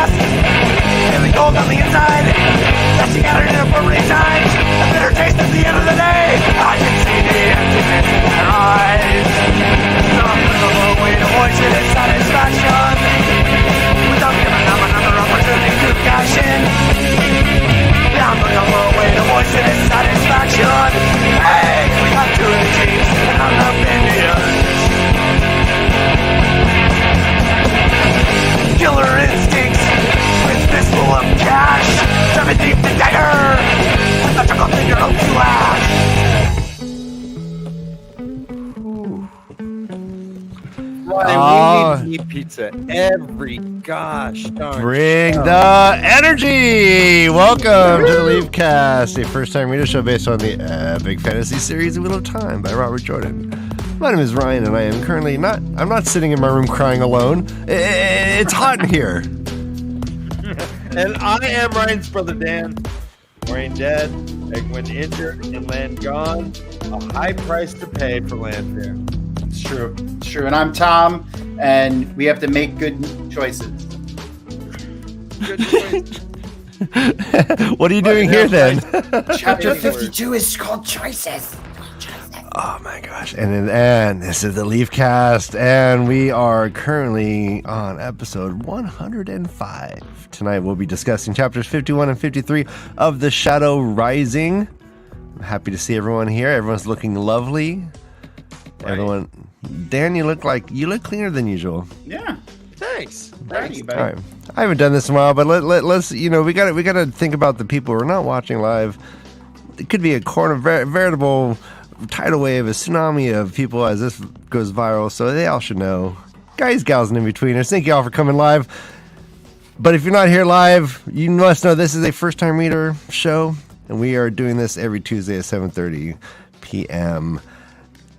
lost. Feeling cold on the inside. Dashing at her inappropriate times. A bitter taste at the end of the day. I can see the emptiness in their eyes. Some little way to voice it in satisfaction. Without giving them another opportunity to cash in. I'm looking for a way to voice it in satisfaction. Hey, we got two of the teams and I'm not Indians. Killer instincts with fistful of cash. Driving deep the dagger with the chuckle finger of slash. Ryan, we need pizza every gosh darn. Bring the energy! Welcome to the LeafCast, a first-time reader show based on the epic fantasy series Wheel of Time by Robert Jordan. My name is Ryan, and I am currently I'm not sitting in my room crying alone. It's hot in here. And I am Ryan's brother Dan. Rain dead, Egwin injured, and Land gone. A high price to pay for Landfare. It's true. It's true. And I'm Tom, and we have to make good choices. Good choice. What are you doing here then? Chapter 52 is called Choices. Oh my gosh. And this is the LeafCast, and we are currently on episode 105. Tonight we'll be discussing chapters 51 and 53 of The Shadow Rising. I'm happy to see everyone here. Everyone's looking lovely. Right. Everyone, Dan, you look cleaner than usual. Yeah. Thanks. Thank you, buddy. All right. I haven't done this in a while, but let's we gotta think about the people who are not watching live. It could be a veritable tidal wave, a tsunami of people as this goes viral, so they all should know. Guys, gals, and in-betweeners, thank you all for coming live. But if you're not here live, you must know this is a first-time reader show, and we are doing this every Tuesday at 7:30 p.m.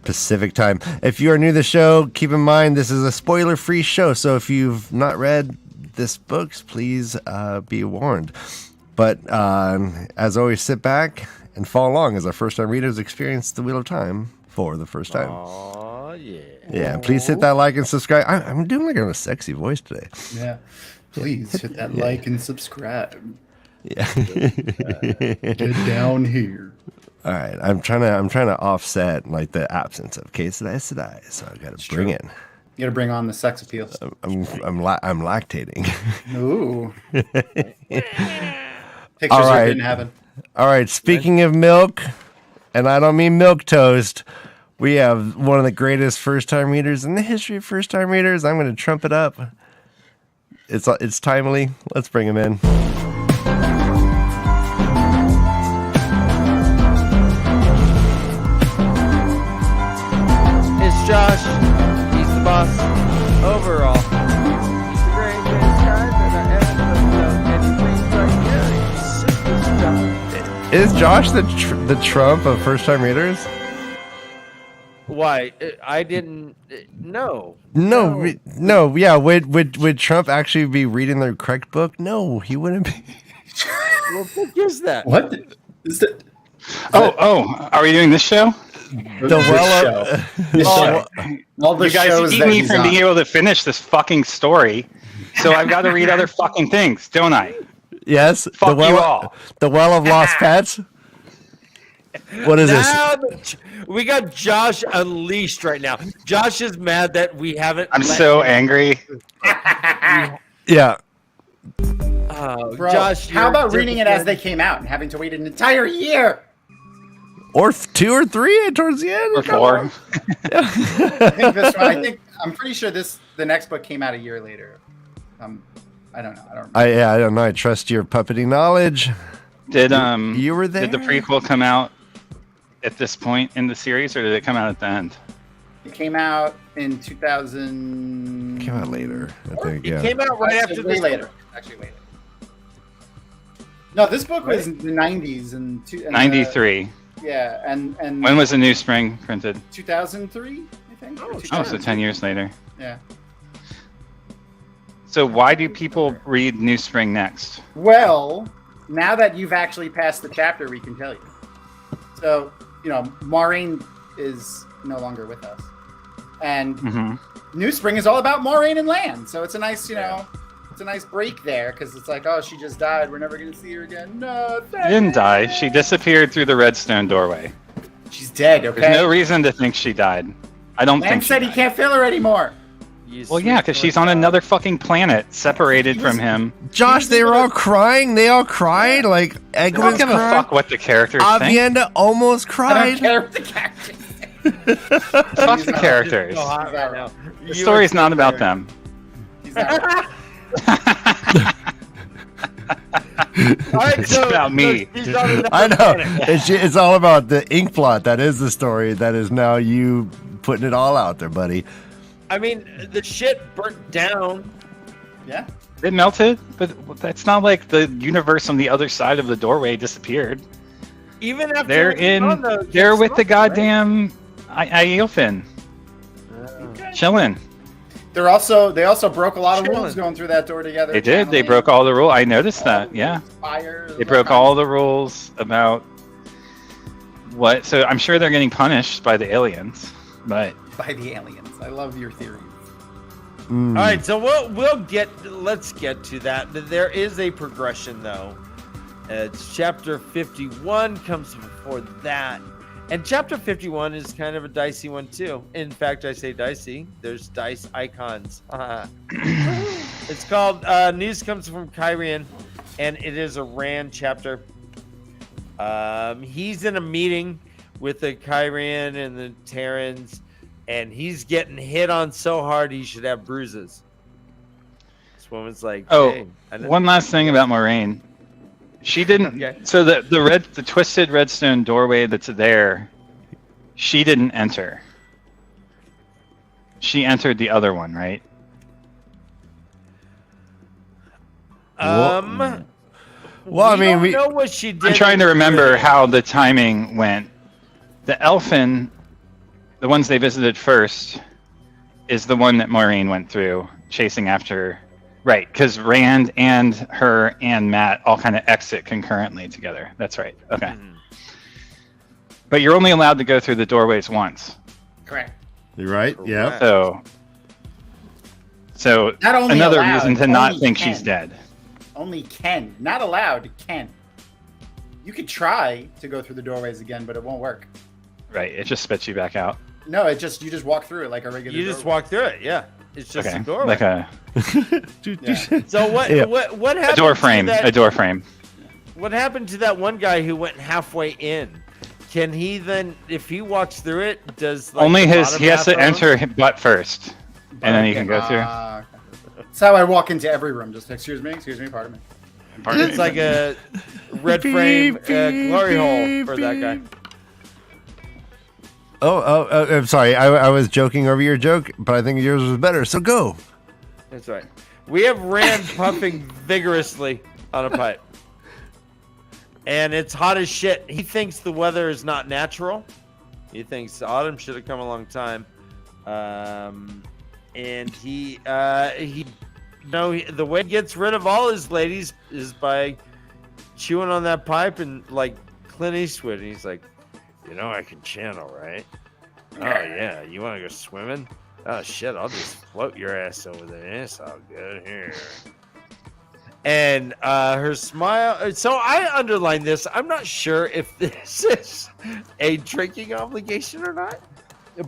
Pacific time. If you are new to the show, keep in mind this is a spoiler-free show, so if you've not read this books, please be warned. But as always, sit back and follow along as our first-time readers experience the Wheel of Time for the first time. Oh yeah. Yeah, please hit that like and subscribe. I'm doing like a sexy voice today. Yeah. Please hit that like and subscribe. Yeah. Get down here. All right, I'm trying to offset like the absence of K Sedai, so I got to bring it. You got to bring on the sex appeal. I'm lactating. Ooh. Pictures All right. are in heaven. All right, speaking of milk, and I don't mean milk toast, we have one of the greatest first-time readers in the history of first-time readers. I'm going to trump it up. It's timely. Let's bring him in. It's Josh. He's the boss. Overall. He's the greatest guy that I ever known. And he reads right here. Is Josh the Trump of first-time readers? Why? I didn't. No. No. Yeah. Would Trump actually be reading the correct book? No, he wouldn't be. What book is that? What? Is that? Oh, are we doing this show? All the You guys shows keep that me he's from on. being able to finish this fucking story, so I've got to read other fucking things, don't I? Yes. Fuck you all. The Well of Lost Pets. What is this? We got Josh unleashed right now. Josh is mad that we haven't. I'm so angry. Yeah. Bro, Josh, how about reading it as they came out and having to wait an entire year? Or 2 or 3 towards the end. Or 4. I'm pretty sure the next book came out a year later. I don't know. I don't remember. I don't know. I trust your puppeting knowledge. Did you were there? Did the prequel come out at this point in the series, or did it come out at the end? It came out in 2000. Came out later, I think. It Yeah. came out right after way this. later. Actually, way later. No, this book was in the 90s and 93. Yeah, and When was the New Spring printed? 2003, I think. Oh, so 10 years later. Yeah. So why do people read New Spring next? Well, now that you've actually passed the chapter, we can tell you. So, Maureen is no longer with us. And New Spring is all about Maureen and Lan. So it's a nice, It's a nice break there because it's like, oh, she just died. We're never gonna see her again. No, She didn't die. She disappeared through the redstone doorway. She's dead. Okay. There's no reason to think she died. I don't Lan think. said he can't feel her anymore. Well, yeah, because she's on another fucking planet, separated from him. Josh, they were all crying. They all cried. Like I don't Eggman's give a cried. fuck what the characters think. Avienda almost I don't cried. care what the characters say. Fuck the characters. So hot right now. The story's not about them. He's not right. All right, It's about me. she's on another I know. planet. It's all about the ink blot. That is the story. That is now you putting it all out there, buddy. I mean, the shit burnt down. Yeah. It melted, but that's not like the universe on the other side of the doorway disappeared. Even after They're it was in. gone, though, They're it's with the gone, right? goddamn Iofin, chilling. They also broke a lot of Chilling. rules going through that door together. They did. They channeling broke all the rules. I noticed that. Yeah, Fire. they broke all the rules about what. So I'm sure they're getting punished by the aliens, but by the aliens. I love your theory. Mm. All right, so let's get to that. There is a progression though. It's chapter 51 comes before that. And chapter 51 is kind of a dicey one too. In fact, I say dicey. There's dice icons. It's called News Comes from Kyrian, and it is a Rand chapter. He's in a meeting with the Kyrian and the Terrans, and he's getting hit on so hard he should have bruises. This woman's like, Oh, hey, I didn't- one last thing about Moraine. She didn't. Okay. So the twisted redstone doorway that's there, she didn't enter. She entered the other one, right? Well, I mean, don't know what she did. I'm trying to remember how the timing went. The Elfin, the ones they visited first, is the one that Maureen went through, chasing after. Right, because Rand and her and Matt all kind of exit concurrently together. That's right. Okay. Mhm. But you're only allowed to go through the doorways once. Correct. You right? Yeah. So Not only another allowed, reason to not only think can. she's dead. Only can. Not allowed. Can. You could try to go through the doorways again, but it won't work. Right, it just spits you back out. No, you just walk through it like a regular. You just doorway. walk through it. Yeah, it's just Okay, a doorway. like a So what? Yeah. What happened? door frame. To that, A door frame. What happened to that one guy who went halfway in? Can he then, if he walks through it, does like, Only the his. bottom He has half to of enter his butt first, and then he Okay. can go through. Okay. That's how I walk into every room. Just excuse me, pardon me. It's like a red frame glory hole for that guy. Oh, I'm sorry. I was joking over your joke, but I think yours was better. So go. That's right. We have Rand puffing vigorously on a pipe. And it's hot as shit. He thinks the weather is not natural. He thinks autumn should have come a long time. And he the way he gets rid of all his ladies is by chewing on that pipe and like Clint Eastwood. And he's like, I can channel, right? Oh, yeah. You want to go swimming? Oh, shit. I'll just float your ass over there. It's all good here. And her smile. So I underline this. I'm not sure if this is a drinking obligation or not.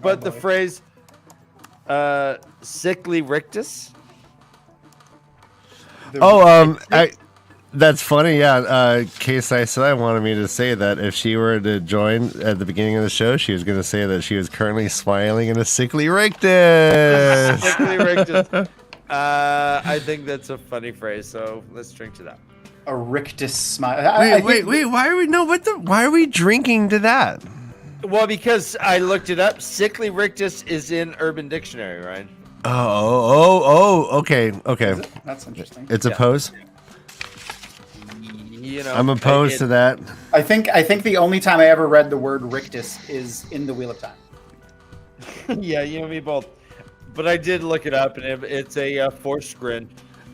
But the phrase sickly rictus. That's funny. Yeah. KayK wanted me to say that if she were to join at the beginning of the show, she was going to say that she was currently smiling in a sickly rictus. Sickly rictus. I think that's a funny phrase, so let's drink to that. A rictus smile. Wait. Why are we why are we drinking to that? Well, because I looked it up. Sickly rictus is in Urban Dictionary, right? Okay. That's interesting. It's a pose. You know, I'm opposed to that. I think the only time I ever read the word rictus is in the Wheel of Time. Yeah, you and me both. But I did look it up, and it's a forced grin.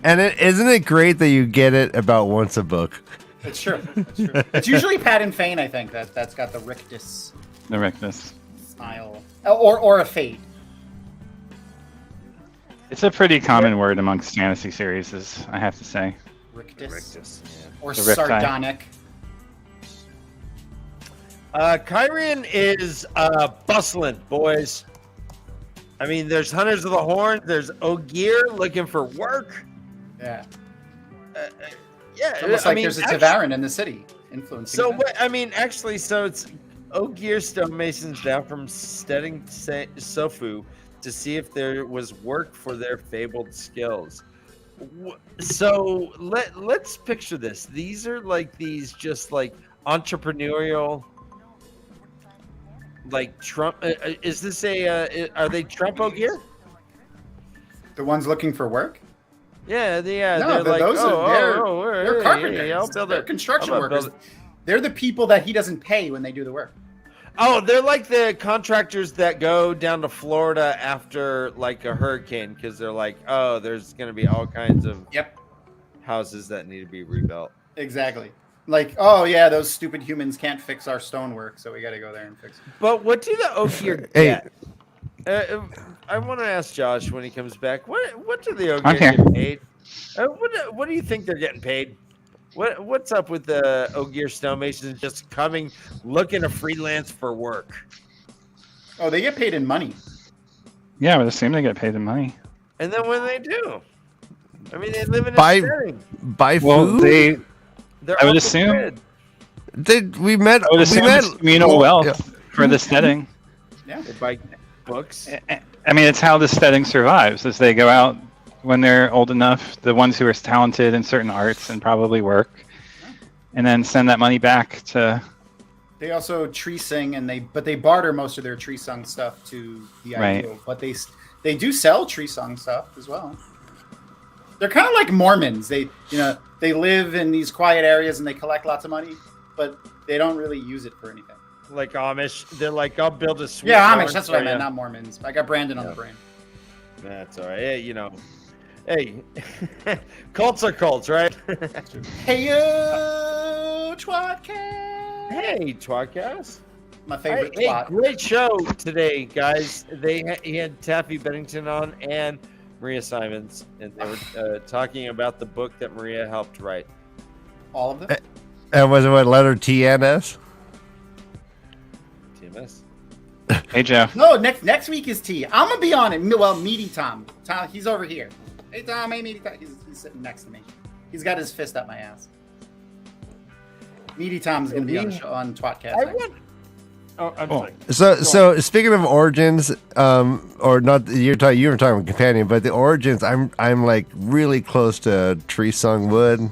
And isn't it great that you get it about once a book? It's true. It's true. It's usually Pat and Fane, I think, that's got the rictus The rictus. smile. Or a fade. It's a pretty common word amongst fantasy series, I have to say. Rictus. Or The riptide. sardonic. Kyrian is bustling, boys. I mean, there's Hunters of the Horn. There's Ogier looking for work. Yeah. Yeah, It's almost like there's a TAVERN in the city influencing. So, that. I mean, actually, so it's Ogier stonemasons down from Stedding Sofu to see if there was work for their fabled skills. So let's picture this. These are like these just like entrepreneurial, like Trump. Is this are they Trump Ogier? The ones looking for work? Yeah, No, they're like, those are they're carpenters. Hey, I'll build They're it. construction I'm gonna workers. build it. They're the people that he doesn't pay when they do the work. Oh, they're like the contractors that go down to Florida after like a hurricane because they're like, oh, there's going to be all kinds of houses that need to be rebuilt. Exactly. Like, oh yeah, those stupid humans can't fix our stonework, so we got to go there and fix it. But what do the Ogier get? I want to ask Josh when he comes back. What do the Ogier get paid? What do you think they're getting paid? What's up with the Ogier stonemasons just coming looking to freelance for work? Oh, they get paid in money. Yeah, I would assume they get paid in money. And then when they do, I mean, they live in a buy Well, food. They're I would off the assume. grid. We met. I would assume it's communal wealth for the steading. Yeah. They buy books. I mean, it's how the steading survives as they go out when they're old enough, the ones who are talented in certain arts and probably work, and then send that money back to. They also tree sing, and they barter most of their tree sung stuff to the ideal, but they do sell tree sung stuff as well. They're kind of like Mormons. They live in these quiet areas and they collect lots of money, but they don't really use it for anything. Like Amish, they're like, I'll build a sweet. Yeah, barn Amish. That's for what I meant, ya. not Mormons. I got Brandon on the brain. That's all right. Hey, hey, cults are cults, right? Hey, yo, Twatcast. Hey, Twatcast. My favorite Hey, twat. great show today, guys. He had Taffy Bennington on and Maria Simons, and they were talking about the book that Maria helped write. All of them? And was it what letter TNS? TMS. Hey, Joe. No, next week is T. I'm gonna be on it. Well, Meaty Tom. Tom, he's over here. Hey Tom, hey Meaty Tom. He's sitting next to me. He's got his fist up my ass. Meaty Tom's gonna be on the show on Twatcast. I'm sorry. So speaking of origins, or not, you were talking about companion, but the origins, I'm like really close to Tree Sung Wood.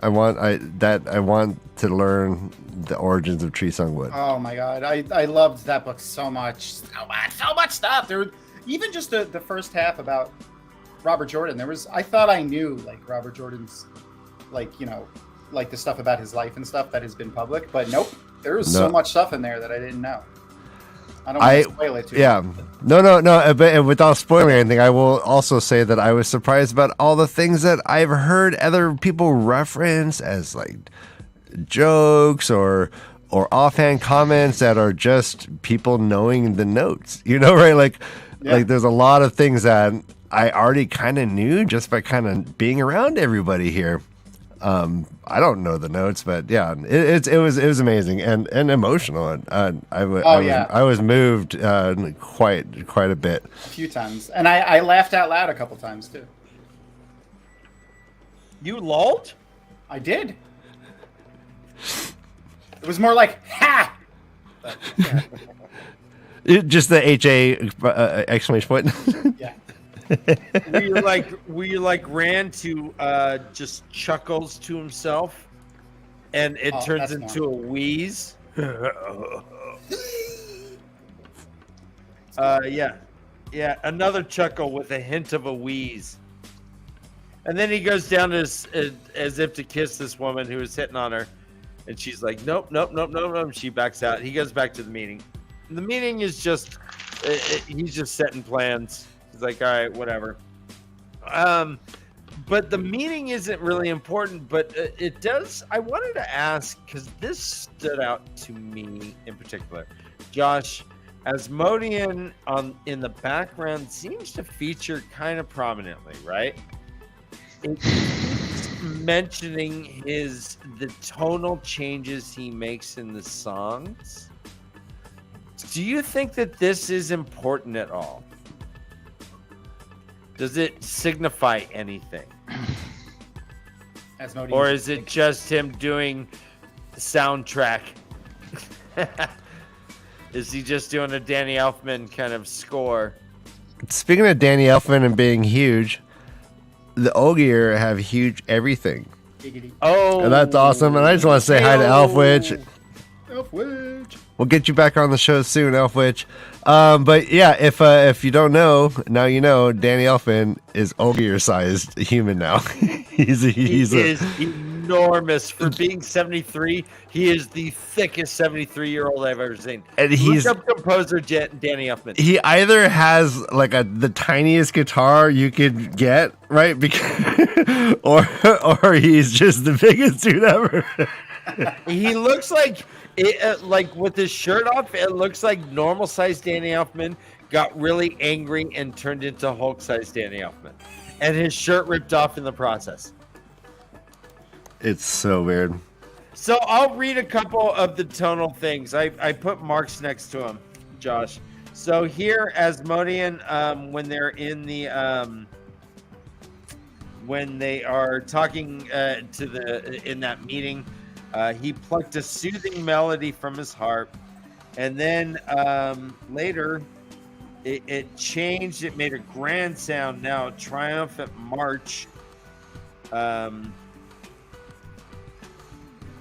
I want to learn the origins of Tree Sung Wood. Oh my god, I loved that book so much. So much stuff. There, even just the first half about Robert Jordan. I thought I knew like Robert Jordan's, like the stuff about his life and stuff that has been public, but nope. There was so much stuff in there that I didn't know. I don't want to spoil it too. Yeah, no. But without spoiling anything, I will also say that I was surprised about all the things that I've heard other people reference as like jokes or offhand comments that are just people knowing the notes. Right? Like there's a lot of things that I already kind of knew just by kind of being around everybody here. I don't know the notes, but yeah, it was amazing and emotional. I was moved quite a bit. A few times, and I laughed out loud a couple times too. You lulled? I did. It was more like ha. But, yeah. Just the HA exclamation point. Yeah. Were you like ran to just chuckles to himself, and it turns into a wheeze? Yeah, another chuckle with a hint of a wheeze, and then he goes down as if to kiss this woman who was hitting on her, and she's like, nope. She backs out. He goes back to the meeting. The meeting is just he's just setting plans. He's like, all right, whatever. But the meeting isn't really important, but it does. I wanted to ask, because this stood out to me in particular. Josh, Asmodean in the background seems to feature kind of prominently, right? It keeps mentioning the tonal changes he makes in the songs. Do you think that this is important at all? Does it signify anything? Asmodean's Or is it just him doing the soundtrack? Is he just doing a Danny Elfman kind of score? Speaking of Danny Elfman and being huge, the Ogier have huge everything. giggity? Oh, And that's awesome. And I just want to say hi to Elfwitch. Elfwitch. We'll get you back on the show soon, Elfwitch. But yeah, if you don't know, now you know. Danny Elfman is Ogier-sized human now. He is enormous for being 73. He is the thickest 73-year-old I've ever seen. And Look up composer Danny Elfman. He either has like the tiniest guitar you could get, right? Because, or he's just the biggest dude ever. He looks like like with his shirt off, it looks like normal-sized Danny Elfman got really angry and turned into Hulk-sized Danny Elfman, and his shirt ripped off in the process. It's so weird. So I'll read a couple of the tonal things. I put marks next to him, Josh. So here, Asmodean, when they're in the when they are talking in that meeting, he plucked a soothing melody from his harp, and then later it changed. It made a grand sound. Now triumphant march.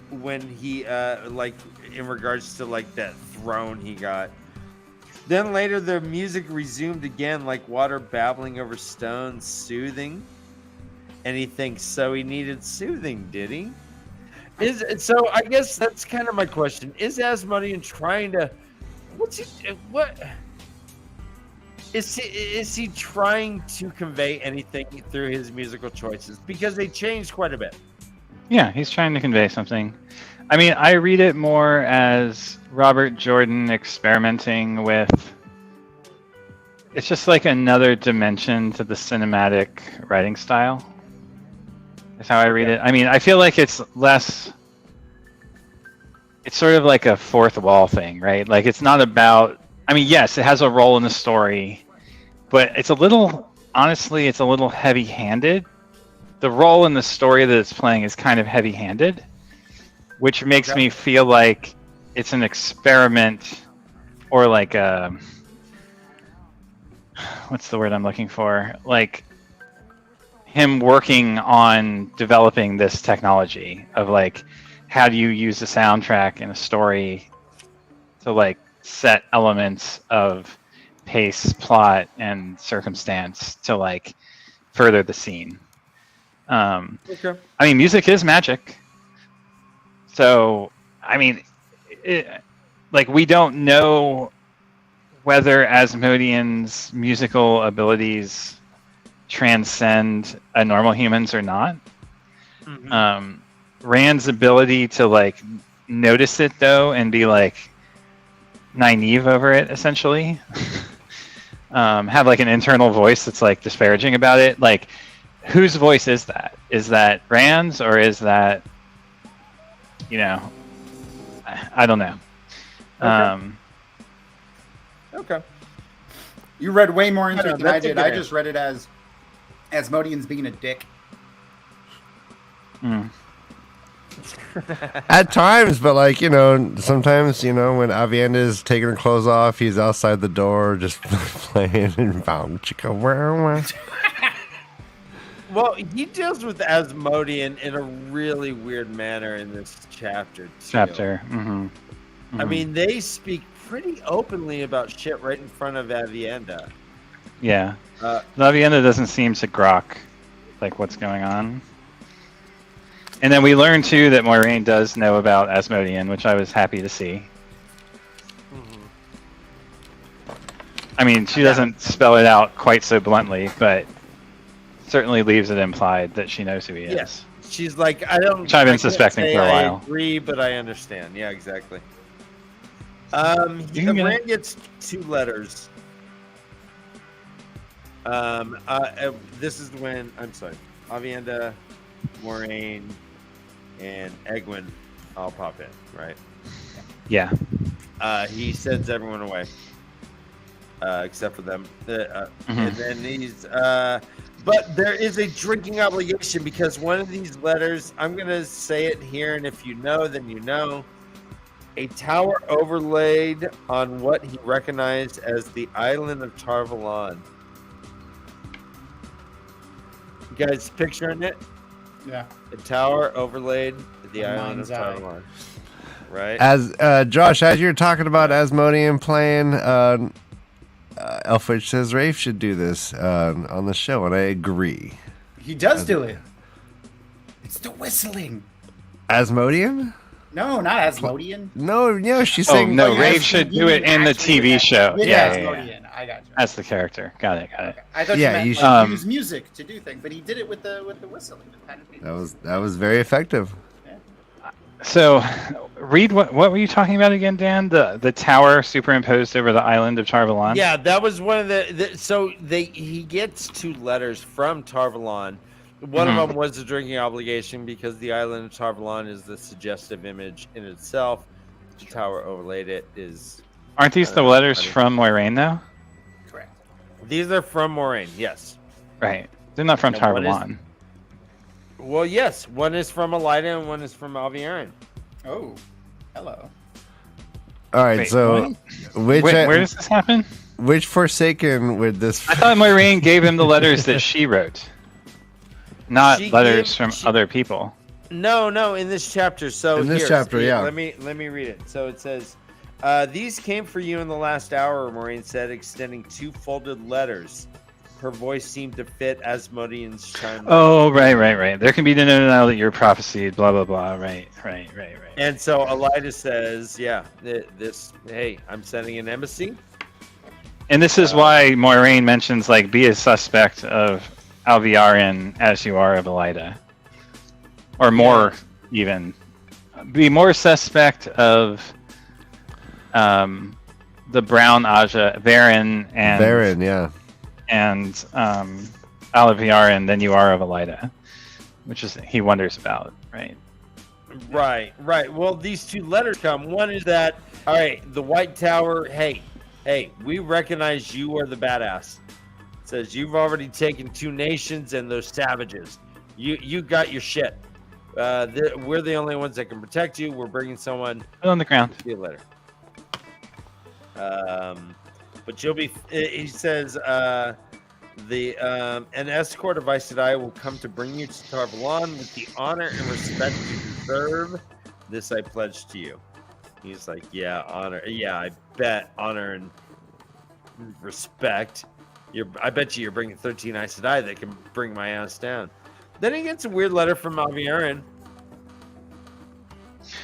When he like in regards to like that throne he got. Then later the music resumed again, like water babbling over stones, soothing. And he thinks, so he needed soothing, did he? So I guess that's kind of my question. Is Asmodean trying to is he trying to convey anything through his musical choices? Because they changed quite a bit. Yeah, he's trying to convey something. I mean, I read it more as Robert Jordan experimenting with... It's just like another dimension to the cinematic writing style. That's how I read it. I mean, I feel like it's less... It's sort of like a fourth wall thing, right? Like, it's not about... I mean, yes, it has a role in the story, but it's a little... Honestly, it's a little heavy-handed. The role in the story that it's playing is kind of heavy-handed, which makes me feel like it's an experiment, or like a... What's the word I'm looking for? Like him working on developing this technology of like, how do you use the soundtrack in a story to like set elements of pace, plot, and circumstance to like further the scene. Okay. I mean, music is magic. So, I mean, like we don't know whether Asmodean's musical abilities transcend a normal human's or not. Mm-hmm. Rand's ability to like notice it though and be like naive over it, essentially. Have like an internal voice that's like disparaging about it. Like, whose voice is that? Is that Rand's, or is that, you know, I don't know. Okay. You read way more into it than I that's a did. good I just read it as Asmodean's being a dick. Mm. At times, but like, you know, sometimes, you know, when Avienda's taking her clothes off, he's outside the door just playing and bound chicka wow. Well, he deals with Asmodean in a really weird manner in this chapter. Mm-hmm. Mm-hmm. I mean, they speak pretty openly about shit right in front of Avienda. Yeah. Avienda doesn't seem to grok like what's going on. And then we learned too that Moiraine does know about Asmodean, which I was happy to see. Mm-hmm. I mean, she doesn't spell it out quite so bluntly, but certainly leaves it implied that she knows who he is. Yeah. She's like, I don't. Which I've been suspecting for a while. I agree, but I understand. Yeah, exactly. Rand gets 2 letters. This is when Avienda, Moraine, and Egwin all pop in, right? Yeah. He sends everyone away, except for them. And then he's, but there is a drinking obligation because one of these letters, I'm gonna say it here, and if you know, then you know. A tower overlaid on what he recognized as the island of Tarvalon. You guys picturing it? Yeah. A tower overlaid the On island of Mind's Eye. Tarvalon. Right? As Josh, as you're talking about Asmodean playing, Elfwitch says Rafe should do this on the show, and I agree. He does do it. It's the whistling. Asmodean? No, not Asmodean. No, she's Oh saying no, yes, Rafe should do it in the actually, TV show. With Yeah. Asmodean. I got you. As the character. Got it. Okay. I thought Yeah, you you meant like, should- use music to do things, but he did it with the whistling. With pen and paper. That was very effective. So, read what were you talking about again, Dan? The tower superimposed over the island of Tarvalon? Yeah, that was one of he gets 2 letters from Tarvalon. One of them was a drinking obligation because the island of Tarvalon is the suggestive image in itself. The tower overlaid it is. Aren't these the letters from Moiraine, though? Correct. These are from Moraine, yes. Right. They're not from And one is- Tarvalon. Well, yes. One is from Elida and one is from Alviarin. Oh, hello. All right, Wait, so which Where does this happen? which Forsaken would this? I thought Moiraine gave him the letters that she wrote, not She letters gave- from other people. No, in this chapter. So In this here, chapter, yeah. Let me read it. So it says, "These came for you in the last hour," Moraine said, extending 2 folded letters. Her voice seemed to fit Asmodean's chime. Oh, right. There can be no denial that you're prophesied. Blah blah blah. Right. And so Elida says, "Yeah, hey, I'm sending an embassy." And this is why Moiraine mentions like be a suspect of Alviarin as you are of Elida, or more even. Be more suspect of the Brown Aja Varen and Baron, yeah. and Alviarin than you are of Elida, which is he wonders about, right? Right. Well, these 2 letters come. One is that, all right, the White Tower, hey, we recognize you are the badass. It says you've already taken 2 nations and those savages. You got your shit. We're the only ones that can protect you. We're bringing someone. Put on the ground. See you later. But you'll be. He says an escort of Aes Sedai will come to bring you to Tarvalon with the honor and respect you deserve. This I pledge to you. He's like, yeah, honor. Yeah, I bet honor and respect. I bet you're bringing 13 Aes Sedai that can bring my ass down. Then he gets a weird letter from Alviarin.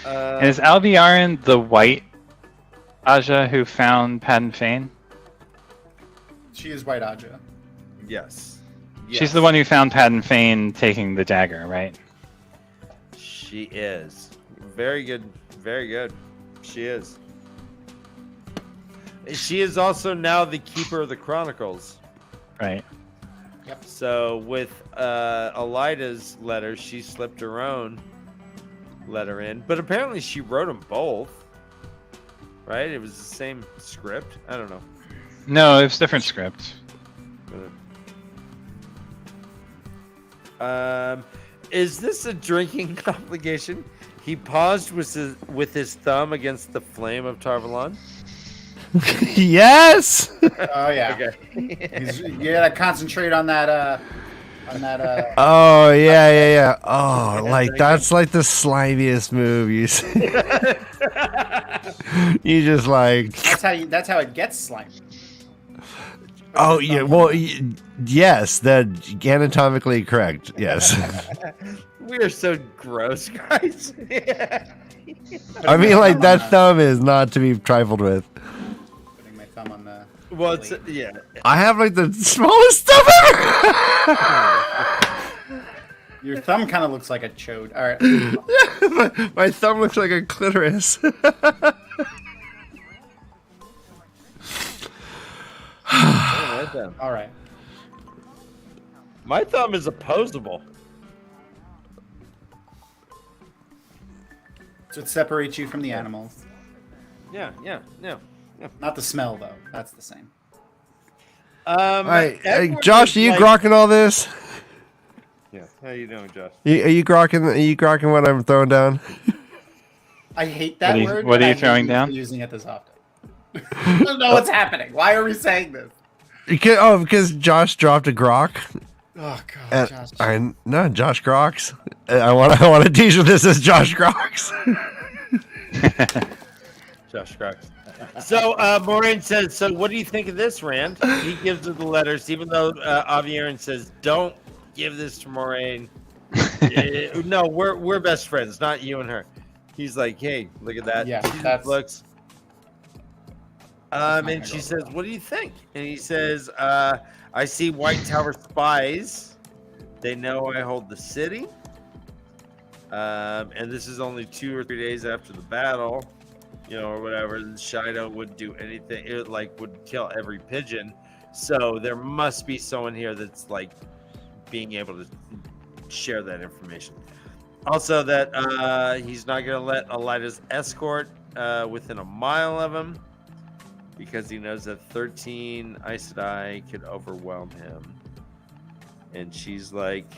And is Alviarin the white Aja who found Padden Fane? She is White Aja. Yes. She's the one who found Padden Fane taking the dagger, right? She is. Very good. Very good. She is. She is also now the keeper of the Chronicles. Right. So with Elida's letter, she slipped her own letter in. But apparently she wrote them both. Right? It was the same script. I don't know. No, it's different script. Is this a drinking obligation? He paused with his thumb against the flame of Tarvalon. Yes. Oh yeah. Okay. You gotta concentrate on that. Oh yeah. Oh, like that's like the slimiest move you see. You just like. That's how it gets slimy. Oh yeah. Well, yes. That anatomically correct. Yes. We are so gross, guys. I mean, like that thumb is not to be trifled with. Putting my thumb on the. Well, it's yeah. I have like the smallest thumb ever. Your thumb kind of looks like a chode. All right. My thumb looks like a clitoris. thumb. All right. My thumb is opposable. So it separates you from the animals. Yeah. Not the smell, though. That's the same. All right, Edward Josh, is are you like- grokking all this? Yeah. How you doing, Josh? Are you grokking what I'm throwing down? I hate that word. What are and you I hate throwing down? Using it this often. I don't know what's happening. Why are we saying this? Because Josh dropped a grok. Oh God, Josh. Josh Groks. I want to teach this as Josh Groks. Josh Crocs. So Maureen says, so what do you think of this, Rand? He gives her the letters, even though Aviarin says, don't give this to Maureen. No, we're best friends, not you and her. He's like, hey, look at that. Yeah, She that's- looks. And she says, what do you think? And he says, I see White Tower spies. They know I hold the city. And this is only 2 or 3 days after the battle, or whatever. Shido would do anything, would kill every pigeon. So there must be someone here that's like being able to share that information. Also, that he's not going to let Elida's escort within a mile of him because he knows that 13 Aes Sedai could overwhelm him. And she's like,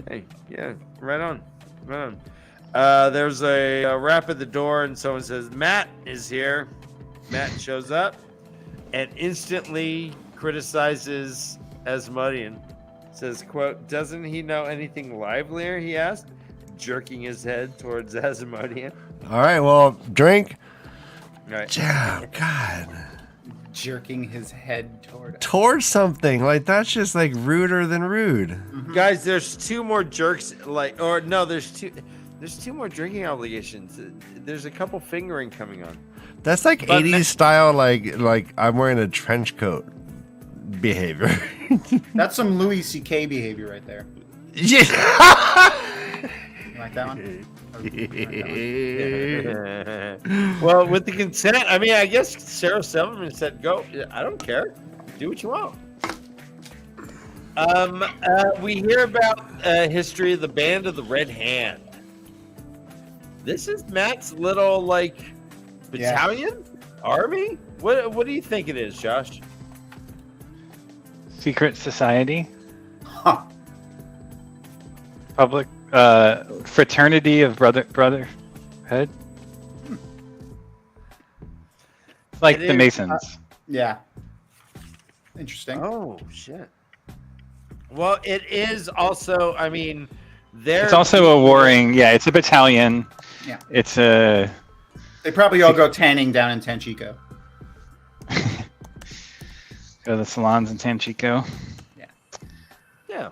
hey, yeah, right on. There's a rap at the door, and someone says, Matt is here. Matt shows up and instantly criticizes Asmodean. Says, quote, doesn't he know anything livelier, he asked, jerking his head towards Asmodean. All right, well, drink. Right. Yeah, God. Jerking his head Towards something. Like, that's just, like, ruder than rude. Guys, there's 2 more jerks, there's two more drinking obligations. There's a couple fingering coming on. That's like But 80s style, like I'm wearing a trench coat behavior. That's some Louis C.K. behavior right there. Yeah. You like that one? Well, with the consent, I mean, I guess Sarah Silverman said, go. I don't care. Do what you want. We hear about history of the Band of the Red Hand. This is Matt's little, battalion? Army? What do you think it is, Josh? Secret society, Huh. public fraternity of brotherhood, like It the is, Masons. Yeah. Interesting. Oh, shit. Well, it is also, I mean, It's also a warring. Yeah, it's a battalion. Yeah. It's a. They probably all go tanning down in Tanchico. Go to the salons in Tanchico. Yeah.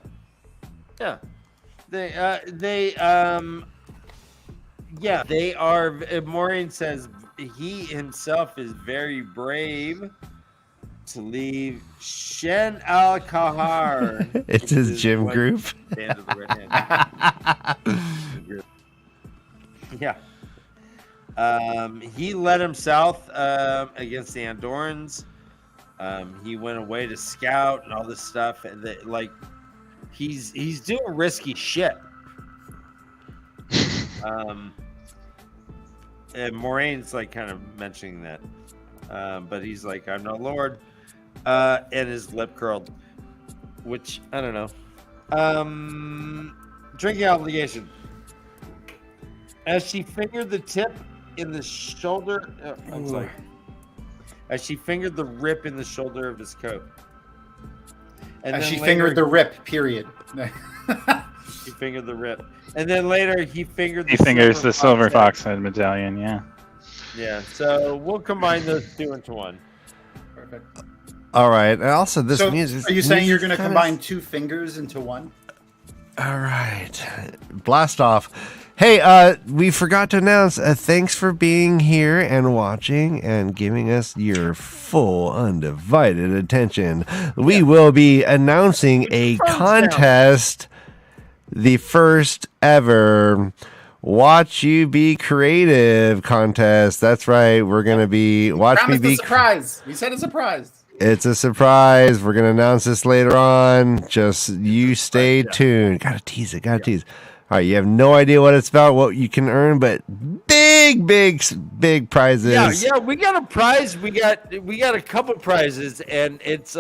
They are. Maureen says he himself is very brave to leave Shen Al Kahar. It's his gym group. Band of the Red Hand. Yeah. He led him south against the Andorrans. He went away to scout and all this stuff, and he's doing risky shit. And Moraine's kind of mentioning that, but he's like, "I'm no lord," and his lip curled, which I don't know. Drinking obligation. As she fingered the tip in the shoulder, I'm sorry. As she fingered the rip in the shoulder of his coat. And As then she later, fingered the rip, period. He fingered the rip. And then later he fingered the He fingers the silver head. fox head medallion. Yeah. Yeah, so we'll combine those 2 into 1. Perfect. All right. And also, this So, music. are you saying you're going to kinda- combine 2 fingers into 1? All right. Blast off. Hey, we forgot to announce thanks for being here and watching and giving us your full undivided attention. We will be announcing a contest, the first ever Watch You Be Creative contest. That's right. We're going to be Watch Me Promised Be a surprise. We said a surprise. It's a surprise. We're gonna announce this later on. Just you stay tuned. Gotta tease it. Tease. All right, you have no idea what it's about, what you can earn, but big prizes. Yeah, we got a prize. We got a couple prizes, and it's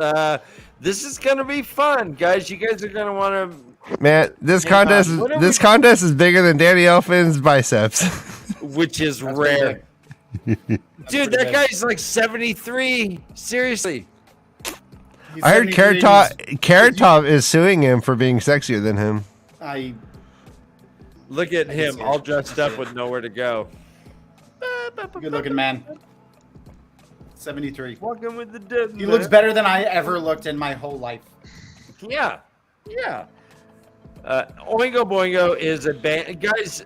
this is gonna be fun, guys. You guys are gonna want to. Man, this contest is bigger than Danny Elfman's biceps, which is rare. Dude, that guy's like 73. Seriously. I heard Carrot Top is suing him for being sexier than him. Look at him, all dressed up with nowhere to go. Good looking man. 73. Walking with the dead. He looks better than I ever looked in my whole life. Yeah. Oingo Boingo is a band. Guys,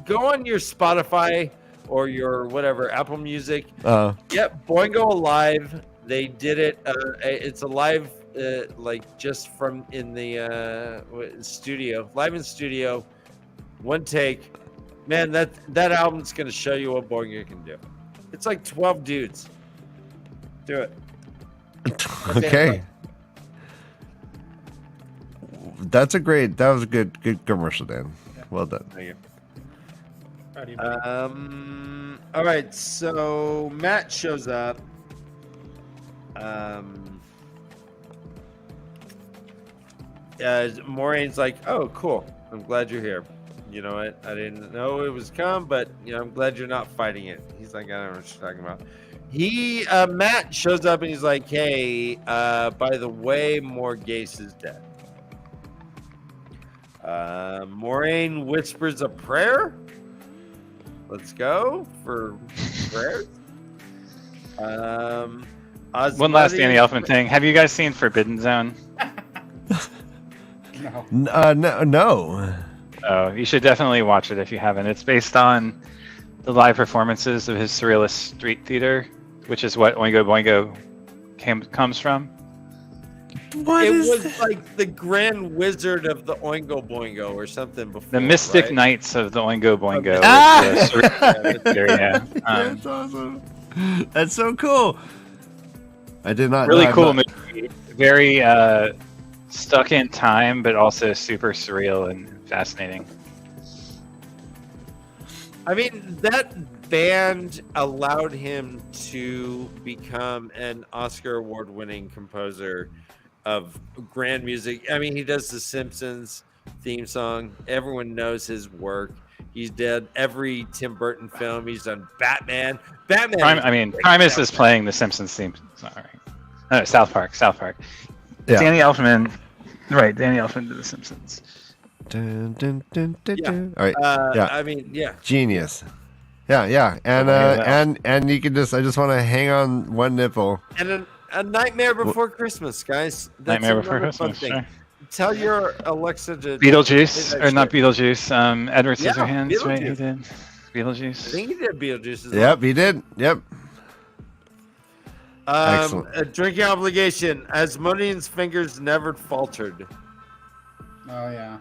go on your Spotify or your whatever, Apple Music. Yep, Boingo Alive. They did it. It's a live, like just from in the studio, live in studio, one take. Man, that album's gonna show you what Boingo can do. It's like 12 dudes. Do it. Okay. That was a good commercial, Dan. Well done. Thank you. All right, so Matt shows up. Maureen's like, "Oh, cool. I'm glad you're here. You know what? I didn't know it was come, but you know, I'm glad you're not fighting it." He's like, "I don't know what you're talking about." Matt shows up and he's like, "Hey, by the way, Morgase is dead." Maureen whispers a prayer. Let's go for prayers. One last Danny Elfman thing. Have you guys seen Forbidden Zone? No. Oh, you should definitely watch it if you haven't. It's based on the live performances of his surrealist street theater, which is what Oingo Boingo comes from. It was like the Grand Wizard of the Oingo Boingo or something before. The Mystic Knights of the Oingo Boingo. That's awesome. That's so cool. I did not. Really cool movie. Very stuck in time, but also super surreal and fascinating. I mean, that band allowed him to become an Oscar award-winning composer of grand music. I mean, he does the Simpsons theme song. Everyone knows his work. He's done every Tim Burton film. He's done Batman. Primus is playing the Simpsons theme song. No, South Park. Yeah. Danny Elfman. Right, Danny Elfman did the Simpsons. Dun, dun, dun, dun, Yeah. dun. All right. I mean, yeah. Genius. Yeah. And you can just, I just want to hang on one nipple. And a Nightmare Before Christmas, guys. That's Nightmare Before another fun Christmas, thing. sure. Tell your Alexa to Beetlejuice, or not shit. Beetlejuice, Edward Scissorhands, Beetlejuice. right? He did I Beetlejuice. think he did Beetlejuice as well. Yep, he did. Yep. A Excellent. drinking obligation. Asmodean's fingers never faltered. Oh yeah.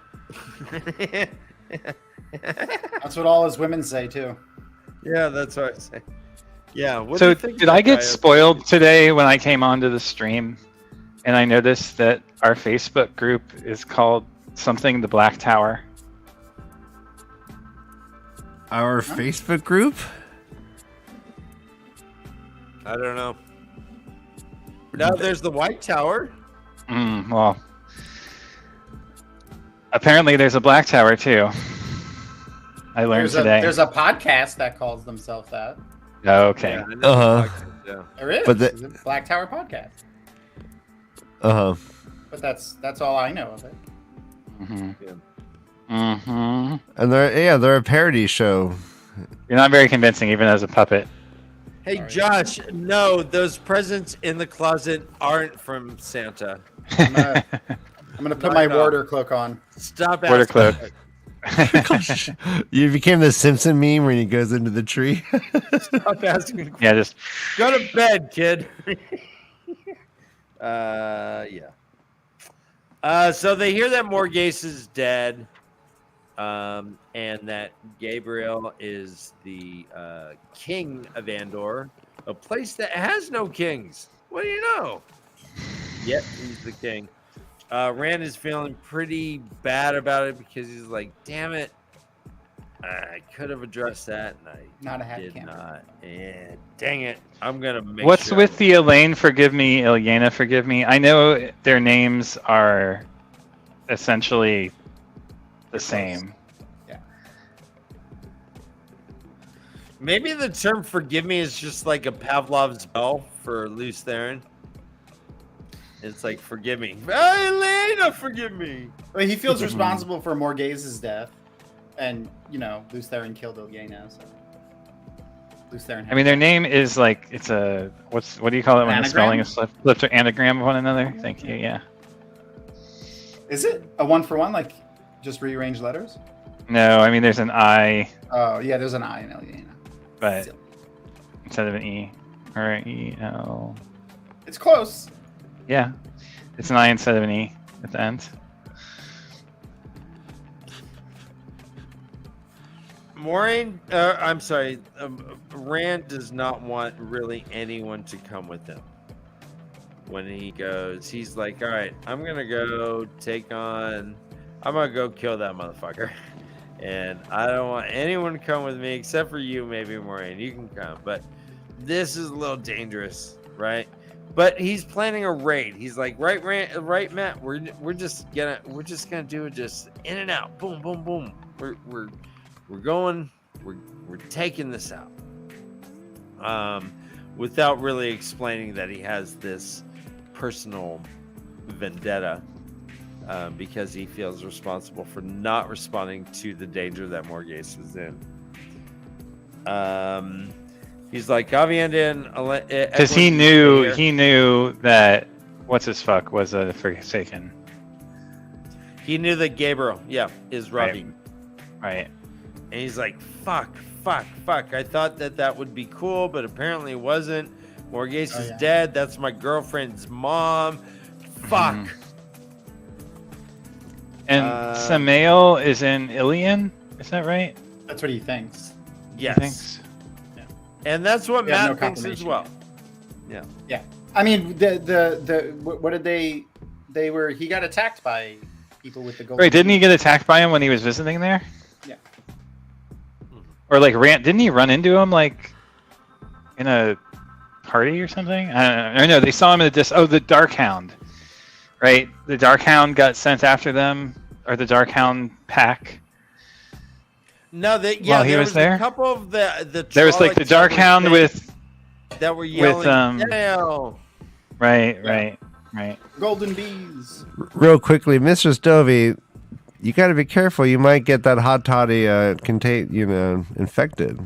That's what all his women say too. Yeah, that's what I say. Yeah. What do So you think did of I that get guy? spoiled today when I came onto the stream and I noticed that our Facebook group is called something the Black Tower? Our Facebook group? I don't know. Now there's the White Tower. Well, apparently there's a Black Tower too. I learned today. There's a podcast that calls themselves that. Oh, okay. Yeah, I know Uh-huh. yeah. There is. But There's a Black Tower podcast. But that's all I know of it. And they're a parody show. You're not very convincing, even as a puppet. Hey, Sorry. Josh, no, those presents in the closet aren't from Santa. I'm gonna put my warder cloak on. Stop Border asking. cloak. You became the Simpson meme when he goes into the tree. Stop asking. Yeah, just Go to bed, kid. Yeah. So they hear that Morgase is dead, and that Gabriel is the king of Andor, a place that has no kings. What do you know? Yet he's the king. Rand is feeling pretty bad about it because he's like, damn it. I could have addressed that, and I Not a hat did camera. not. And dang it, I'm gonna make. What's sure with the Elaine forgive me, Ilyena forgive me? I know their names are essentially the same. Yeah. Maybe the term "forgive me" is just like a Pavlov's bell for Luce Theron. It's like, forgive me, Elena, forgive me. Well, he feels responsible for Morghase's death, and Luce Theron killed Ilyena. So Luce Theron. I mean, their name is like it's a what do you call it when the Anagram? spelling is flipped to anagram of one another? Thank you. Yeah. Is it a 1-for-1, like just rearrange letters? No, I mean there's an I, Oh yeah, there's an I in Ilyena. but Silly. instead of an E or an E-L. It's close. Yeah, it's an I instead of an E at the end. Moraine, I'm sorry, Rand does not want really anyone to come with him. When he goes, he's like, all right, I'm going to go kill that motherfucker. And I don't want anyone to come with me except for you, maybe Moraine. You can come, but this is a little dangerous, right? But he's planning a raid. He's like, right, Matt. We're just gonna do it just in and out, boom, boom, boom. We're taking this out. Without really explaining that he has this personal vendetta because he feels responsible for not responding to the danger that Morghase was in. He's like, Avienda, Because he knew that what's his fuck was a Forsaken. He knew that Gabriel, is Robbie. Right. And he's like, fuck. I thought that would be cool, but apparently it wasn't. Morghase is dead. That's my girlfriend's mom. Fuck. Mm-hmm. And Samael is in Ilion? Is that right? That's what he thinks. Yes. He thinks? And that's what We have Matt no thinks as confirmation well. yet. Yeah. I mean, what did they were, he got attacked by people with the gold. Right, didn't he get attacked by him when he was visiting there? Yeah. Or like didn't he run into him like in a party or something? I don't know. They saw him in the Dark Hound. Right? The Dark Hound got sent after them, or the Dark Hound pack. No, While he was there? a couple of the There was like the Dark Hound that were yelling, "Hell!" Right. Golden bees. Real quickly, Mistress Dovie, you got to be careful. You might get that hot toddy infected.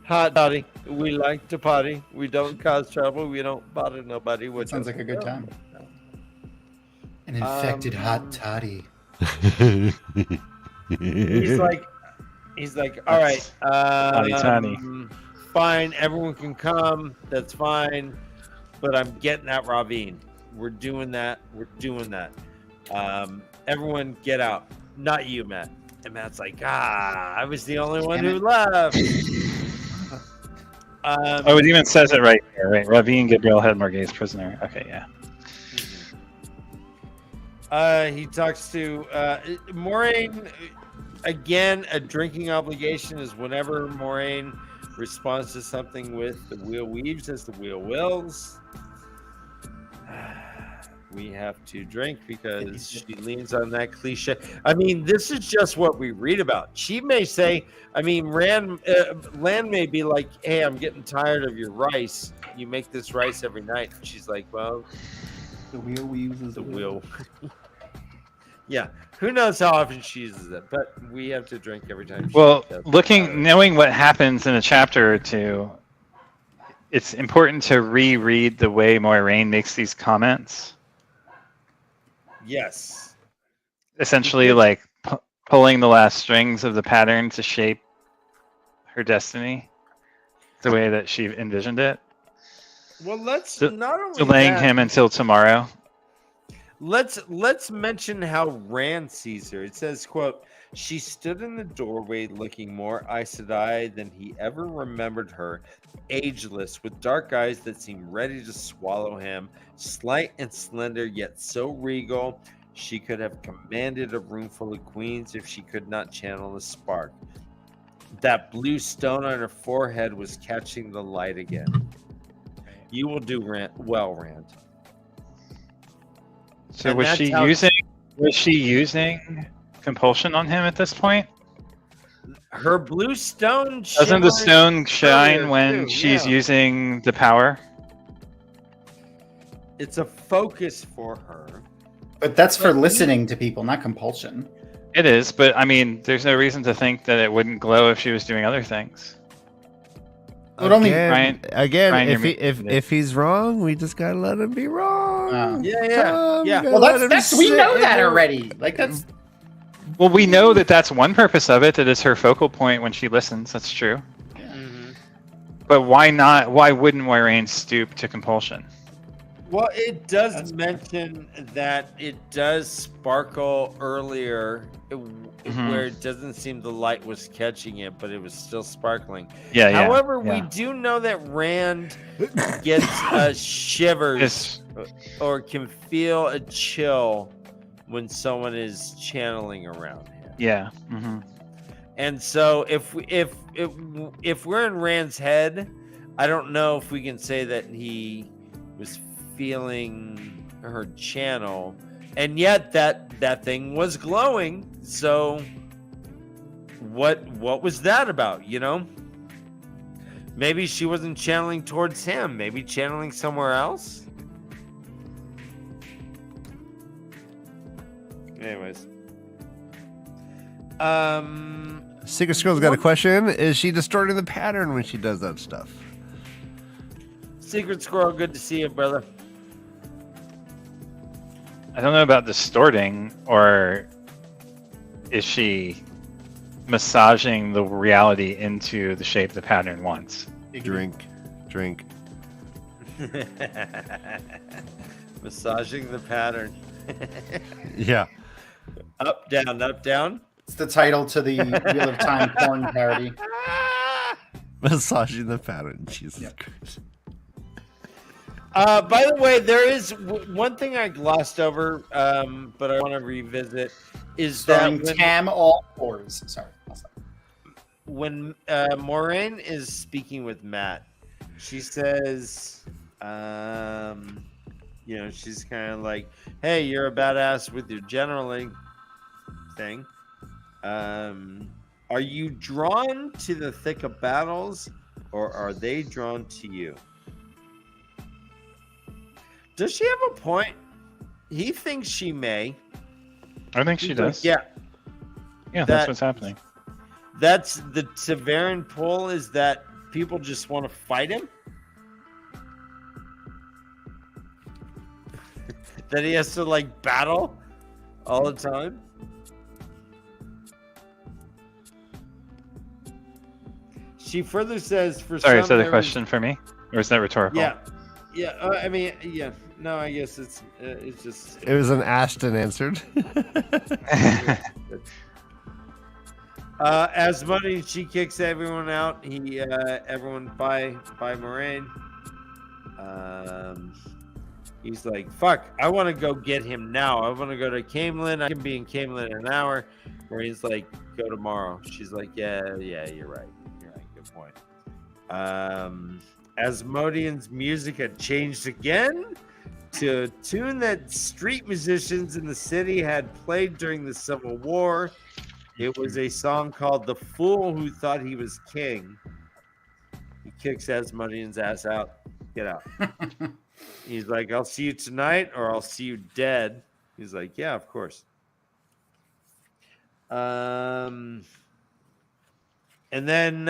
Hot toddy. We like to party. We don't cause trouble. We don't bother nobody. That sounds like a good time. An infected hot toddy. He's like, all right, Toddy. fine, everyone can come, that's fine, but I'm getting that ravine. We're doing that. Everyone get out. Not you, Matt. And Matt's like, I was the only one who left. It even says it right here, right? Ravine, Gabriel had Morghase prisoner. Okay, yeah. He talks to Moraine. Again, a drinking obligation is whenever Moraine responds to something with the wheel weaves as the wheel wills. We have to drink because she leans on that cliche. I mean, this is just what we read about. She may say, Land may be like, hey, I'm getting tired of your rice. You make this rice every night. And she's like, well, The wheel weaves is the wheel. Yeah, who knows how often she uses it, but we have to drink every time. Knowing what happens in a chapter or two, it's important to reread the way Moiraine makes these comments. Yes. Essentially, like pulling the last strings of the pattern to shape her destiny, the way that she envisioned it. Well, let's not only delaying him until tomorrow. Let's mention how Rand sees her. It says, quote, She stood in the doorway looking more ice-eyed than he ever remembered her, ageless, with dark eyes that seemed ready to swallow him, slight and slender, yet so regal, she could have commanded a room full of queens if she could not channel a spark. That blue stone on her forehead was catching the light again. You will do well, Rand. So And was that's she how- using compulsion on him at this point? Her blue stone. Doesn't the stone shine earlier, when too, she's yeah. using the power? It's a focus for her. But that's for listening to people, not compulsion. It is, but I mean, there's no reason to think that it wouldn't glow if she was doing other things. It only- Again, Ryan, if he's wrong, we just gotta let him be wrong. Yeah. Well, that's we know that already. Like that's Well, we know that that's one purpose of it. That is her focal point when she listens. That's true. Mm-hmm. But why not? Why wouldn't Moiraine stoop to compulsion? Well, it does mention that it does sparkle earlier, where it doesn't seem the light was catching it, but it was still sparkling. Yeah, yeah. However, yeah. we do know that Rand gets shivers or can feel a chill when someone is channeling around him. Yeah. Mm-hmm. And so if we're in Rand's head, I don't know if we can say that he was feeling her channel, and yet that thing was glowing. So what was that about, you know? Maybe she wasn't channeling towards him, maybe channeling somewhere else. Anyways, Secret Squirrel's got a question. Is she distorting the pattern when she does that stuff? Secret Squirrel, good to see you, brother. I don't know about distorting, or is she massaging the reality into the shape the pattern wants? Drink. Massaging the pattern. Yeah. Up, down, up, down. it's the title to the Wheel of Time porn parody. Massaging the pattern. Jesus Christ. By the way, there is one thing I glossed over, but I want to revisit. Is Starring that Tam all fours. Sorry. I'll stop. when Moiraine is speaking with Matt, she says, she's kind of like, "Hey, you're a badass with your generaling thing. Are you drawn to the thick of battles, or are they drawn to you?" Does she have a point? He thinks she may. I think she does. Yeah. Yeah, that's what's happening. That's the TAVERN pull, is that people just want to fight him? That he has to like battle all the time? She further says for Sorry, is some that a there question for me? Or is that rhetorical? Yeah. I mean, yeah. No, I guess it's just. It was an asked and answered. As money, she kicks everyone out. Everyone by Moiraine. He's like, "Fuck! I want to go get him now. I want to go to Camelin. I can be in Camelin in an hour." Moraine's like, "Go tomorrow." She's like, "Yeah, you're right. Good point." Asmodean's music had changed again to a tune that street musicians in the city had played during the Civil War. It was a song called "The Fool Who Thought He Was King." He kicks Asmodean's ass out. Get out. He's like, "I'll see you tonight, or I'll see you dead." He's like, "Yeah, of course." And then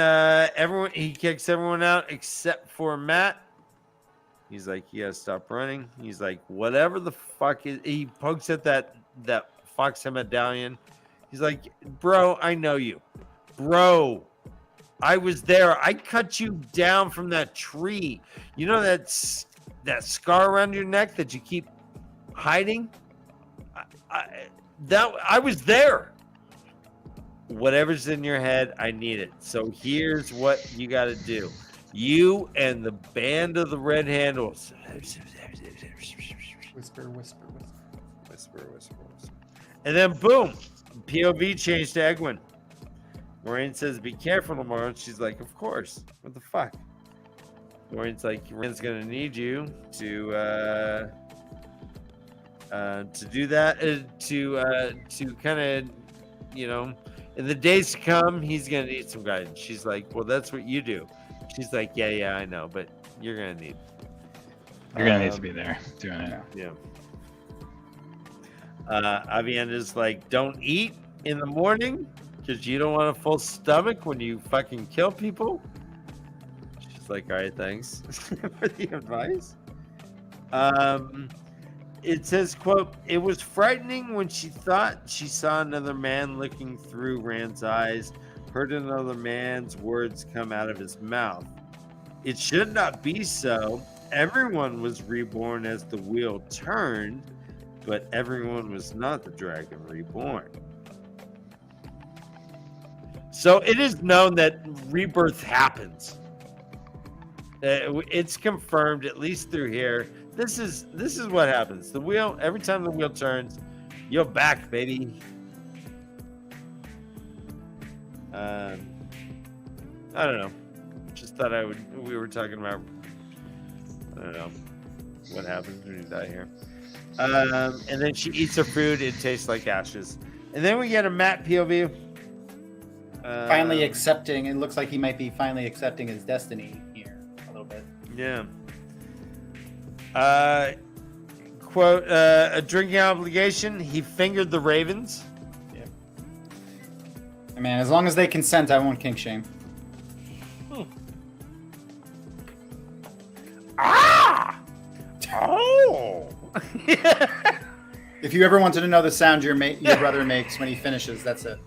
he kicks everyone out except for Matt. He's like, "You gotta stop running." He's like, "Whatever the fuck is." He pokes at that Fox medallion. He's like, "Bro, I know you, bro. I was there. I cut you down from that tree. You know that scar around your neck that you keep hiding? I was there. whatever's in your head, I need it. So here's what you got to do. You and the band of the red handles. Whisper, whisper, whisper. Whisper, whisper, whisper. And then boom, POV change to Egwin. Maureen says, be careful tomorrow. And she's like, of course. What the fuck? Maureen's like, Maureen's going to need you to do that, to kind of, you know, in the days to come, he's going to need some guidance. She's like, well, that's what you do. She's like, yeah, I know, but you're going to need. You're going to need to be there doing it. Yeah. Avienda's like, don't eat in the morning because you don't want a full stomach when you fucking kill people. She's like, all right, thanks for the advice. It says, quote, it was frightening when she thought she saw another man looking through Rand's eyes, heard another man's words come out of his mouth. It should not be so. Everyone was reborn as the wheel turned, but everyone was not the dragon reborn. So it is known that rebirth happens. It's confirmed, at least through here. This is what happens. The wheel, every time the wheel turns, you're back, baby. I don't know. Just thought we were talking about, I don't know, what happens when you die here. And then she eats her food. It tastes like ashes. And then we get a Matt POV. Finally accepting. It looks like he might be finally accepting his destiny here a little bit. Yeah. Quote, a drinking obligation. He fingered the ravens. Yeah. I mean, as long as they consent, I won't kink shame. Ah! Oh! If you ever wanted to know the sound your brother makes when he finishes, that's it.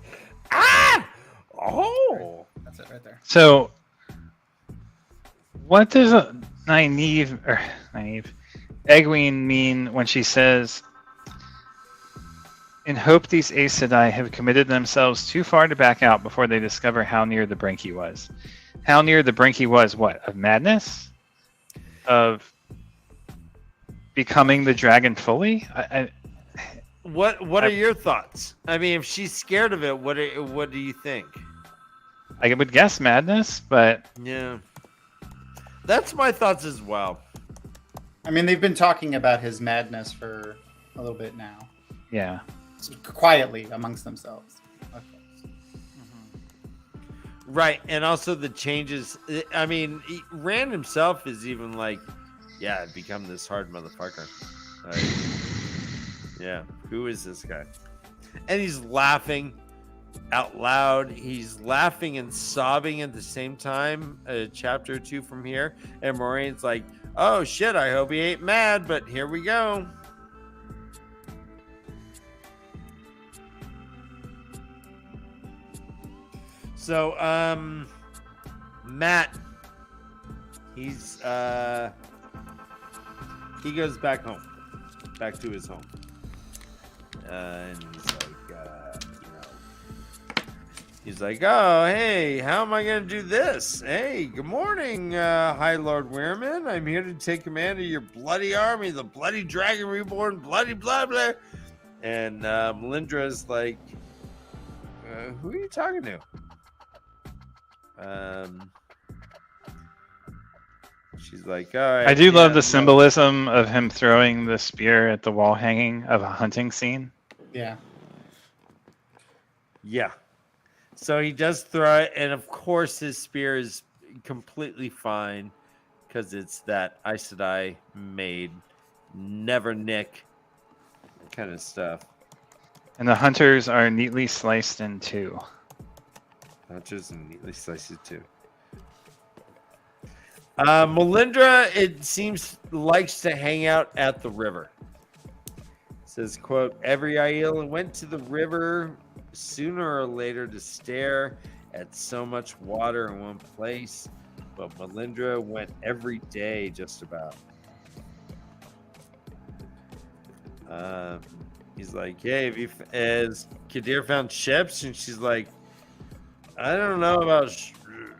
Ah! Oh! That's it right there. So, what does a naive Egwene mean when she says, in hope these Aes Sedai have committed themselves too far to back out before they discover how near the brink he was? How near the brink he was, what? Of madness? Of becoming the dragon fully? What are your thoughts? I mean, if she's scared of it, what do you think? I would guess madness, but yeah, that's my thoughts as well. I mean, they've been talking about his madness for a little bit now. yeah. Quietly amongst themselves. Okay. Right, and also the changes. I mean, Rand himself is even like, yeah, I've become this hard motherfucker. Yeah, who is this guy? And he's laughing out loud. He's laughing and sobbing at the same time. A chapter or two from here, and Moiraine's like, "Oh shit! I hope he ain't mad." But here we go. So, Matt, he goes back home, back to his home, and he's like, oh, hey, how am I gonna do this? Hey, good morning, High Lord Weirman. I'm here to take command of your bloody army, the bloody dragon reborn, bloody blah blah. And Melindra's like, who are you talking to? She's like, all right. I do love the symbolism of him throwing the spear at the wall hanging of a hunting scene. Yeah. Yeah. So he does throw it, and of course his spear is completely fine because it's that Aes Sedai made, never nick kind of stuff. And the hunters are neatly sliced in two. Hunters and neatly sliced it too. Melindra, it seems, likes to hang out at the river. It says, quote, every Aiel went to the river sooner or later to stare at so much water in one place, but Melindra went every day just about. He's like, hey, has Kadir found ships? And she's like, I don't know about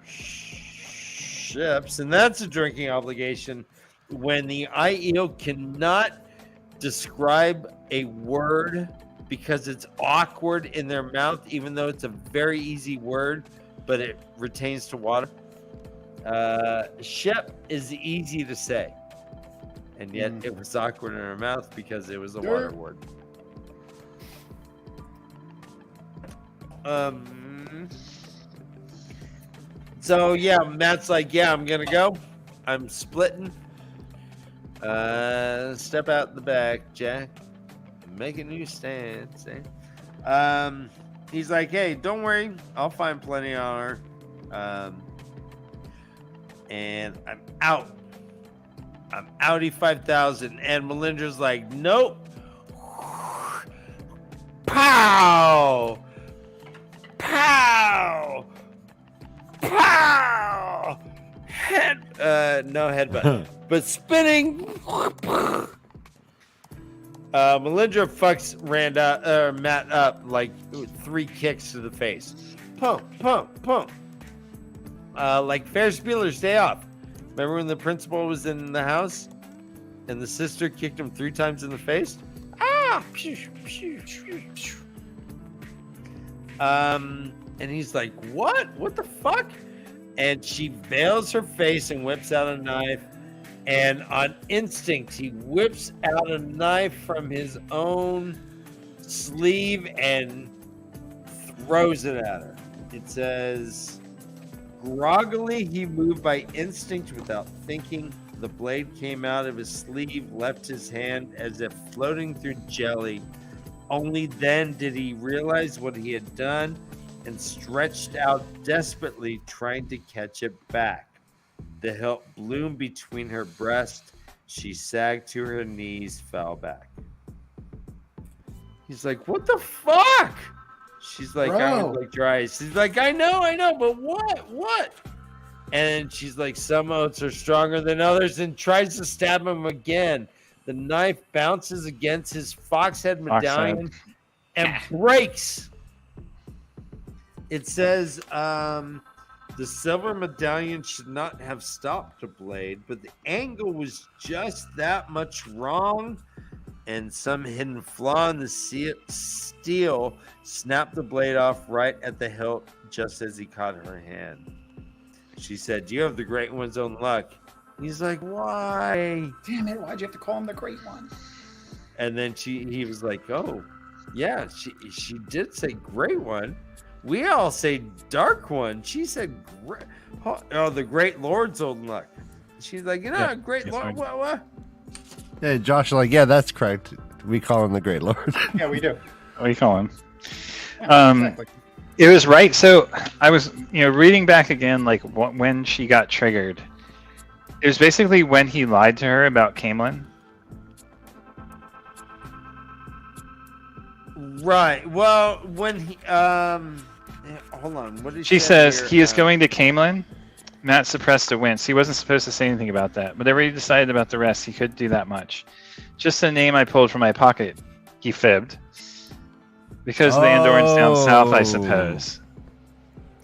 ships, and that's a drinking obligation when the IEO cannot describe a word because it's awkward in their mouth, even though it's a very easy word, but it retains to water. Ship is easy to say, and yet it was awkward in her mouth because it was a water word. So yeah, Matt's like, yeah, I'm gonna go. I'm splitting. Step out the back, Jack. Make a new stance. He's like, hey, don't worry, I'll find plenty on her. And I'm out. I'm outie 5,000. And Melindra's like, nope. Pow! Pow! Pow! No headbutt. But spinning. Melindra fucks Matt up like 3 kicks to the face. Pump, pump, pump. Like Ferris Bueller's Day Off. Remember when the principal was in the house and the sister kicked him 3 times in the face? Ah! And he's like, what? What the fuck? And she veils her face and whips out a knife. And on instinct, he whips out a knife from his own sleeve and throws it at her. It says, groggily, he moved by instinct without thinking. The blade came out of his sleeve, left his hand as if floating through jelly. Only then did he realize what he had done and stretched out desperately, trying to catch it back. The hilt bloomed between her breasts. She sagged to her knees, fell back. He's like, what the fuck? She's like, I would like dry. She's like, I know, but what? And she's like, some oaths are stronger than others, and tries to stab him again. The knife bounces against his foxhead medallion and breaks. It says, the silver medallion should not have stopped the blade, but the angle was just that much wrong, and some hidden flaw in the steel snapped the blade off right at the hilt just as he caught her hand. She said, you have the Great One's own luck. He's like, why? Damn it, why'd you have to call him the Great One? And then he was like, oh, yeah, she did say Great One. We all say Dark One. She said, the Great Lord's own luck. She's like, Great Lord, what? Yeah, Josh is like, yeah, that's correct. We call him the Great Lord. Yeah, we do. What do you call him? Yeah, exactly. It was right. So I was, reading back again, like when she got triggered. It was basically when he lied to her about Camelin. Right. Well, when he hold on. What did she says here? He is going to Camelin. Matt suppressed a wince. He wasn't supposed to say anything about that, but they already decided about the rest. He couldn't do that much. Just a name I pulled from my pocket. He fibbed. Because the Andorran's down south, I suppose.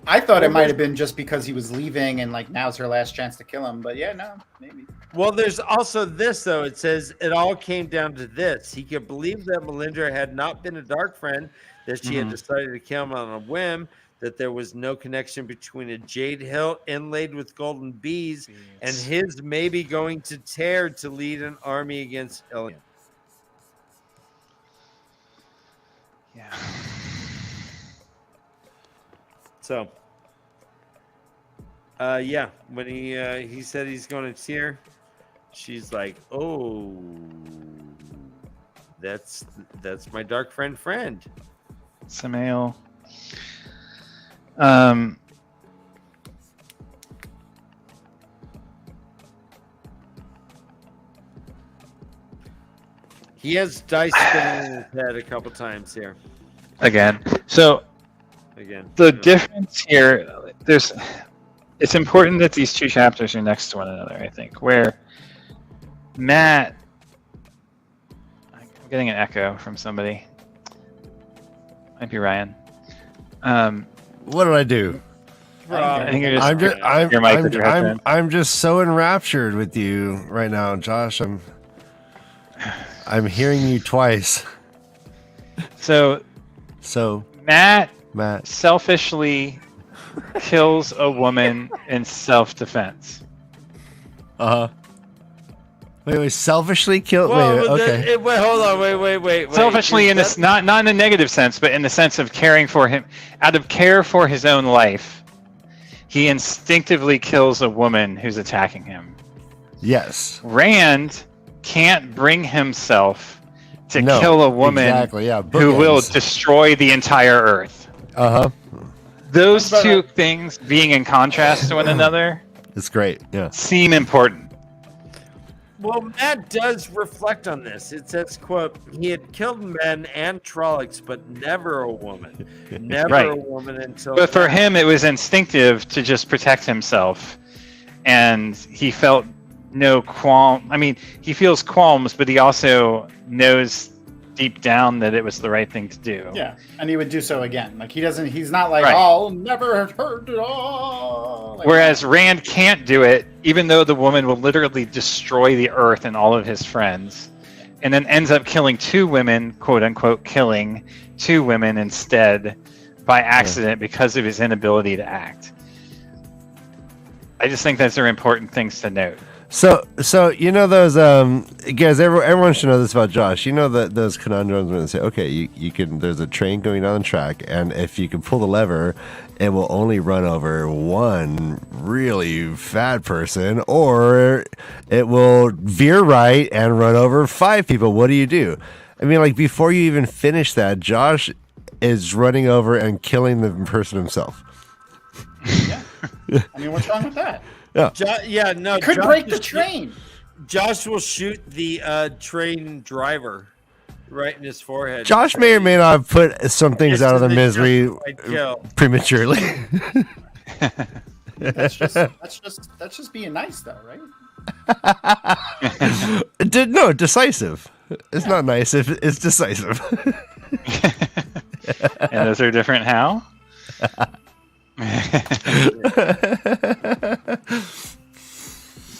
I thought it might have been just because he was leaving and like now's her last chance to kill him. But yeah, no, maybe. Well, there's also this, though. It says it all came down to this. He could believe that Melindra had not been a dark friend, that she had decided to kill him on a whim, that there was no connection between a jade hilt inlaid with golden bees and his maybe going to Tear to lead an army against Ilion. Yeah. So, yeah, when he said he's going to Tear, she's like, "Oh, that's my dark friend." Samael. He has dice spinning in his head a couple times here. Again. So the difference here, it's important that these two chapters are next to one another, I think, where Matt, I'm getting an echo from somebody. Might be Ryan. What did I do? I think you're just I'm your mic with your headphone. I'm just so enraptured with you right now, Josh. I'm hearing you twice. So Matt selfishly kills a woman in self-defense. Wait, selfishly killed. Well, Wait, okay. Wait, hold on. Wait. Selfishly, in this not in a negative sense, but in the sense of caring for him, out of care for his own life, he instinctively kills a woman who's attacking him. Yes. Rand can't bring himself to kill a woman who will destroy the entire Earth. Those two things being in contrast to one another, it's great. Yeah, seem important. Well, Matt does reflect on this. It says, quote, he had killed men and Trollocs, but never a woman. Never a woman until... But for him, it was instinctive to just protect himself. And he felt no qualm. I mean, he feels qualms, but he also knows deep down that it was the right thing to do. Yeah, and he would do so again. Like, he's not like, I'll never have heard it all. Like, whereas Rand can't do it, even though the woman will literally destroy the Earth and all of his friends, and then ends up killing two women, quote unquote, killing two women instead by accident because of his inability to act. I just think those are important things to note. So you know those guys. Everyone should know this about Josh. You know that those conundrums when they say, okay, you can. There's a train going down the track, and if you can pull the lever, it will only run over one really fat person, or it will veer right and run over 5 people. What do you do? I mean, like, before you even finish that, Josh is running over and killing the person himself. Yeah. I mean, what's wrong with that? Yeah. No. Could break the train. Josh will shoot the train driver right in his forehead. Josh may or may not have put some things out of their misery prematurely. That's just being nice, though, right? No, decisive. It's not nice if it's decisive. And those are different how?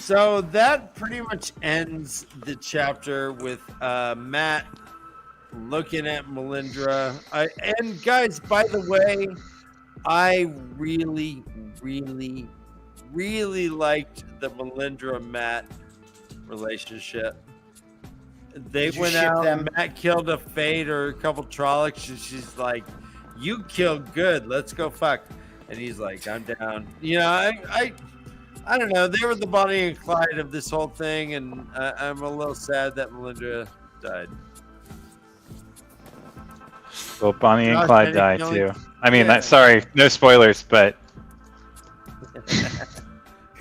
So that pretty much ends the chapter with Matt looking at Melindra. And guys, by the way, I really liked the Melindra Matt relationship. They went out, Matt killed a Fade or a couple Trollocs, and she's like, you killed good, let's go fuck. And he's like, I'm down. You know, I don't know. They were the Bonnie and Clyde of this whole thing, and I'm a little sad that Melindra died. Well, Bonnie and Clyde died too. I mean, sorry, no spoilers, but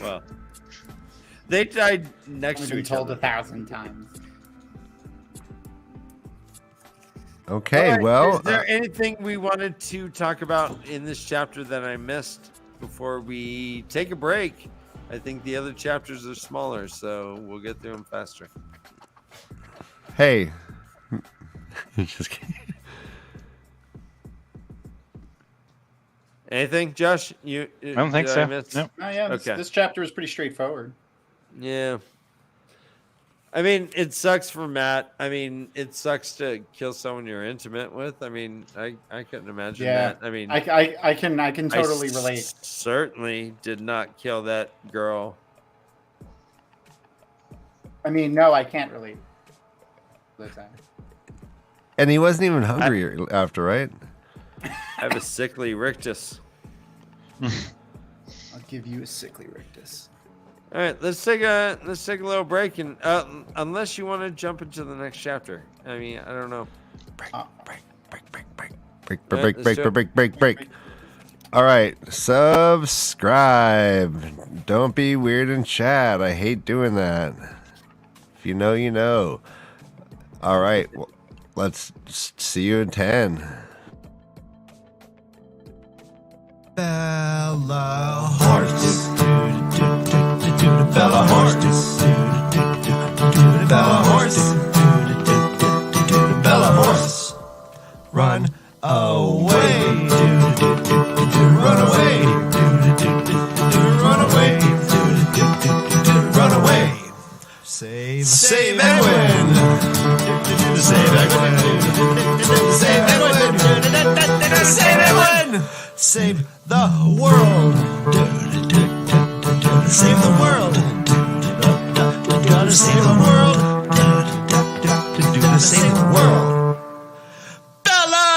well, they died next to each other. Told 1,000 times. Okay, right, well, is there anything we wanted to talk about in this chapter that I missed before we take a break? I think the other chapters are smaller, so we'll get through them faster. Hey. Just kidding. Anything, Josh? I don't think so. No. Oh, yeah, this chapter is pretty straightforward. Yeah. I mean, it sucks for Matt. I mean, it sucks to kill someone you're intimate with. I mean, I couldn't imagine that. I mean, I can totally relate. Certainly did not kill that girl. I mean, no, I can't relate. And he wasn't even hungry after, right? I have a sickly rictus. I'll give you a sickly rictus. All right, let's take a little break, and unless you want to jump into the next chapter. I mean, I don't know. Break. All right, subscribe. Don't be weird in chat. I hate doing that. If you know, you know. All right, well, let's see you in 10. Bella Horse. Bella Horse. Bella Horse. Bella Horse. Run away. Save Edwin! Save Edwin! Save Edwin! Save Edwin! Save the world! Save the world! Gotta save the world! Save the world! Bella!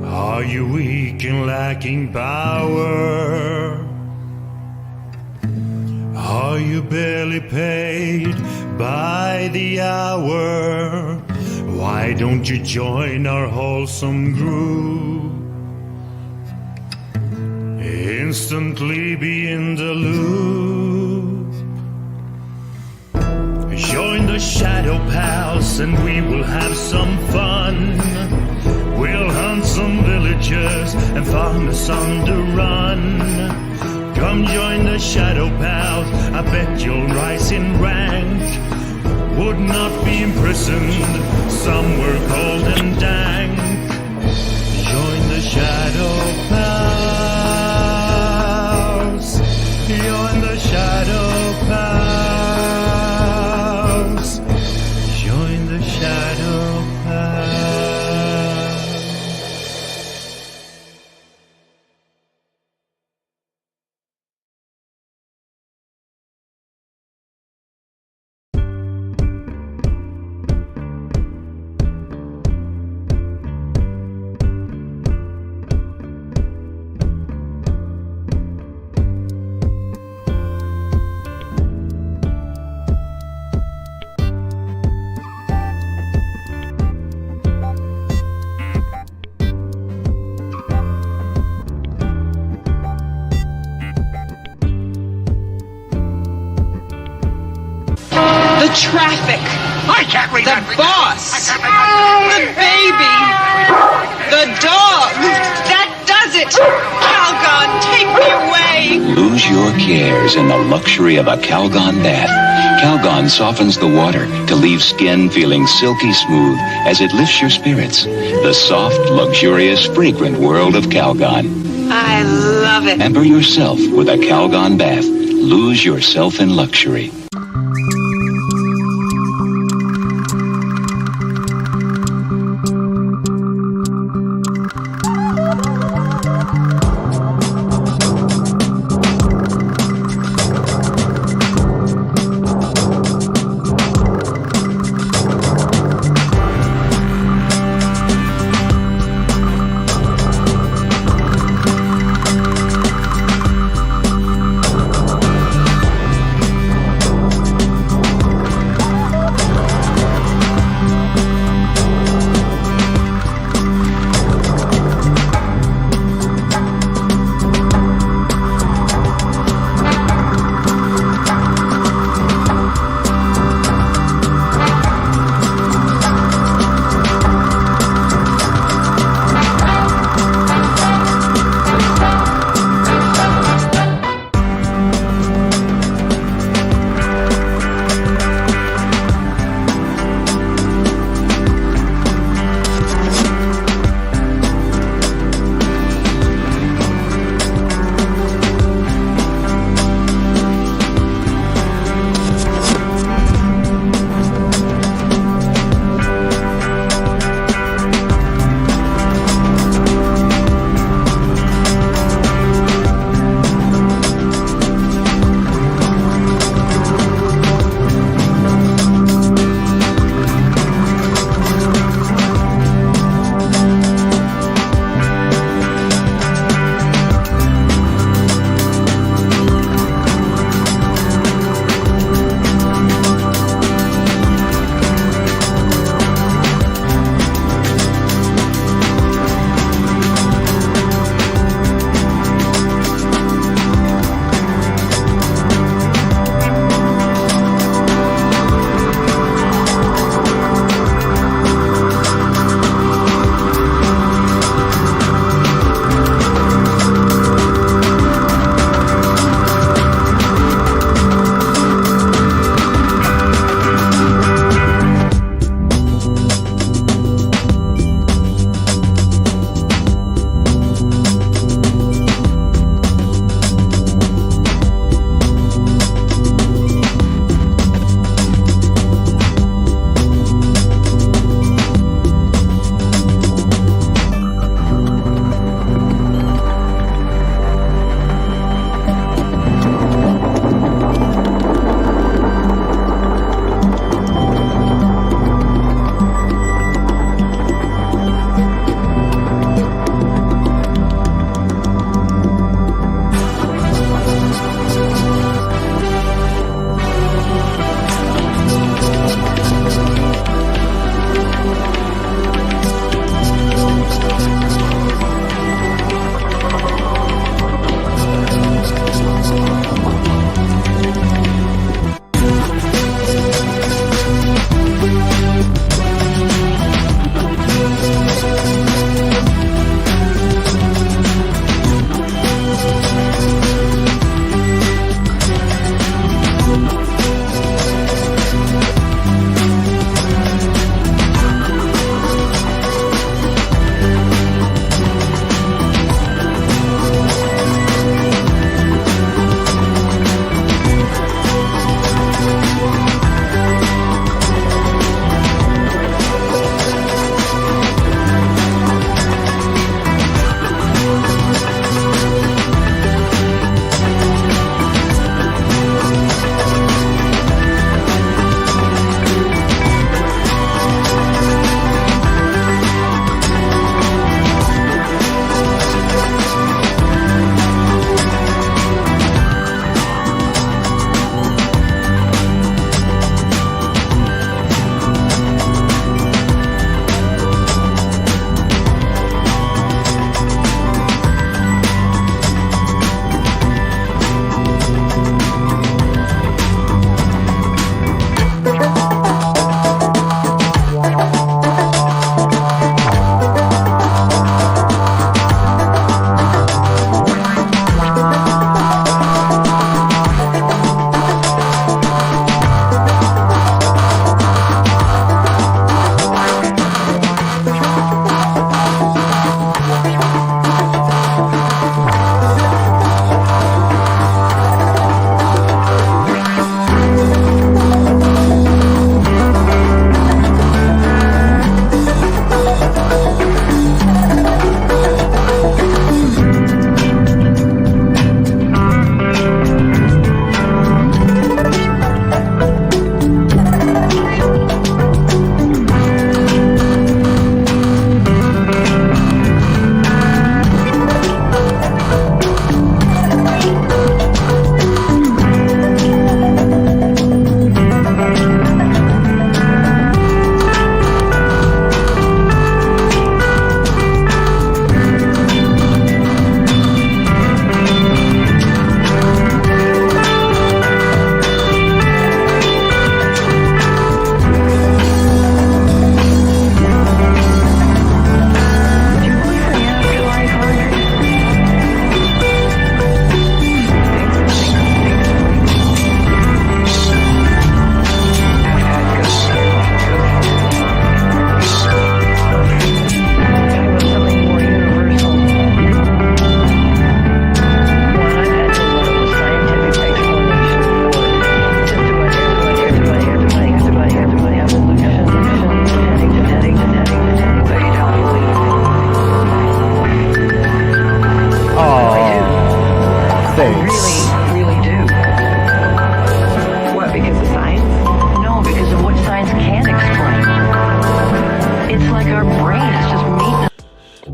Are you weak and lacking power? Are you barely paid by the hour? Why don't you join our wholesome group? Instantly be in the loop. Join the Shadow Pals and we will have some fun. We'll hunt some villagers and farm us on the run. Come join the Shadow Pals, I bet you'll rise in rank. Would not be imprisoned, some were cold and dank. Join the Shadow Pals. Join the Shadow Pals. Join the Shadow Pals. The traffic. I can't read The boss. The baby. The dog. That does it. Calgon, take me away. Lose your cares in the luxury of a Calgon bath. Calgon softens the water to leave skin feeling silky smooth as it lifts your spirits. The soft, luxurious, fragrant world of Calgon. I love it. Pamper yourself with a Calgon bath. Lose yourself in luxury.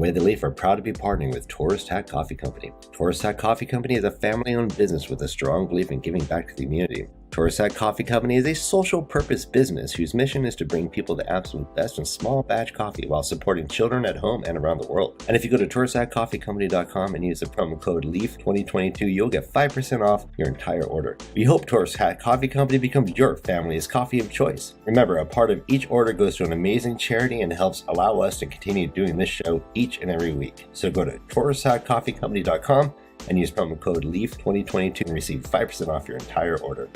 May the Leaf are proud to be partnering with Tourist Hat Coffee Company. Tourist Hat Coffee Company is a family-owned business with a strong belief in giving back to the community. Tourist Hat Coffee Company is a social purpose business whose mission is to bring people the absolute best in small batch coffee while supporting children at home and around the world. And if you go to touristhatcoffeecompany.com and use the promo code LEAF2022, you'll get 5% off your entire order. We hope Tourist Hat Coffee Company becomes your family's coffee of choice. Remember, a part of each order goes to an amazing charity and helps allow us to continue doing this show each and every week. So go to touristhatcoffeecompany.com and use promo code LEAF2022 and receive 5% off your entire order.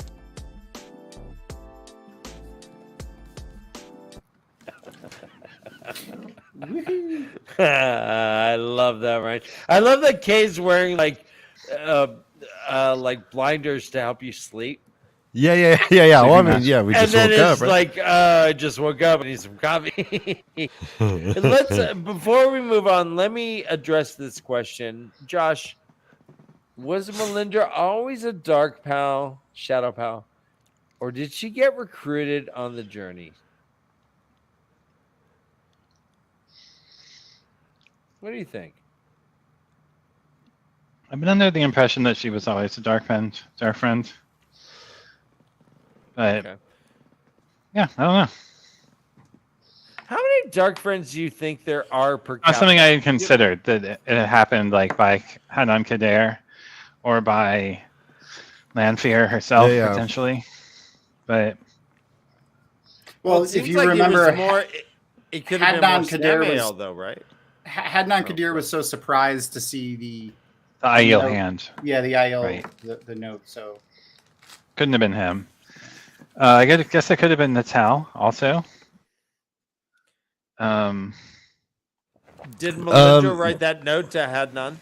I love that, right? I love that Kay's wearing like blinders to help you sleep. Yeah. Well, I mean, yeah, we just and then woke up, it's right? like, I just woke up and need some coffee. Let's before we move on, let me address this question. Josh, was Melindra always a dark pal, shadow pal, or did she get recruited on the journey? What do you think? I've been under the impression that she was always a dark friend. But Okay. yeah, I don't know. How many dark friends do you think there are per Not capita? something I had considered that it happened like by Hanan Kader or by Lanfear herself potentially. But Well, it if seems you like remember, it was more, it could have been more Hanan Kader Samael, was though, right? Hadnan Kadir was so surprised to see the Aiel note. hand. Yeah, the Aiel, Right. the note. So Couldn't have been him. I guess it could have been Natal also. Did Melinda write that note to Hadnan?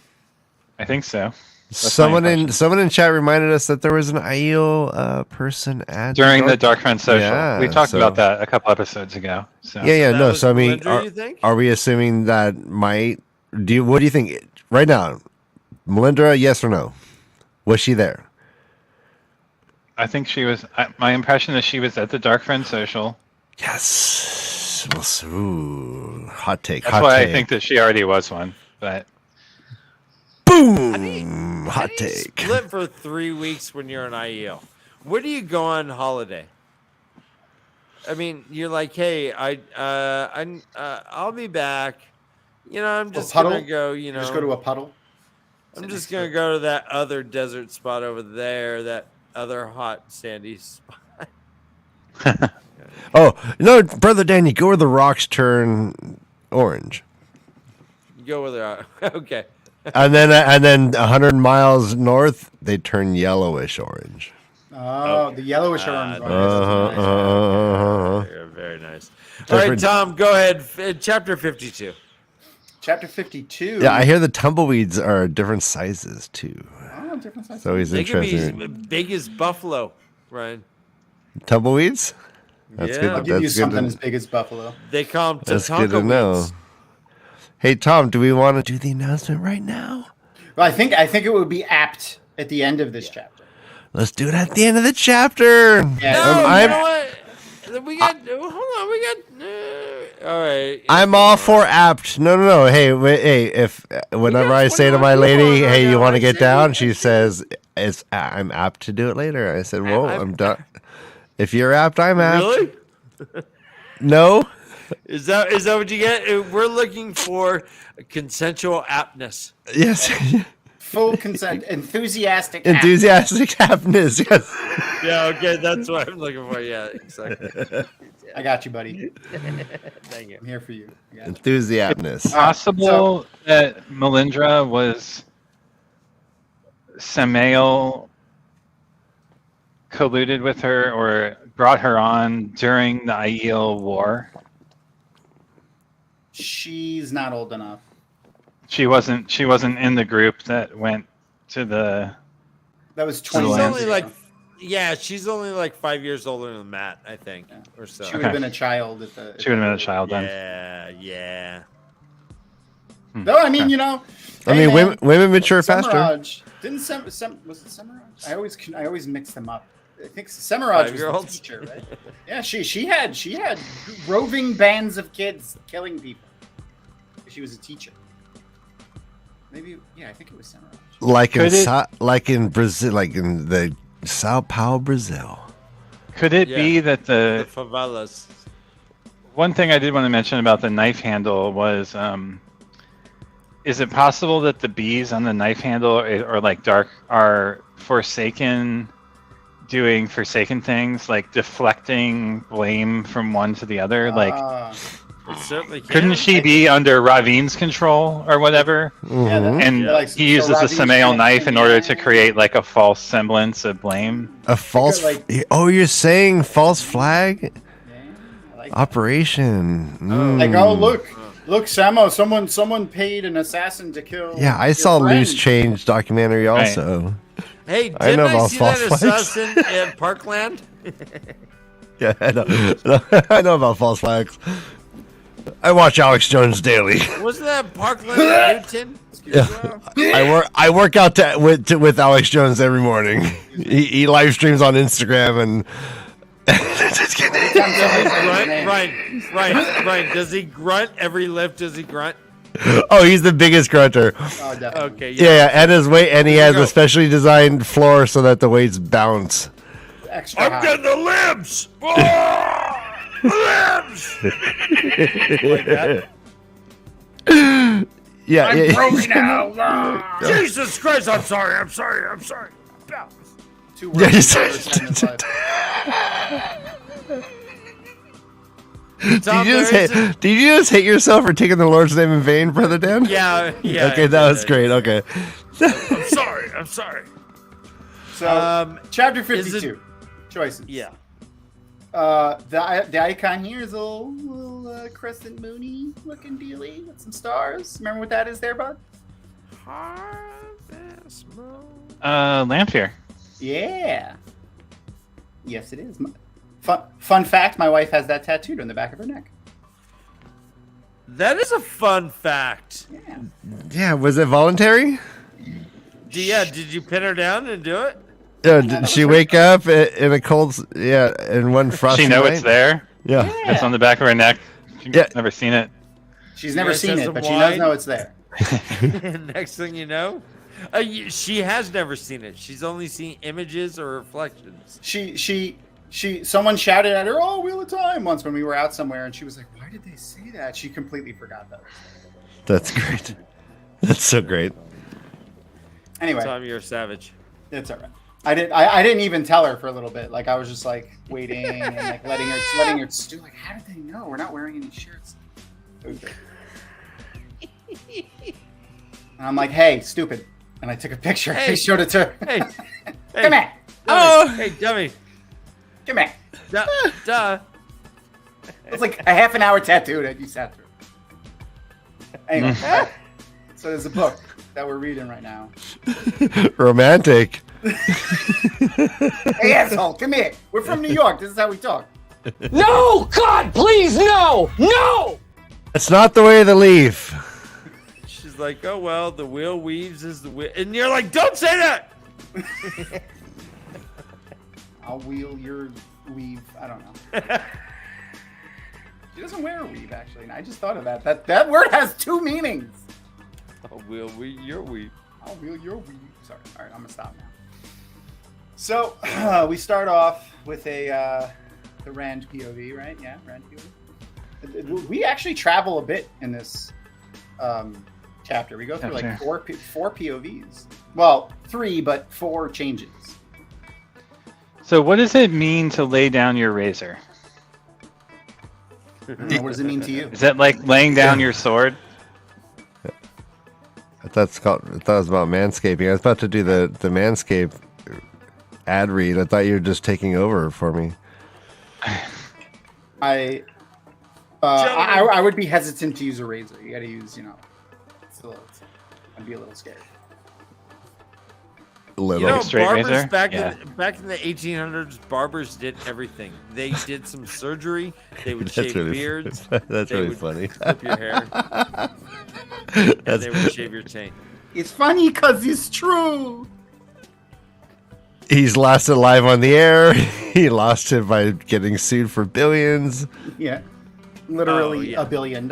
I think so. Someone in chat reminded us that there was an Aiel person at During the Dark Friend social. Yeah, We talked so- about that a couple episodes ago. So Yeah. That No, was so I mean, Melinda, you think? are we assuming that might? What do you think right now, Melindra? Yes or no? Was she there? I think she was. My impression is she was at the Dark Friend social. Yes. Ooh, hot take. That's hot why take. I think that she already was one. But Boom. How Hot do you take. split for 3 weeks when you're an IEL? Where do you go on holiday? I mean, you're like, hey, I'll be back. You know, I'm just puddle? gonna go. you just go to a puddle. I'm just gonna go to that other desert spot over there. That other hot sandy spot. Oh no, brother Dan, you go where the rocks turn orange, You go with her. Okay. and then 100 miles north they turn yellowish orange. Oh, the yellowish orange one. Yeah, very nice. All right, Tom, go ahead. Chapter 52. Chapter 52. Yeah, I hear the tumbleweeds are different sizes too. Oh, different size. It's always They could be interesting. as big as buffalo, Ryan. Tumbleweeds? That's Yeah. good. I'll I'll give you That's good. something as big as buffalo. They call them That's good to know. Hey Tom, do we want to do the announcement right now? Well, I think it would be apt at the end of this chapter. Let's do it at the end of the chapter. Yeah. No, you I'm- know what? We got. Hold on. We got. All right. I'm all for apt. No. Hey, if whenever I say to my 21 lady, people on "Hey, right you now, want I to get say down?" we- She says, I'm apt to do it later." I said, "Well, I'm done. If you're apt, I'm apt." Really? No. Is that what you get? We're looking for consensual aptness. Yes. Full consent, enthusiastic. apt. Enthusiastic aptness. Yes. Yeah. Okay. That's what I'm looking for. Yeah. Exactly. I got you, buddy. Thank you. I'm here for you. I got you. Enthusiastness. possible that Melindra was Samael colluded with her or brought her on during the Aiel War. She's not old enough. She wasn't in the group that went to the. That was She's 20 She's years only ago. like. Yeah, she's only like 5 years older than Matt, I think, or so. She would have been a child at the. She would have been a child then. Yeah. No, I mean, you know. I hey, mean, man, women mature faster. Semiraj- Didn't was it Semiraj? I always mix them up. I think Semiraj was the 5-year-olds? teacher, right? Yeah, she had roving bands of kids killing people. She was a teacher. Maybe, yeah, I think it was Samurai. Like in Brazil, like in the Sao Paulo, Brazil. Could it be that the favelas? One thing I did want to mention about the knife handle was, is it possible that the bees on the knife handle or like dark are Forsaken doing Forsaken things, like deflecting blame from one to the other? Like, it certainly can. couldn't she be under Ravin's control or whatever? And he uses the Samael knife in order to create like a false semblance of blame. A false? Oh, you're saying false flag? Operation. Like, oh look, Samo, someone paid an assassin to kill. Yeah, I saw Loose Change documentary also. Hey, didn't I see that assassin in Parkland? Yeah, I know about false flags. I watch Alex Jones daily. Wasn't that Parkland in Newton? Yeah. I work out with Alex Jones every morning. He live streams on Instagram and. Just kidding. Right. Does he grunt every lift? Does he grunt? Oh, he's the biggest grunter. Oh, definitely. Okay. Yeah, and his weight, and he has a specially designed floor so that the weights bounce. Extra I'm high. getting the limbs. Limbs. Like that. Yeah, I'm broken now. Jesus Christ! I'm sorry. Two words. Did you just hate yourself for taking the Lord's name in vain, Brother Dan? Yeah. Okay, that was great. Okay. I'm sorry. So, chapter 52. Choices. Yeah. The icon here is a little crescent moony looking dealy with some stars. Remember what that is there, bud? Lamphere. Yeah. Yes, it is. Fun fact, my wife has that tattooed on the back of her neck. That is a fun fact. Yeah. Yeah, was it voluntary? Did you pin her down and do it? Did she wake up in a cold, in one frosty She know night? it's there? Yeah. It's on the back of her neck. She's never seen it. She's never seen it, but she does know it's there. Next thing you know, she has never seen it. She's only seen images or reflections. Someone shouted at her, "Oh, Wheel of Time!" once when we were out somewhere, and she was like, "Why did they say that?" She completely forgot that. That's great. That's so great. Anyway, Tom, you're a savage. It's all right. I didn't even tell her for a little bit. Like, I was just like waiting and like letting her do. Like, how did they know we're not wearing any shirts? Okay. And I'm like, "Hey, stupid!" And I took a picture. Hey. I showed it to her. Hey, Come here. Hey, dummy. Come here. Duh. It was like a half an hour tattoo that you sat through. Anyway, so there's a book that we're reading right now. Romantic. Hey, asshole, come here. We're from New York. This is how we talk. No! God, please, no! No! It's not the way of the leaf. She's like, "Oh well, the wheel weaves as the wheel," and you're like, "Don't say that." I'll wheel your weave. I don't know. She doesn't wear a weave, actually. And I just thought of that. That word has two meanings. I'll wheel your weave. I'll wheel your weave. Sorry. All right, I'm going to stop now. So, we start off with the Rand POV, right? Yeah, Rand POV. We actually travel a bit in this chapter. We go through like four POVs. Well, 3, but 4 changes. So what does it mean to lay down your razor? What does it mean to you? Is that like laying down your sword? I thought it was about manscaping. I was about to do the Manscaped ad read. I thought you were just taking over for me. I would be hesitant to use a razor. You got to use, I'd be a little scared. Barbers back in the 1800s, barbers did everything. They did some surgery. They would shave beards. That's really funny. Clip your hair. And they would shave your taint. It's funny because it's true. He's lost it live on the air. He lost it by getting sued for billions. Yeah. Literally $1 billion.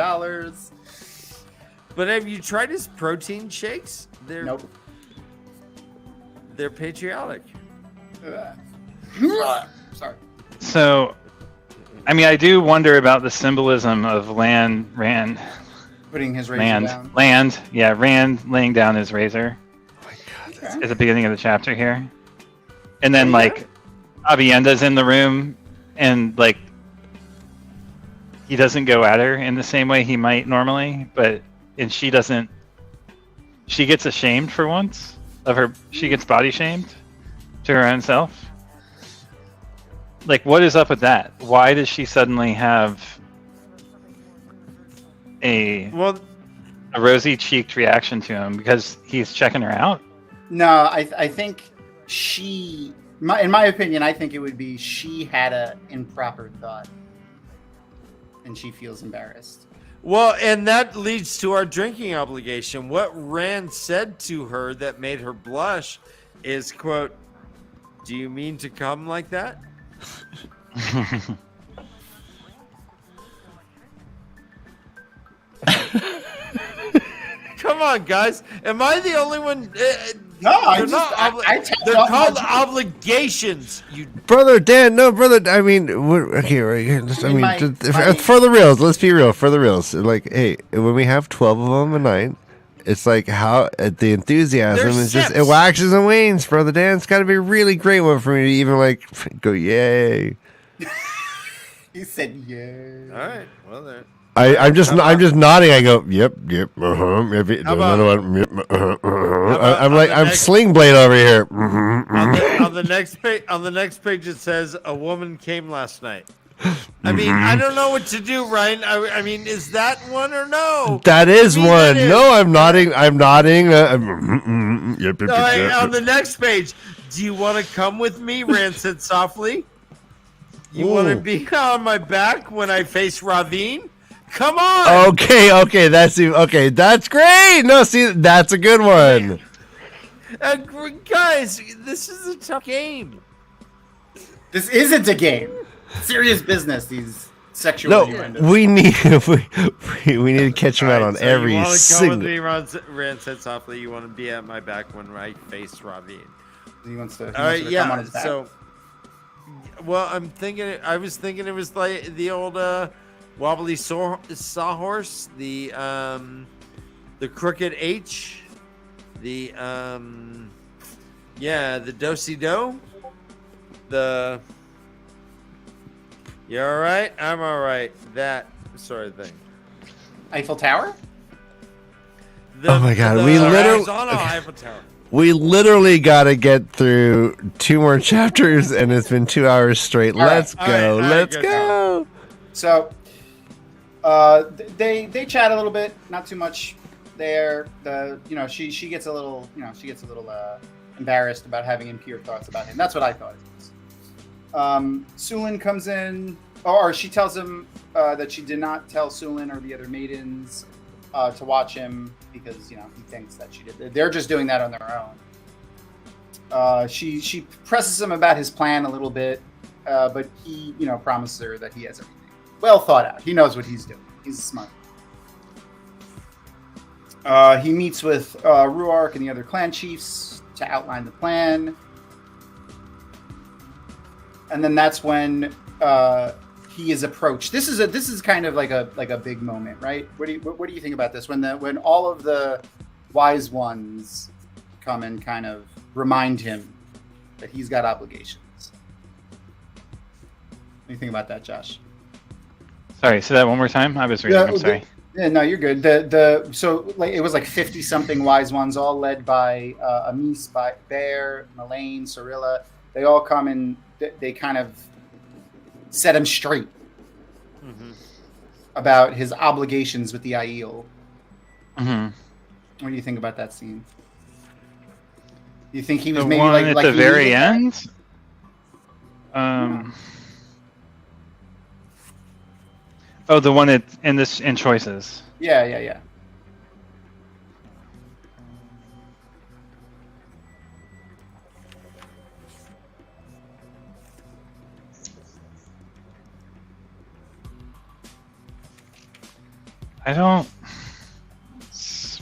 But have you tried his protein shakes? Nope. They're patriotic. Sorry. So, I mean, I do wonder about the symbolism of Rand Putting his razor down. Rand laying down his razor. Oh my God. At the beginning of the chapter here. And then, like, Avienda's in the room, and, like, he doesn't go at her in the same way he might normally, and she doesn't. She gets ashamed for once of her. She gets body shamed to her own self. Like, what is up with that? Why does she suddenly have a rosy-cheeked reaction to him? Because he's checking her out? No, I think in my opinion, I think it would be she had a improper thought, and she feels embarrassed. Well, and that leads to our drinking obligation. What Rand said to her that made her blush is, quote, "Do you mean to come like that?" Come on, guys. Am I the only one? No, they're called obligations. You Brother Dan, no, brother. I mean, okay, right here. For the reals, let's be real. For the reals, like, hey, when we have 12 of them a night, it's like how the enthusiasm is just it waxes and wanes. Brother Dan, it's got to be a really great one for me to even like go yay. He said yay. All right. Well, there. I'm just nodding. I go, yep, I'm Sling Blade over here. On the next page, it says a woman came last night. I mean, I don't know what to do, Ryan. I mean, is that one or no? That is one. No, I'm nodding. On the next page, do you want to come with me? Rand said softly. You want to be on my back when I face Ravine? Come on. Okay, that's great. No, see, that's a good one. Guys, this is a tough game. This isn't a game. Serious business. These sexual innuendos. We need to catch him out on every single. Rand said softly, "You want to be at my back when I face Ravine." He wants to. All right, come on his back. So, well, I was thinking it was like the old wobbly sawhorse, the crooked H, the do-si-do, the. You all right? I'm all right. That sort of thing. Eiffel Tower? Oh my God! We literally got to get through 2 more chapters, and it's been 2 hours straight. Let's go. So, they chat a little bit, not too much there. She gets a little, embarrassed about having impure thoughts about him. That's what I thought it was. Sulin comes in, or she tells him that she did not tell Sulin or the other maidens to watch him because he thinks that she did. They're just doing that on their own. She presses him about his plan a little bit, but he promises her that he has everything well thought out. He knows what he's doing. He's smart. He meets with Ruark and the other clan chiefs to outline the plan. And then that's when he is approached. This is kind of like a big moment, right? What do you think about this? When all of the wise ones come and kind of remind him that he's got obligations. What do you think about that, Josh? Sorry, say that one more time. I was reading. I'm sorry. No, you're good. So it was like 50 something wise ones, all led by Amis, by Bear, Melaine, Cirilla. They all come and they kind of set him straight about his obligations with the Aiel. Mm-hmm. What do you think about that scene? Do you think he was the maybe one like at the very end? Oh, the one in choices. Yeah. I don't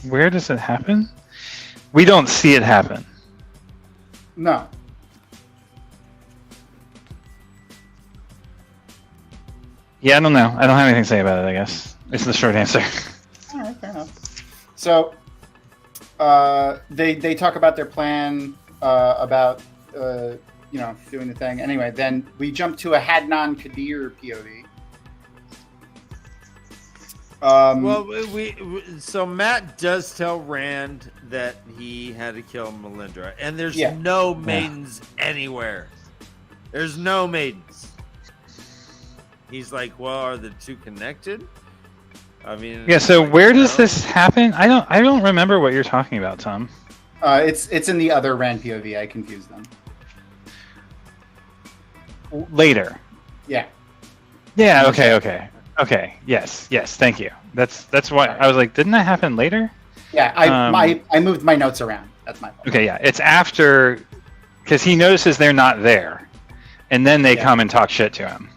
Where does it happen? We don't see it happen. No. Yeah, I don't know. I don't have anything to say about it, I guess. It's the short answer. All right, fair enough. So, they talk about their plan, about doing the thing. Anyway, then we jump to a Hadnan Kadir POV. So Matt does tell Rand that he had to kill Melindra, and there's Yeah. no maidens anywhere. There's no maidens. He's like, well, are the two connected? I mean, Yeah, so like, where does this happen? I don't remember what you're talking about, Tom. It's in the other Rand POV. I confused them. Later. Yeah. Yeah, okay. Yes, thank you. That's why I was like, didn't that happen later? Yeah, I moved my notes around. That's my fault. Okay, yeah. It's after, because he notices they're not there. And then they come and talk shit to him.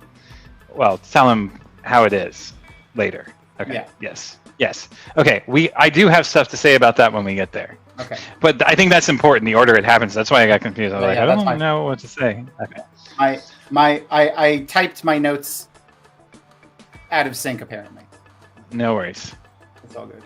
Well, tell him how it is later. Okay. Yeah. Yes. Okay. I do have stuff to say about that when we get there. Okay. But I think that's important. The order it happens. That's why I got confused. I was Yeah, like, I don't fine. know what to say. Okay. I typed my notes out of sync apparently. No worries. It's all good.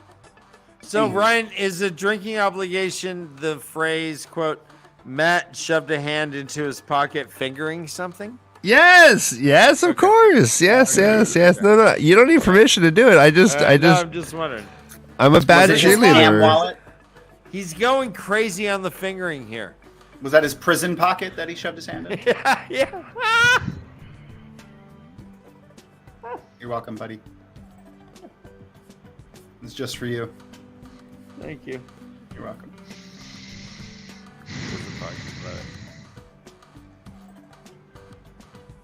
So Ryan, is a drinking obligation the phrase quote Matt shoved a hand into his pocket fingering something? Yes, of course. Yes. No. You don't need permission to do it. I'm just wondering. I'm a bad Was it his cam cheerleader. wallet? He's going crazy on the fingering here. Was that his prison pocket that he shoved his hand in? Yeah. You're welcome, buddy. It's just for you. Thank you. You're welcome.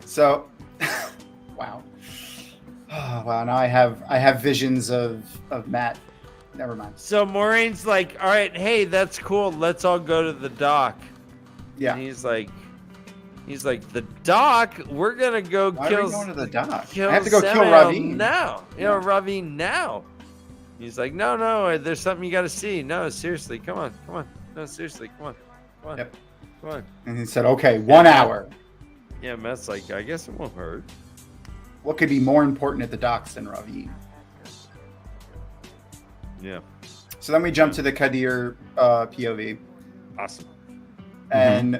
So, wow. Oh, wow. Now I have visions of Matt. Never mind. So Maureen's like, all right, hey, that's cool. Let's all go to the dock. Yeah. And he's like, the dock? We're gonna go Why kill. are we going to the dock? Kill I have to go kill Samuel Ravine. now. Ravine now. He's like, no, there's something you got to see. No, seriously, come on. No, seriously, come on. Yep. Come on. And he said, okay, 1 hour. Yeah, Matt's like, I guess it won't hurt. What could be more important at the docks than Ravine? Yeah. So then we jump to the Kadir POV. Awesome. And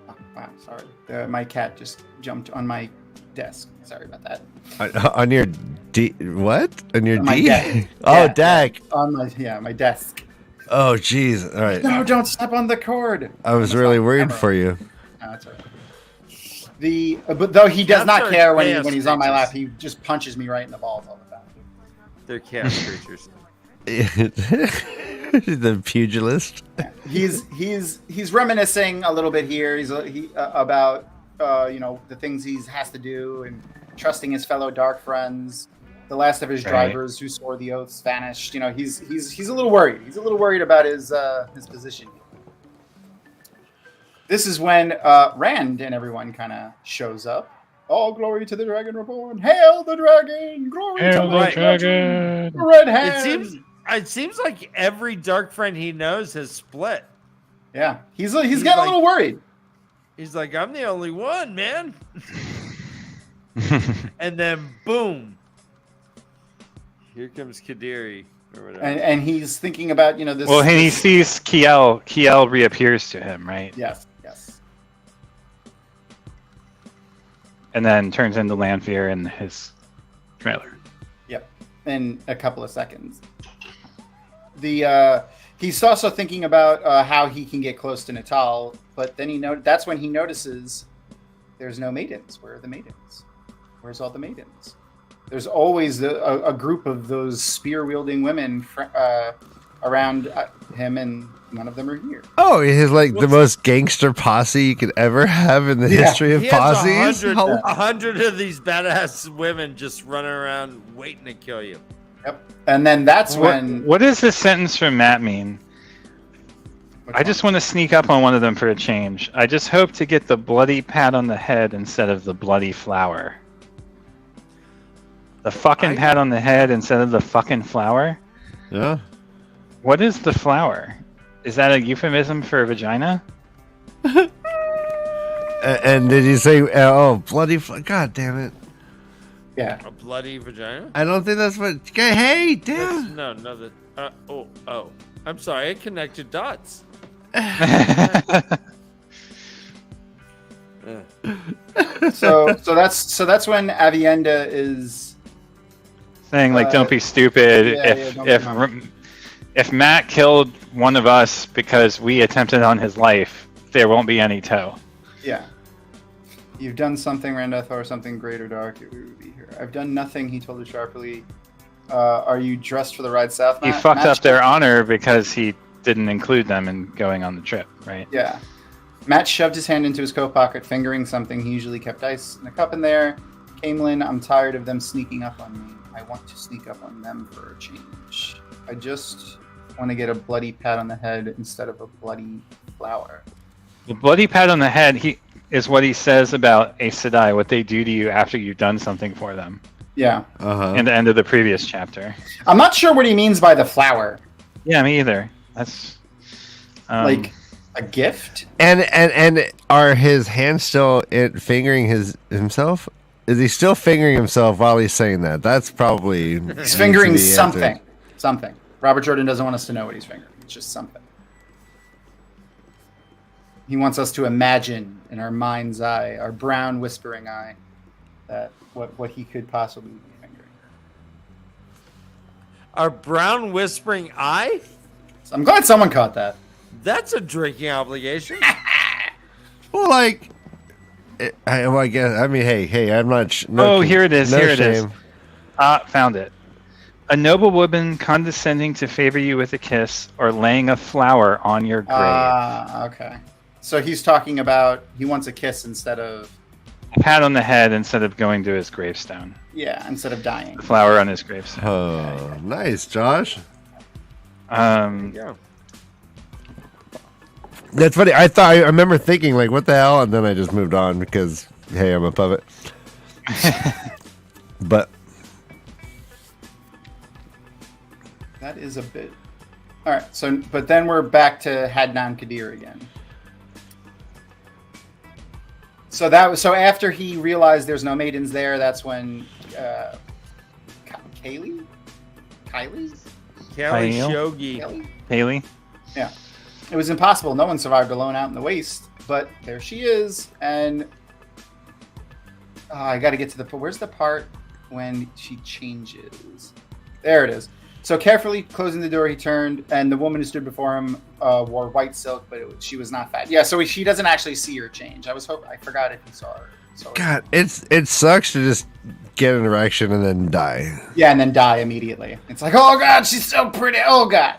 oh, wow, sorry. My cat just jumped on my desk. Sorry about that. On your D, what? On your My D? deck. Oh, Yeah, deck. On my desk. Oh, jeez. All right. No, don't step on the cord. I was really worried for you. No, that's all right. But though he does Cats not are care when chaos he's on my creatures. lap, he just punches me right in the balls all the time. They're chaos creatures. The pugilist. He's reminiscing a little bit here. About the things he has to do and trusting his fellow dark friends. The last of his drivers who swore the oaths vanished. He's a little worried. He's a little worried about his position. This is when Rand and everyone kind of shows up. All glory to the dragon reborn! Hail the dragon! Glory to the dragon! Red hand. It seems like every dark friend he knows has split. Yeah, he's getting a little worried. He's like, I'm the only one, man. And then boom, here comes Kadiri or whatever. And he's thinking about this. Well, and he sees Kiel. Kiel reappears to him, right? Yes. And then turns into Lanfear in his trailer. Yep. In a couple of seconds. He's also thinking about how he can get close to Natal, but then that's when he notices there's no maidens. Where are the maidens? Where's all the maidens? There's always a group of those spear-wielding women around him, and none of them are here. Oh, he's like the most gangster posse you could ever have in the history of posses. 100 of these badass women just running around waiting to kill you. Yep. And then that's when... What does this sentence from Matt mean? I just want to sneak up on one of them for a change. I just hope to get the bloody pat on the head instead of the bloody flower. The fucking pat on the head instead of the fucking flower? Yeah. What is the flower? Is that a euphemism for a vagina? And did you say, oh, bloody, God damn it. Yeah. A bloody vagina? I don't think that's what, hey, damn. No, that, oh. I'm sorry, I connected dots. So that's when Avienda is Saying like, don't be stupid. don't If Matt killed one of us because we attempted on his life, there won't be any toe. Yeah. You've done something, Randolph, or something great or dark, we would be here. I've done nothing, he told her sharply. Are you dressed for the ride south, Matt? He fucked up their honor because he didn't include them in going on the trip, right? Yeah. Matt shoved his hand into his coat pocket, fingering something. He usually kept ice in a cup in there. Camelin, I'm tired of them sneaking up on me. I want to sneak up on them for a change. I just want to get a bloody pat on the head instead of a bloody flower. The bloody pat on the head is what he says about Aes Sedai, what they do to you after you've done something for them. Yeah. In the end of the previous chapter. I'm not sure what he means by the flower. Yeah, me either. That's like a gift. And are his hands still fingering himself? Is he still fingering himself while he's saying that? That's probably he's fingering something. Something. Robert Jordan doesn't want us to know what he's fingering. It's just something. He wants us to imagine in our mind's eye, our brown whispering eye, that what he could possibly be fingering. Our brown whispering eye? I'm glad someone caught that. That's a drinking obligation. Well, like, I guess. I mean, hey, I'm not. Here it is. No here shame. it is. Found it. A noble woman condescending to favor you with a kiss or laying a flower on your grave. Okay. So he's talking about he wants a kiss instead of a pat on the head instead of going to his gravestone. Yeah, instead of dying. The flower on his gravestone. Oh, nice, Josh. Yeah. That's funny. I remember thinking like, what the hell, and then I just moved on because hey, I'm a puppet. But that is a bit. All right. So, but then we're back to Hadnan Kadir again. So after he realized there's no maidens there, that's when Kylie Shogi. Haley? Yeah. It was impossible. No one survived alone out in the waste, but there she is. And I got to get to where's the part when she changes? There it is. So carefully closing the door, he turned, and the woman who stood before him wore white silk, but she was not fat. Yeah, so she doesn't actually see her change. I forgot if he saw her. God, it sucks to just get an erection and then die. Yeah, and then die immediately. It's like, oh God, she's so pretty. Oh God,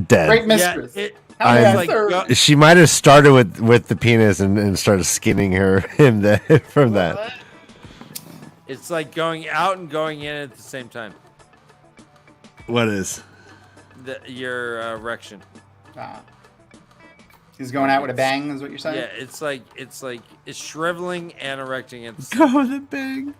dead. Great mistress. Yeah, she might have started with the penis and started skinning him from that. It's like going out and going in at the same time. What is? Your erection. He's going out with a bang, is what you're saying? Yeah, it's shriveling and erecting at the same time. Go with a bang.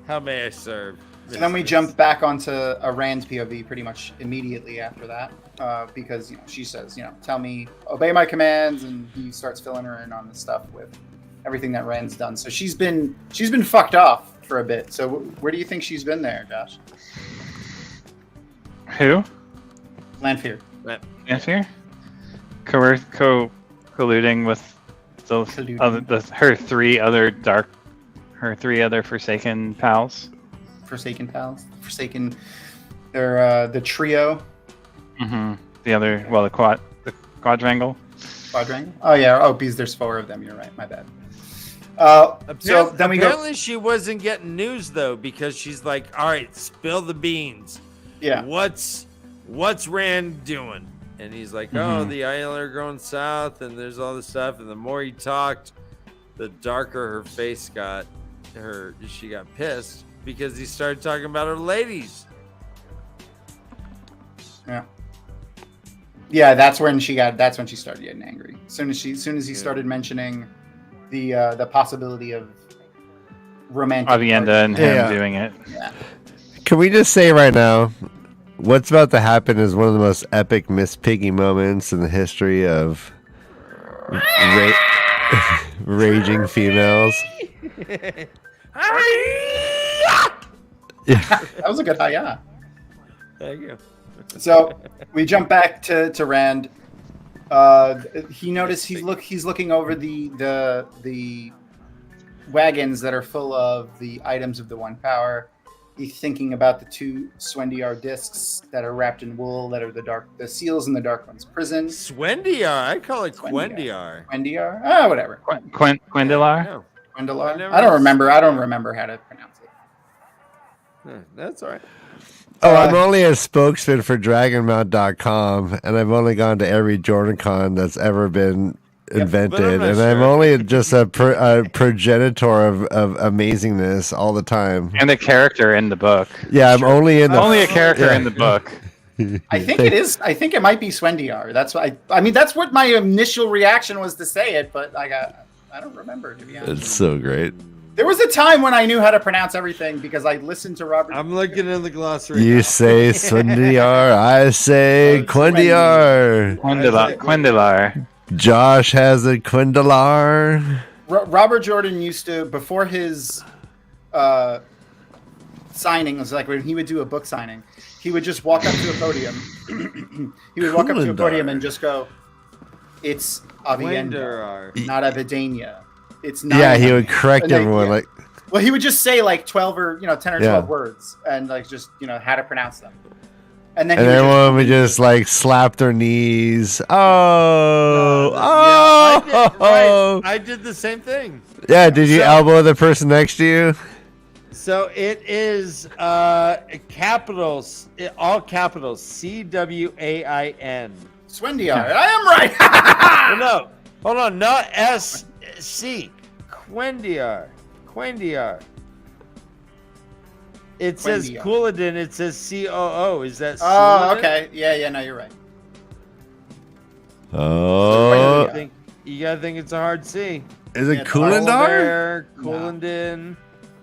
How may I serve? So then we jump back onto a Rand POV pretty much immediately after that, because she says, tell me, obey my commands, and he starts filling her in on the stuff with everything that Rand's done. So she's been fucked off for a bit. So where do you think she's been there, Josh? Who? Lanfear. Lanfear? Colluding with her three other Forsaken pals. Forsaken pals. Forsaken. They're the trio. Mm-hmm. The quadrangle. Quadrangle. Oh yeah. Oh, because there's 4 of them. You're right. My bad. So then we apparently she wasn't getting news though, because she's like, all right, spill the beans. Yeah. What's Rand doing? And he's like, oh, the island are going south, and there's all this stuff. And the more he talked, the darker her face got. She got pissed because he started talking about her ladies. Yeah. Yeah, that's when she started getting angry. As soon as he started mentioning the possibility of romantic. Avienda and him Yeah. doing it. Yeah. Can we just say right now, what's about to happen is one of the most epic Miss Piggy moments in the history of raging females. That was a good hi-ya. Thank you. So we jump back to Rand. He noticed he's looking over the wagons that are full of the items of the One Power. He's thinking about the 2 Swendiar discs that are wrapped in wool that are the seals in the Dark One's prison. Swendiar. I call it Quendiar. Swendiar? Ah, whatever. Quendilar? No. Quendilar? I don't remember how to pronounce it. That's all right. Oh, I'm only a spokesman for DragonMount.com, and I've only gone to every JordanCon that's ever been invented, and I'm only just a progenitor of amazingness all the time. And a character in the book. Yeah, I'm only in the only a character in the book. I think it is. I think it might be Swendiar. That's what I mean. That's what my initial reaction was to say it, but I don't remember, to be honest. It's so great. There was a time when I knew how to pronounce everything because I listened to Robert. I'm looking in the glossary. You say Swendiar, I say Quendiar. Quendilar. Josh has a Quendilar. Robert Jordan used to, before his signing, it was like when he would do a book signing, he would just walk up to a podium. He would walk up to a podium and just go, "It's Avienda, not Avidania. It's not." Yeah, he would correct everyone. Like, well, he would just say like 12 or 10 or 12 words and like just how to pronounce them. And then everyone would just like slap their knees. I did the same thing. Yeah, did you elbow the person next to you? So it is capitals, all capitals, CWAIN. Swendiar. I am right. Well, no, hold on, not SC. Quendiar. It says Couladin. It says COO. Is that? Oh, okay. Yeah. No, you're right. Oh, you gotta think it's a hard C. Is it Coulandar? Couladin.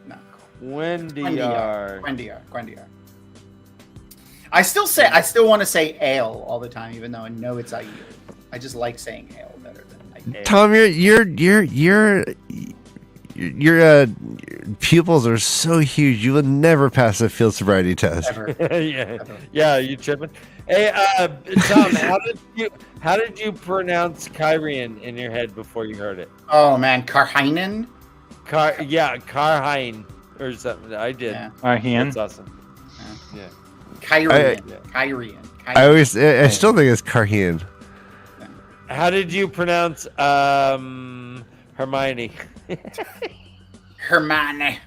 No. Quendiar. I still want to say ale all the time, even though I know it's Ail. I just like saying ale better than ale. Tom, your pupils are so huge. You will never pass a field sobriety test. Ever. Yeah, you tripping? Hey, Tom, how did you pronounce Kyrian in your head before you heard it? Oh man, Karhainen. Karhain or something. I did. Yeah. Karhain. That's awesome. Yeah. Kyrian. I still think it's Karhain. How did you pronounce Hermione? Hermione.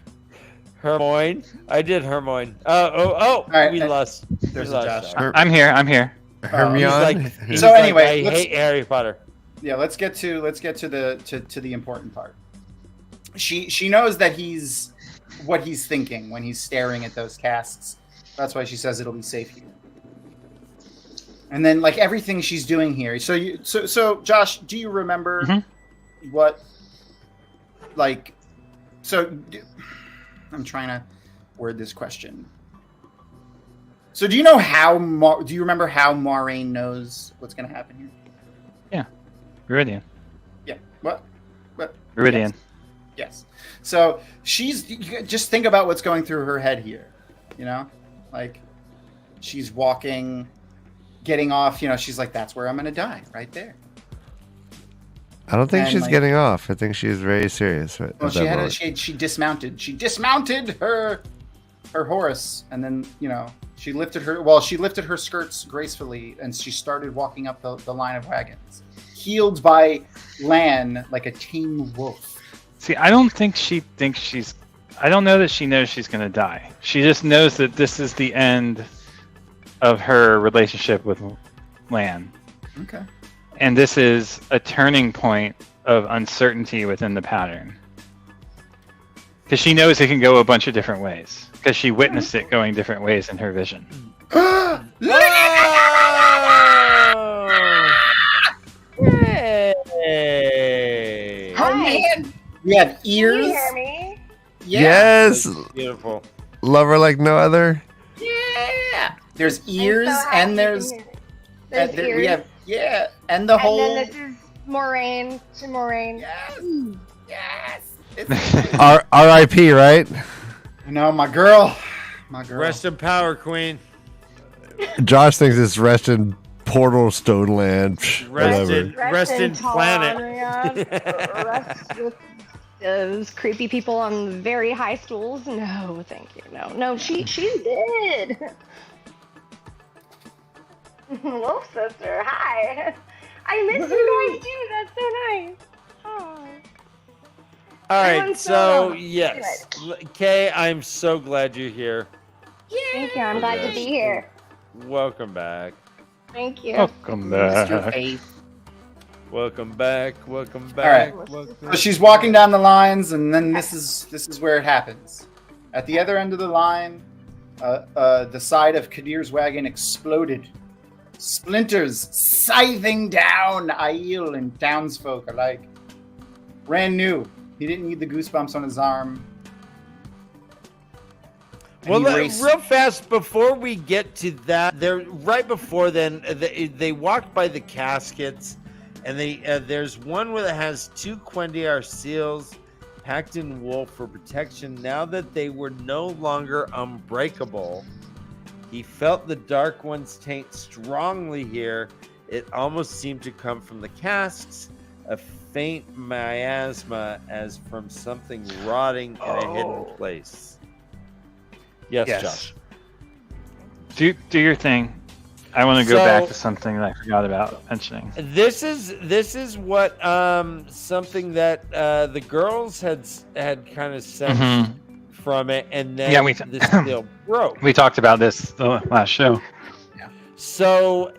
Hermione? I did Hermione. All right, we lost. There's Josh. I'm here. Hermione. So anyway, I hate Harry Potter. Yeah, let's get to the important part. She knows that he's what he's thinking when he's staring at those casks. That's why she says it'll be safe here. And then like everything she's doing here. So Josh, do you remember what like I'm trying to word this question. So do you know do you remember how Moiraine knows what's going to happen here? Yeah. Viridian. Yeah. What? Viridian. Yes. So just think about what's going through her head here. Like she's walking, getting off, she's like, that's where I'm going to die right there. I don't think she's getting off. I think she's very serious. Right, well, she dismounted. She dismounted her horse, and then she lifted her skirts gracefully, and she started walking up the line of wagons, healed by Lan like a tame wolf. See, I don't think she thinks she's. I don't know that she knows she's going to die. She just knows that this is the end of her relationship with Lan. Okay. And this is a turning point of uncertainty within the pattern. Because she knows it can go a bunch of different ways. Because she witnessed it going different ways in her vision. Hey! Oh man! We have ears. Can you hear me? Yeah. Yes. Beautiful. Love her like no other. Yeah. There's ears I'm so happy and you there's can hear it. There's we ears. have and the whole. And then this is Moraine to Moraine. Yes. Yes. R.I.P. Right? You know, my girl. Rest in power, Queen. Josh thinks it's rest in Portal Stone Land. Rest Whatever. in planet. Rest with those creepy people on very high stools. No, thank you. No, she's dead. Wolf sister, hi. I miss you guys too. That's so nice. Oh. All right, Everyone's so so yes, Kay, I'm so glad you're here. Thank you. I'm glad to be here. Welcome back. Thank you. Welcome back. Welcome back. Welcome All back. right. Welcome So she's walking down the lines, and then this is where it happens. At the other end of the line, the side of Kadir's wagon exploded. Splinters scything down Aiel and townsfolk alike. Brand new. He didn't need the goosebumps on his arm. And Well, he raced- real fast before we get to that, right before then, they walked by the caskets, and there's one where it has 2 Quendiar seals packed in wool for protection. Now that they were no longer unbreakable, he felt the Dark One's taint strongly here. It almost seemed to come from the casks, a faint miasma as from something rotting in a hidden place. Yes, Josh. Do your thing. I want to go back to something that I forgot about mentioning. This is what something that the girls had kind of sensed from it, and then the seal broke. We talked about this the last show. Yeah. So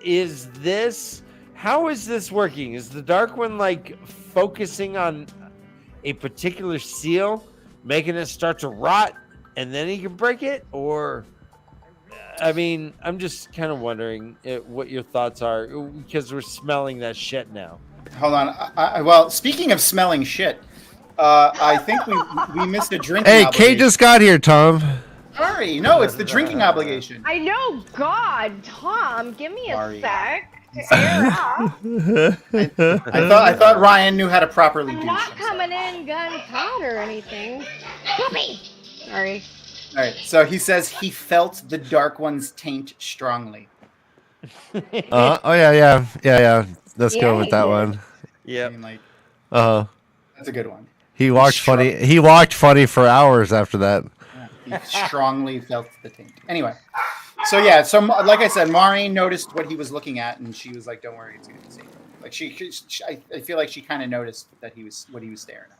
how is this working? Is the Dark One like focusing on a particular seal, making it start to rot, and then he can break it? Or, I mean, I'm just kind of wondering what your thoughts are, because we're smelling that shit now. Hold on. Well, speaking of smelling shit, I think we missed a drinking Hey, obligation. Kay just got here, Tom. Sorry, no, it's the drinking obligation. I know. God, Tom, give me a Sorry. sec. To air out. I thought Ryan knew how to properly I'm do not something. coming in guns hot or anything. Puppy. Sorry. All right, so he says he felt the Dark One's taint strongly. Oh yeah. Let's go with that one. Yeah. I mean, like, that's a good one. He walked funny. He walked funny for hours after that. Yeah, he strongly felt the taint. Anyway, so yeah, so like I said, Maureen noticed what he was looking at, and she was like, "Don't worry, it's gonna be safe." Like I feel like she kind of noticed that what he was staring at.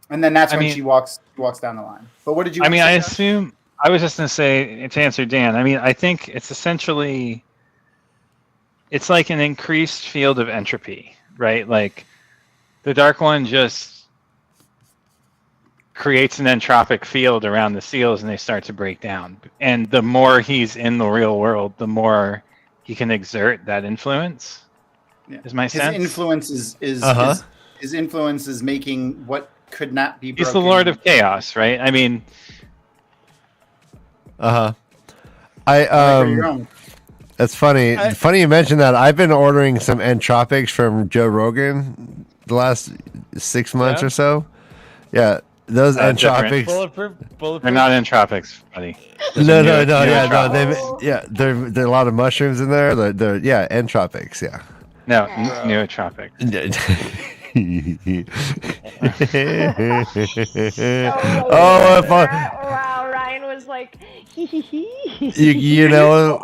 And then that's when she walks down the line. But what did you? I say, Josh? assume I was just gonna say to answer Dan. I mean, I think it's essentially it's like an increased field of entropy, right? Like the Dark One just creates an entropic field around the seals and they start to break down. And the more he's in the real world, the more he can exert that influence. Yeah. Is my sense? His influence his influence is making what could not be broken. He's the Lord of Chaos, right? I mean, That's funny. Funny you mentioned that. I've been ordering some entropics from Joe Rogan the last 6 months or so. Yeah, those entropics. Bulletproof. They're not entropics, buddy. No. There are a lot of mushrooms in there. They're entropics. Yeah. No, nootropic. Wow, Ryan was like, you know,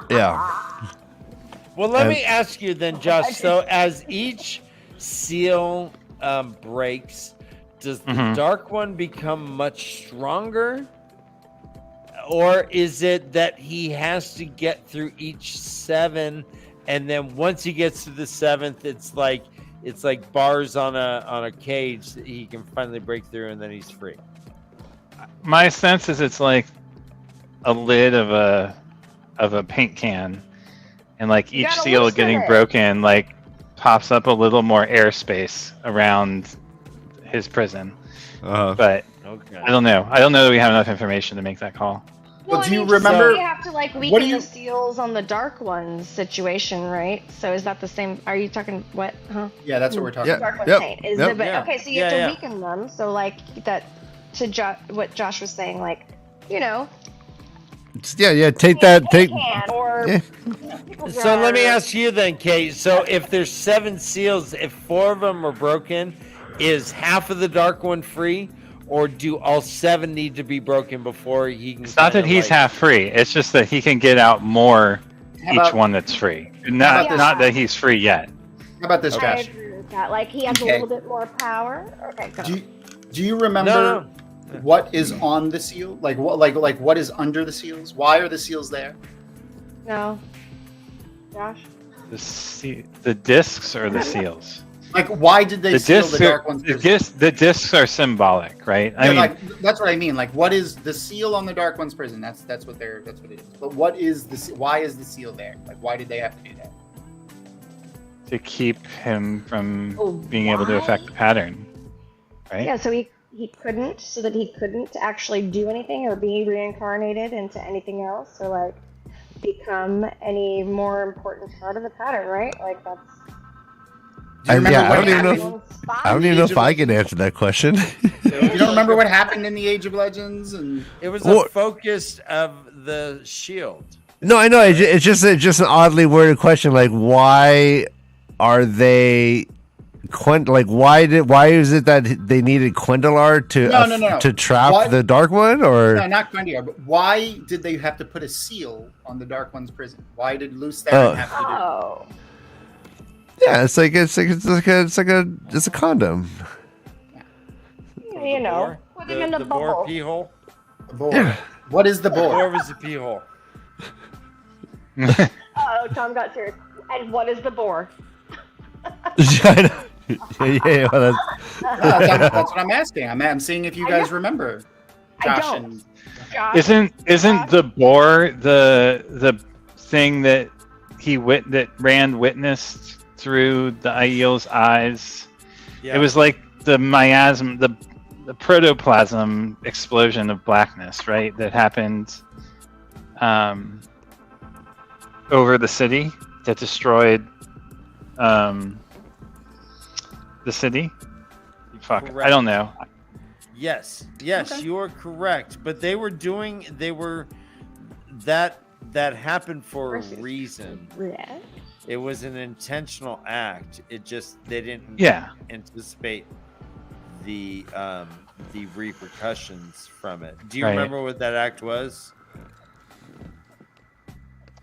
yeah. Well, let me ask you then, Josh. So, as each seal breaks, does the Dark One become much stronger? Or is it that he has to get through each 7, and then once he gets to the 7th, it's like bars on a cage that he can finally break through, and then he's free? My sense is it's like a lid of a paint can, and like each seal getting broken like pops up a little more airspace around his prison. But Okay. I don't know. I don't know that we have enough information to make that call. Well, do you just remember- You have to like What weaken do you- the seals on the Dark Ones situation, right? So is that the same? Are you talking what? Huh? Yeah, that's what we're talking Yeah. about. Dark Ones Yep. saying is Yep. the Yeah. okay. So you have Yeah, to yeah. weaken them. So like that what Josh was saying, like Yeah. Take that. Take. or Yeah. So let me ask you then, Kate. So if there's 7 seals, if 4 of them are broken, is half of the Dark One free, or do all 7 need to be broken before he can? It's not that kinda, he's like- half free. It's just that he can get out more How each about- one that's free. Not that he's free yet. How about this, I Josh? agree with that. Like he has a Okay. little bit more power. Okay, go. Do you remember No. what is on the seal? Like what is under the seals? Why are the seals there? No, Josh. The discs or the seals? Like why did they The seal discs the Dark One's prison? the discs are symbolic, right? I Yeah, mean, like that's what I mean. Like what is the seal on the Dark One's prison? That's what it is. But what is why is the seal there? Like why did they have to do that? to keep him from Oh, being able to why? affect the pattern, right? Yeah, so he couldn't, so that he couldn't actually do anything or be reincarnated into anything else or like become any more important part of the pattern, right? Like that's. Do you remember Yeah, I what don't even know. happened? I don't even know if I can answer that question. You don't remember what happened in the Age of Legends? And It was Well- the focus of the shield. No, I know. It's just an oddly worded question. Like, why are they? Why is it that they needed Quendalar to No. to trap What? the Dark One? Or no, not Gwendiar, but why did they have to put a seal on the Dark One's prison? Why did Luce Oh. have to do it? Oh. yeah, it's a condom. You know, put him in the boar bubble. pee hole. The boar. What is the The boar? boar was the pee hole. Oh, Tom got serious. And what is the boar? yeah, well, That's what I'm asking. I'm seeing if you I guys don't- remember. I Josh don't. and Josh, Isn't the boar the thing that that Rand witnessed through the Aiel's eyes? Yeah. It was like the miasm, the protoplasm explosion of blackness, right? That happened over the city that destroyed the city. Fuck, I Correct. don't know. Yes, Okay. you are correct. But that happened for a reason. Yeah. It was an intentional act. It just they didn't Yeah. anticipate the repercussions from it. Do you Right. remember what that act was?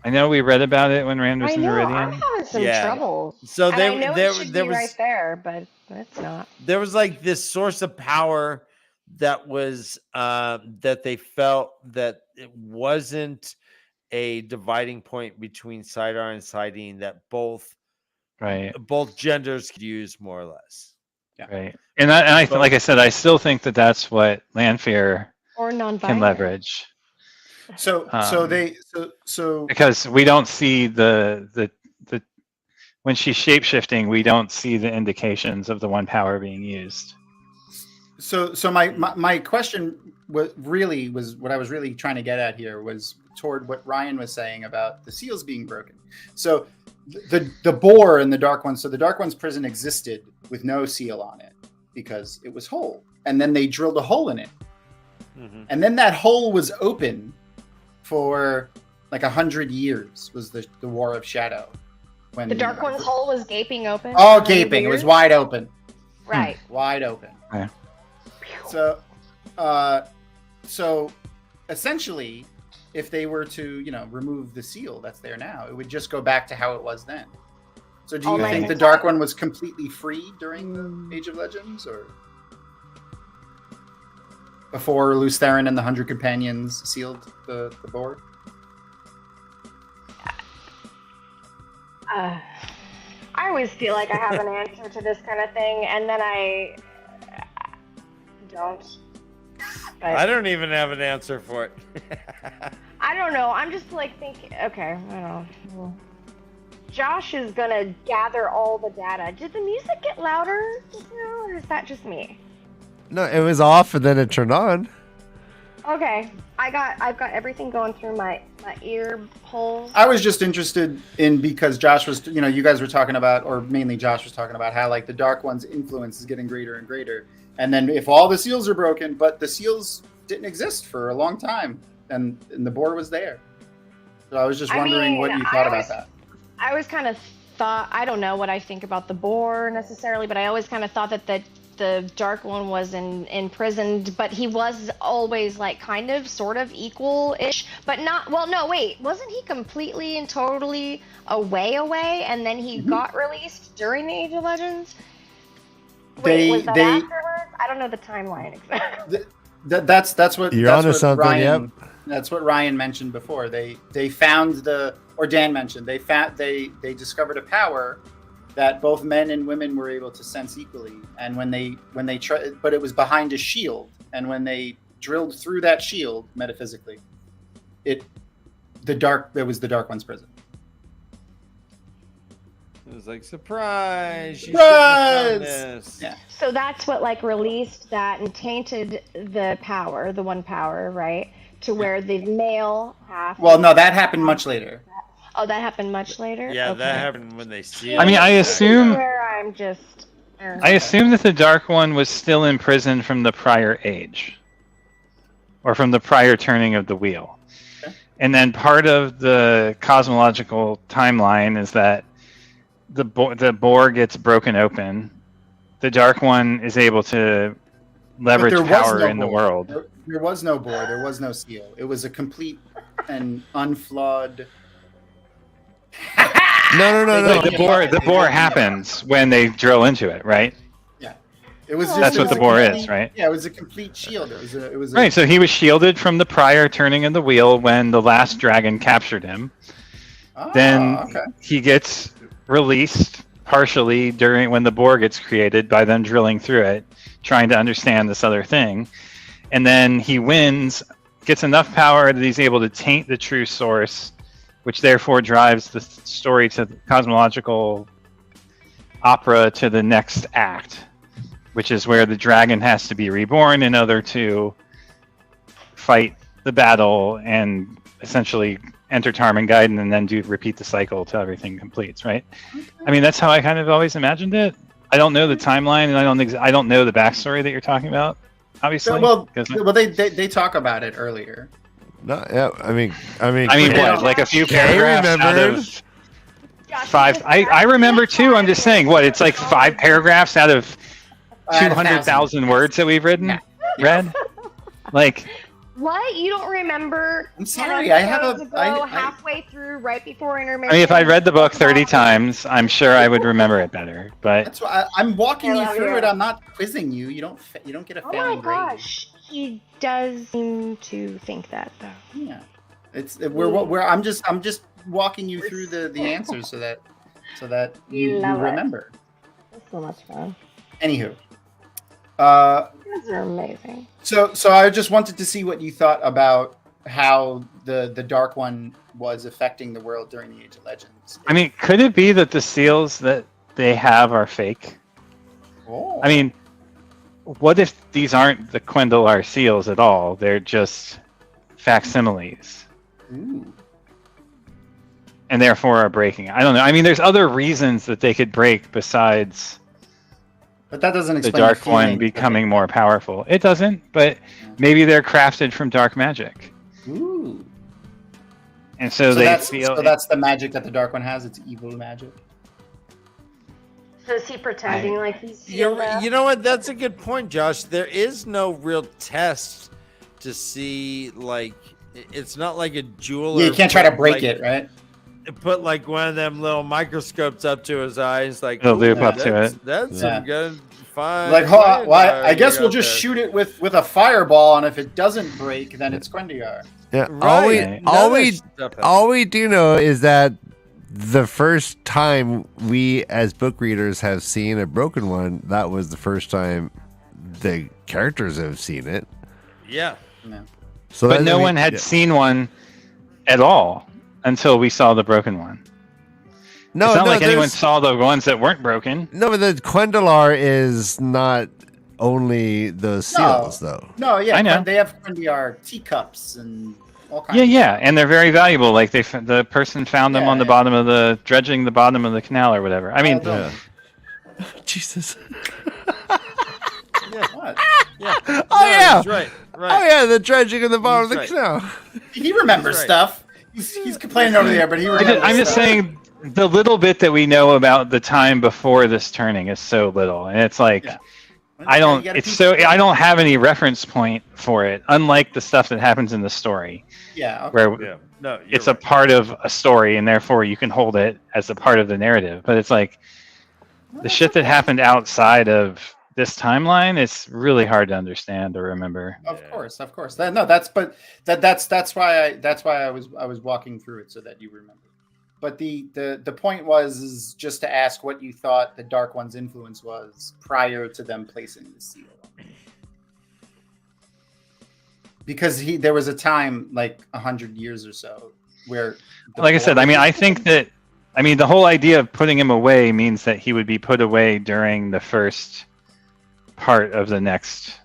I know we read about it when Rand was I in know. I'm Meridian. having some Yeah. trouble. So And I know it should be was right there, but it's not. there was like this source of power that was that they felt that it wasn't a dividing point between Sidar and Sidene, that both genders could use more or less. Right. And like I said, I still think that that's what Lanfear Or non-binary. can leverage. So Because we don't see the when she's shapeshifting, we don't see the indications of the one power being used. So my question was what I was really trying to get at here was toward what Ryan was saying about the seals being broken. So the boar in the Dark One. So the Dark One's prison existed with no seal on it because it was whole, and then they drilled a hole in it, and then that hole was open for like 100 years. Was the War of Shadow when The Dark One's hole was gaping open. Oh, for gaping! It was years? wide open. Right. Wide open. Yeah. So, so essentially, if they were to, remove the seal that's there now, it would just go back to how it was then. So, do you Almighty think the Fire. Dark One was completely free during the Age of Legends, or before Luce Theron and the 100 Companions sealed the board? I always feel like I have an answer to this kind of thing, and then I don't. But I don't even have an answer for it. I don't know. I'm just like thinking. Okay, I don't know. Well, Josh is gonna gather all the data. Did the music get louder just now, or is that just me? No, it was off and then it turned on. Okay, I've got everything going through my ear holes. I was just interested in because Josh was, you guys were talking about, or mainly Josh was talking about how like the Dark One's influence is getting greater and greater. And then if all the seals are broken, but the seals didn't exist for a long time, and the boar was there. So I was just wondering what you thought about that. I always kind of thought, I don't know what I think about the boar necessarily, but I always kind of thought that the Dark One was imprisoned, but he was always like kind of sort of equal-ish, but not, well, no, wait, wasn't he completely and totally away, and then he got released during the Age of Legends? Wait, was that afterwards? I don't know the timeline exactly. That's what you're onto something. Ryan, that's what Ryan mentioned before. They found or Dan mentioned they discovered a power that both men and women were able to sense equally. And when they tried, but it was behind a shield, and when they drilled through that shield metaphysically, it was the Dark One's prison. It was like, surprise! Surprise! Yeah. So that's what like released that and tainted the power, the one power, right? To where the male half. Well, no, that happened much later. Oh, that happened much later? Yeah, okay. that happened when they see. I mean, I assume. Where I'm just. I assume that the Dark One was still imprisoned from the prior age, or from the prior turning of the wheel. Okay. And then part of the cosmological timeline is that the boar gets broken open. The Dark One is able to leverage power in the world. There was no boar. There was no seal. It was a complete and unflawed. No. The boar happens when they drill into it, right? Yeah, it was. That's what the boar is, right? Yeah, it was a complete shield. It was. Right. So he was shielded from the prior turning of the wheel when the last dragon captured him. Then he gets released partially during when the boar gets created by them drilling through it, trying to understand this other thing, and then he wins, gets enough power that he's able to taint the true source, which therefore drives the story to the cosmological opera to the next act, which is where the dragon has to be reborn in order to fight the battle and essentially enter Tarmangaiden and then repeat the cycle till everything completes, right? I mean, that's how I kind of always imagined it. I don't know the timeline, and I don't know the backstory that you're talking about, obviously. Well, they talk about it earlier. No, yeah, I mean, what? Like a few paragraphs out of 5. I remember too. I'm just saying, what? It's like 5 paragraphs out of 200,000 words that we've read. Like. What? You don't remember? I'm sorry. I have halfway through, right before intermission. I mean, if I read the book 30 times, I'm sure I would remember it better. But that's why I'm walking you through it. I'm not quizzing you. You don't get a failing grade. Oh my gosh, he does seem to think that though. Yeah, I'm just walking you through the answers so that you remember. That's so much fun. Anywho. Those are amazing. So I just wanted to see what you thought about how the Dark One was affecting the world during the Age of Legends. I mean, could it be that the seals that they have are fake? Oh. I mean, what if these aren't the Quendalar seals at all? They're just facsimiles. Ooh. And therefore are breaking. I don't know. I mean, there's other reasons that they could break besides... But that doesn't explain the Dark One becoming more powerful. It doesn't, but maybe they're crafted from dark magic. Ooh. And so that's the magic that the Dark One has. It's evil magic. So is he pretending like he's... You know what? That's a good point, Josh. There is no real test to see, like... It's not like a jeweler... Yeah, you can't try to break it, right? Put like one of them little microscopes up to his eyes, like loop up to it. That's some good fine. Like, I guess we'll just shoot it with a fireball, and if it doesn't break, then it's Quendalar. Yeah, right. all we do know is that the first time we as book readers have seen a broken one, that was the first time the characters have seen it. Yeah. So but no one had seen one at all until we saw the broken one. No, it's not like anyone saw the ones that weren't broken. No, but the Quendalar is not only the seals, though. No, yeah, I know. they have Grindyar teacups and all kinds. Yeah, and they're very valuable. Like the person found them on the bottom of the dredging the bottom of the canal or whatever. I mean, Jesus. What? Yeah. Oh yeah, Right. Oh yeah, the dredging in the bottom of the canal. He remembers stuff. He's complaining over there, but he remembers. I'm just saying the little bit that we know about the time before this turning is so little, and it's like I don't have any reference point for it, unlike the stuff that happens in the story. Yeah. Okay. Where it's a part of a story, and therefore you can hold it as a part of the narrative. But it's like the shit that happened outside of this timeline is really hard to understand or remember. Of course. That's why I was walking through it so that you remember. But the point is just to ask what you thought the Dark One's influence was prior to them placing the seal. Because there was a time like 100 years or so where, like I said, I think that the whole idea of putting him away means that he would be put away during the first part of the next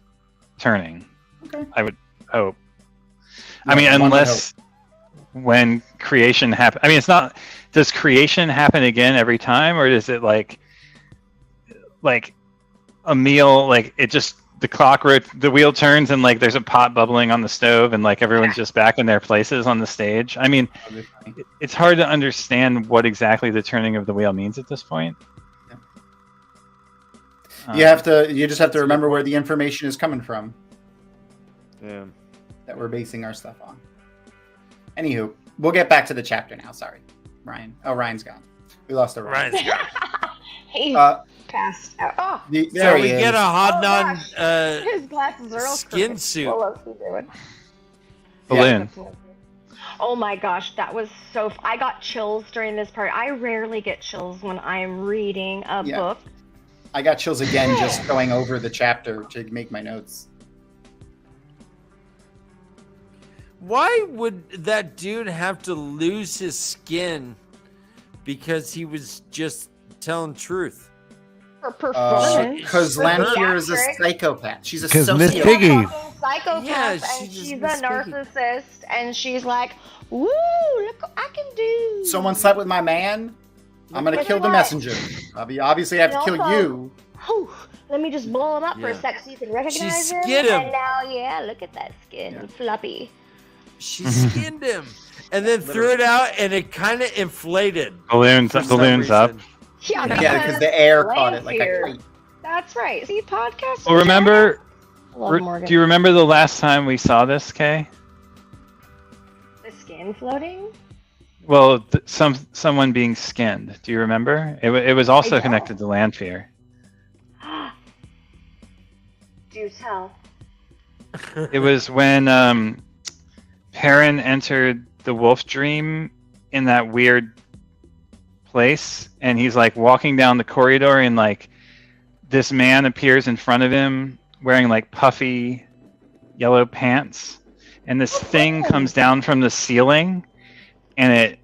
turning. Okay. I would hope. Unless when creation happens. It's not. Does creation happen again every time, or is it like a meal? Like it just the the wheel turns and like there's a pot bubbling on the stove and like everyone's just back in their places on the stage. It's hard to understand what exactly the turning of the wheel means at this point. You just have to remember where the information is coming from. Yeah. That we're basing our stuff on. Anywho, we'll get back to the chapter now. Sorry, Ryan. Oh, Ryan's gone. We lost the Ryan. Ryan's gone. He passed out. Oh, So we get a Hodnon his glasses are all skin crooked. suit. What else are we doing? Balloon. Oh my gosh, that was so. I got chills during this part. I rarely get chills when I'm reading a book. I got chills again just going over the chapter to make my notes. Why would that dude have to lose his skin because he was just telling truth? For performance. Because Lanfear is a psychopath. She's a Because Miss sociopath. Piggy. Psychopath, Yeah, and she's she's a Miss Piggy. narcissist, and she's like, "Woo, look what I can do." Someone slept with my man. I'm gonna Guess kill the what? messenger. Obviously, I have to kill Also- you. Whew, let me just blow him up for a Yeah. sec so you can recognize him. skinned him. And now, look at that skin, floppy. She skinned him and then threw it out, and it kind of inflated. Balloons for some up. reason. Yeah, Because the air caught it like a Lanfear. kite. That's right. See, podcast. Well, remember? Love Morgan. Do you remember the last time we saw this, Kay? The skin floating? Well, someone being skinned. Do you remember? It was also don't. connected to Lanfear. Do tell. It was when Perrin entered the wolf dream in that weird place, and he's like walking down the corridor, and like this man appears in front of him wearing like puffy yellow pants, and this thing comes down from the ceiling, and it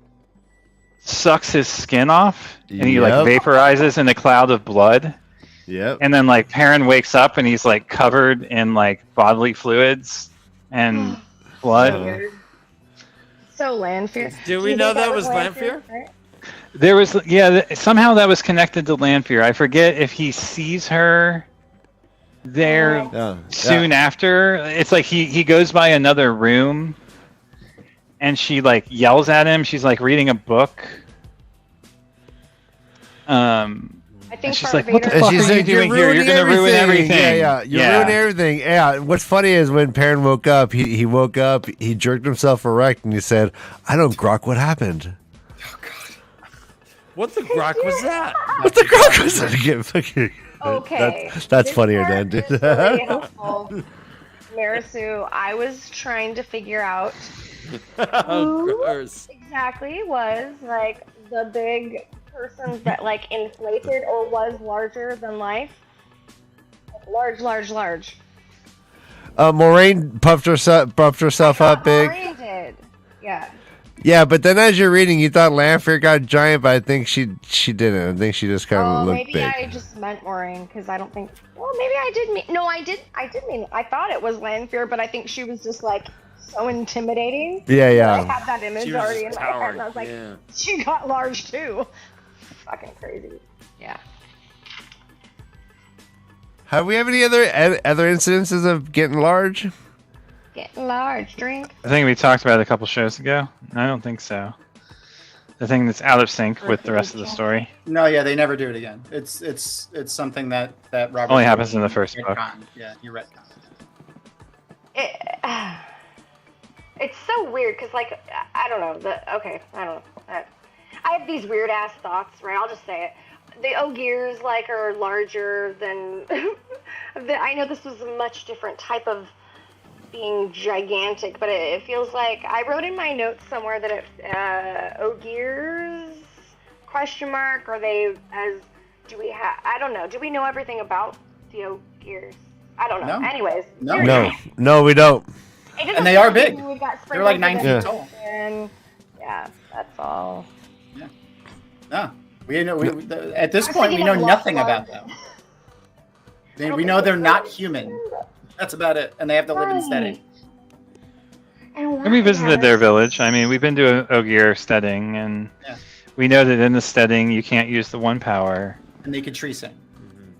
sucks his skin off, and he like vaporizes in a cloud of blood. Yep. And then like Perrin wakes up and he's like covered in like bodily fluids and blood. So Lanfear. Do we know that was Lanfear? Right? There was somehow that was connected to Lanfear. I forget if he sees her there soon after. It's like he goes by another room and she like yells at him. She's like reading a book. I think she's like, "What the FartVader- fuck She are you said, doing here? You're gonna ruin everything." Yeah, you're ruining everything. Yeah. What's funny is when Perrin woke up, he woke up, he jerked himself erect, and he said, "I don't grok what happened." What the grok was that? What the grok was that? Okay. That's This funnier part than is really helpful. Marisu, I was trying to figure out who exactly was like the big person that like inflated or was larger than life. Large. Moraine puffed herself up big. Maureen did. Yeah. Yeah, but then as you're reading, you thought Lanfear got giant, but I think she didn't. I think she just kind of looked maybe big. I just meant Moraine because I don't think. Well, maybe I did mean. No, I did mean. I thought it was Lanfear, but I think she was just like so intimidating. Yeah, yeah. I had that image She was already in my head, and I was like, yeah. she got large too. Fucking crazy. Yeah. Have we have any other incidences of getting large? Getting large, drink. I think we talked about it a couple shows ago. I don't think so. The thing that's out of sync with the rest of the story. No, yeah, they never do it again. It's something that Robert Only happens in the first book. Yeah, you're right. It's so weird because, like, I don't know. I don't know. I have these weird ass thoughts, right? I'll just say it. The Ogiers, like, are larger than. I know this was a much different type of being gigantic, but it feels like I wrote in my notes somewhere that Ogiers ? Are they as? Do we have? I don't know. Do we know everything about the Ogiers? I don't know. No. Anyways. No, we don't. And they are big. We've got They're like 9 feet tall. And yeah, that's all. Yeah. No, we know. At this point, we know nothing about them. We know they're not human. That's about it. And they have to live in steading. And we visited their village. I mean, we've been to Ogier steading, and we know that in the steading you can't use the one power. And they can tree sing,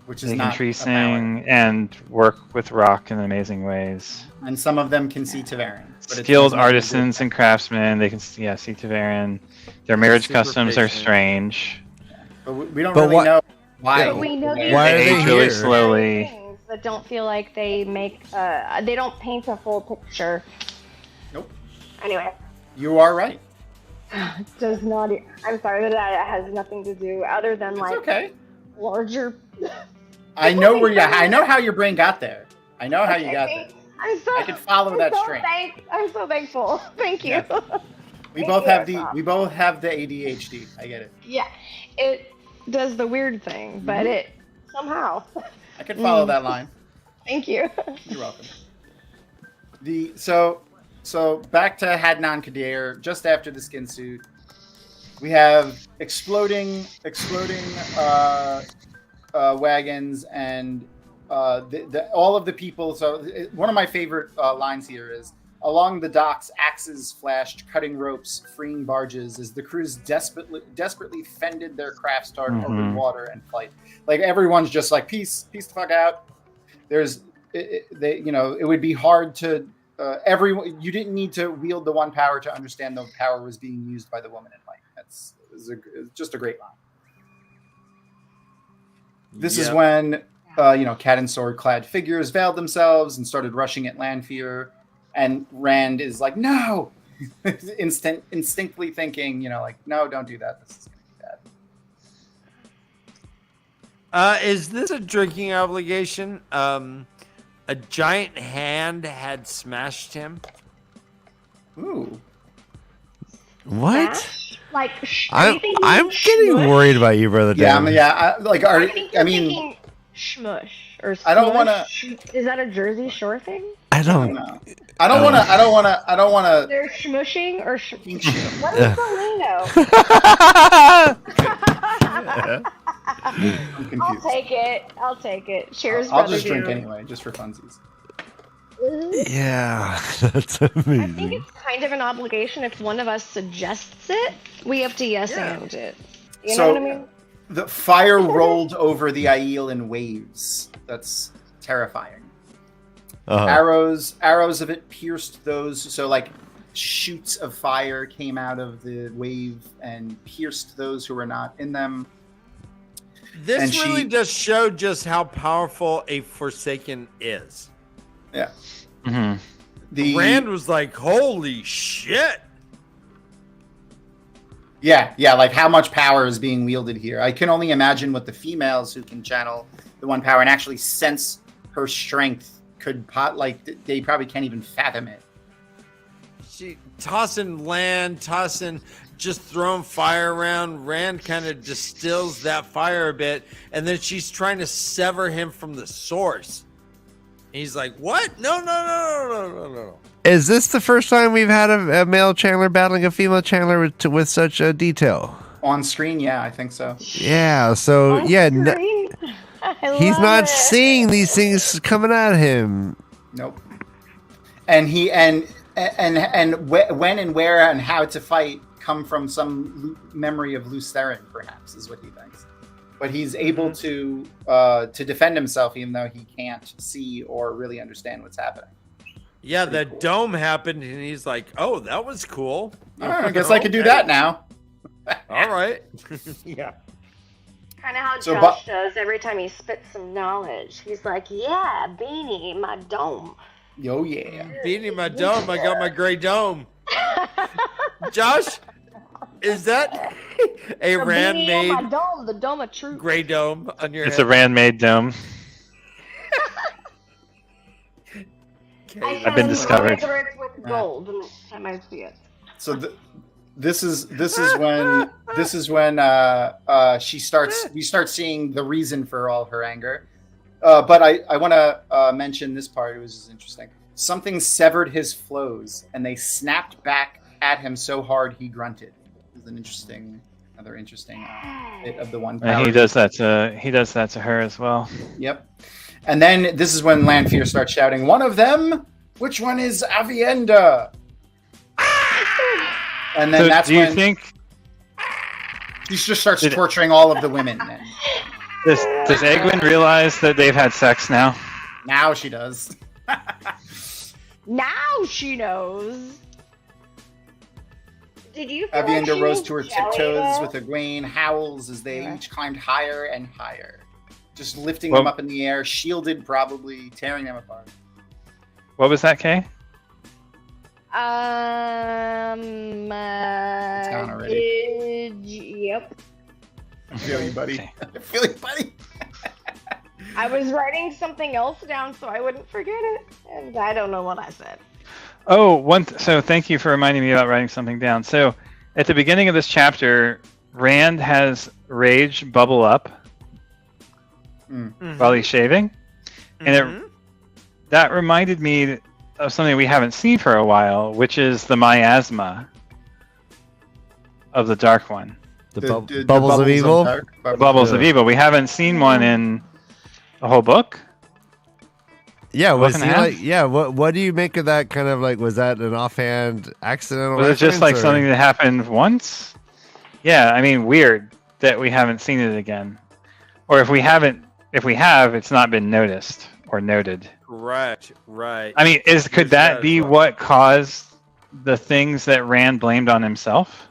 which is They not can tree a power. sing and work with rock in amazing ways. And some of them can see TAVERN. but it Skilled has nothing to do artisans and craftsmen, they can see TAVERN. Their marriage Super customs are patient. strange. But we don't But really know why. But we know Why these are They they age really here? slowly. things that don't feel like they make. They don't paint a full picture. Nope. Anyway, You are right. it does not. I'm sorry that has nothing to do other than It's like okay. larger. I know I know how your brain got there. I know how you got there. I can follow that string. I'm so thankful. Thank you. Yeah. We Thank both you, have Tom. we both have the ADHD. I get it. Yeah, it does the weird thing, but it somehow. I can follow that line. Thank you. You're welcome. So back to Hadnan Kadir. Just after the skin suit, we have exploding wagons and all of the people. So one of my favorite lines here is, along the docks, axes flashed, cutting ropes, freeing barges, as the crews desperately fended their crafts toward open water and flight. Like, everyone's just like, peace the fuck out. It would be hard to everyone. You didn't need to wield the one power to understand the power was being used by the woman in white. It's just a great line. This is when cat and sword clad figures veiled themselves and started rushing at Lanfear. And Rand is like, no, instinctively thinking, no, don't do that. This is going to be bad. Is this a drinking obligation? A giant hand had smashed him. Ooh. What? Smash? Like, I'm getting worried about you, brother. Yeah, Dan. I mean, shmush or I don't want smush? Is that a Jersey Shore thing? I don't. know. I don't want to. They're smushing or Shmush. what is the lingo? I'm confused. I'll take it. Cheers, I'll brother just drink dude. anyway, just for funsies. Yeah, that's I think amazing. it's kind of an obligation. If one of us suggests it, we have to and it. You know what I mean? The fire rolled over the Aiel in waves. That's terrifying. Arrows of it pierced those. So like shoots of fire came out of the wave and pierced those who were not in them. This really does show just how powerful a Forsaken is. Yeah. Mm-hmm. Rand was like, holy shit. Yeah, like how much power is being wielded here. I can only imagine what the females who can channel the one power and actually sense her strength could they probably can't even fathom it. She tossing just throwing fire around. Rand kind of distills that fire a bit, and then she's trying to sever him from the source. He's like, what? No. Is this the first time we've had a male Chandler battling a female Chandler with such detail? On screen, yeah, I think so. Yeah, so On yeah, screen? he's love not it. seeing these things coming at him. Nope. And he and when and where and how to fight come from some memory of Lutheran, perhaps, is what he thinks. But he's able to defend himself, even though he can't see or really understand what's happening. Yeah, the dome happened, and he's like, "Oh, that was cool. I guess I could do that now." All right. Yeah. Kind of how So, Josh does every time he spits some knowledge. He's like, yeah, Beanie, my dome. Yo, yeah. Beanie my dome. I got my gray dome. Josh, is that a Rand Beanie made on my dome, the dome of truth. gray dome on your It's head? a Rand-made dome. I I've been found discovered. cigarettes with gold the next time I see it. So this is when we start seeing the reason for all her anger. But I want to mention this part. It was just interesting. Something severed his flows, and they snapped back at him so hard he grunted. It was another interesting bit of the one. And he does that to her as well. Yep. And then this is when Lanfear starts shouting, "One of them? Which one is Avienda?" And then So that's do you when think she just starts torturing all of the women. And does Egwin realize that they've had sex now? now she does. Now she knows. Did you feel like Avienda she rose was to her jelly, tiptoes though? with Egwene, howls as they each climbed higher and higher, just lifting Well- them up in the air, shielded, probably tearing them apart. What was that, Kay? It's gone already. Yep. I feel you, buddy. Okay. I feel you, buddy. I was writing something else down so I wouldn't forget it, and I don't know what I said. Oh, so thank you for reminding me about writing something down. So at the beginning of this chapter, Rand has rage bubble up while he's shaving, and that reminded me of something we haven't seen for a while, which is the miasma of the Dark One. The The bubbles of evil. dark, The bubbles of evil. We haven't seen one in the whole book. Yeah, was Book he and a half? like? Yeah, what do you make of that? Kind of like, was that an offhand accidental? Was it just like reference, or- something that happened once? Yeah, I mean, weird that we haven't seen it again, or if we have, it's not been noticed or noted. Right. I mean, could There's that be as well. what caused the things that Rand blamed on himself?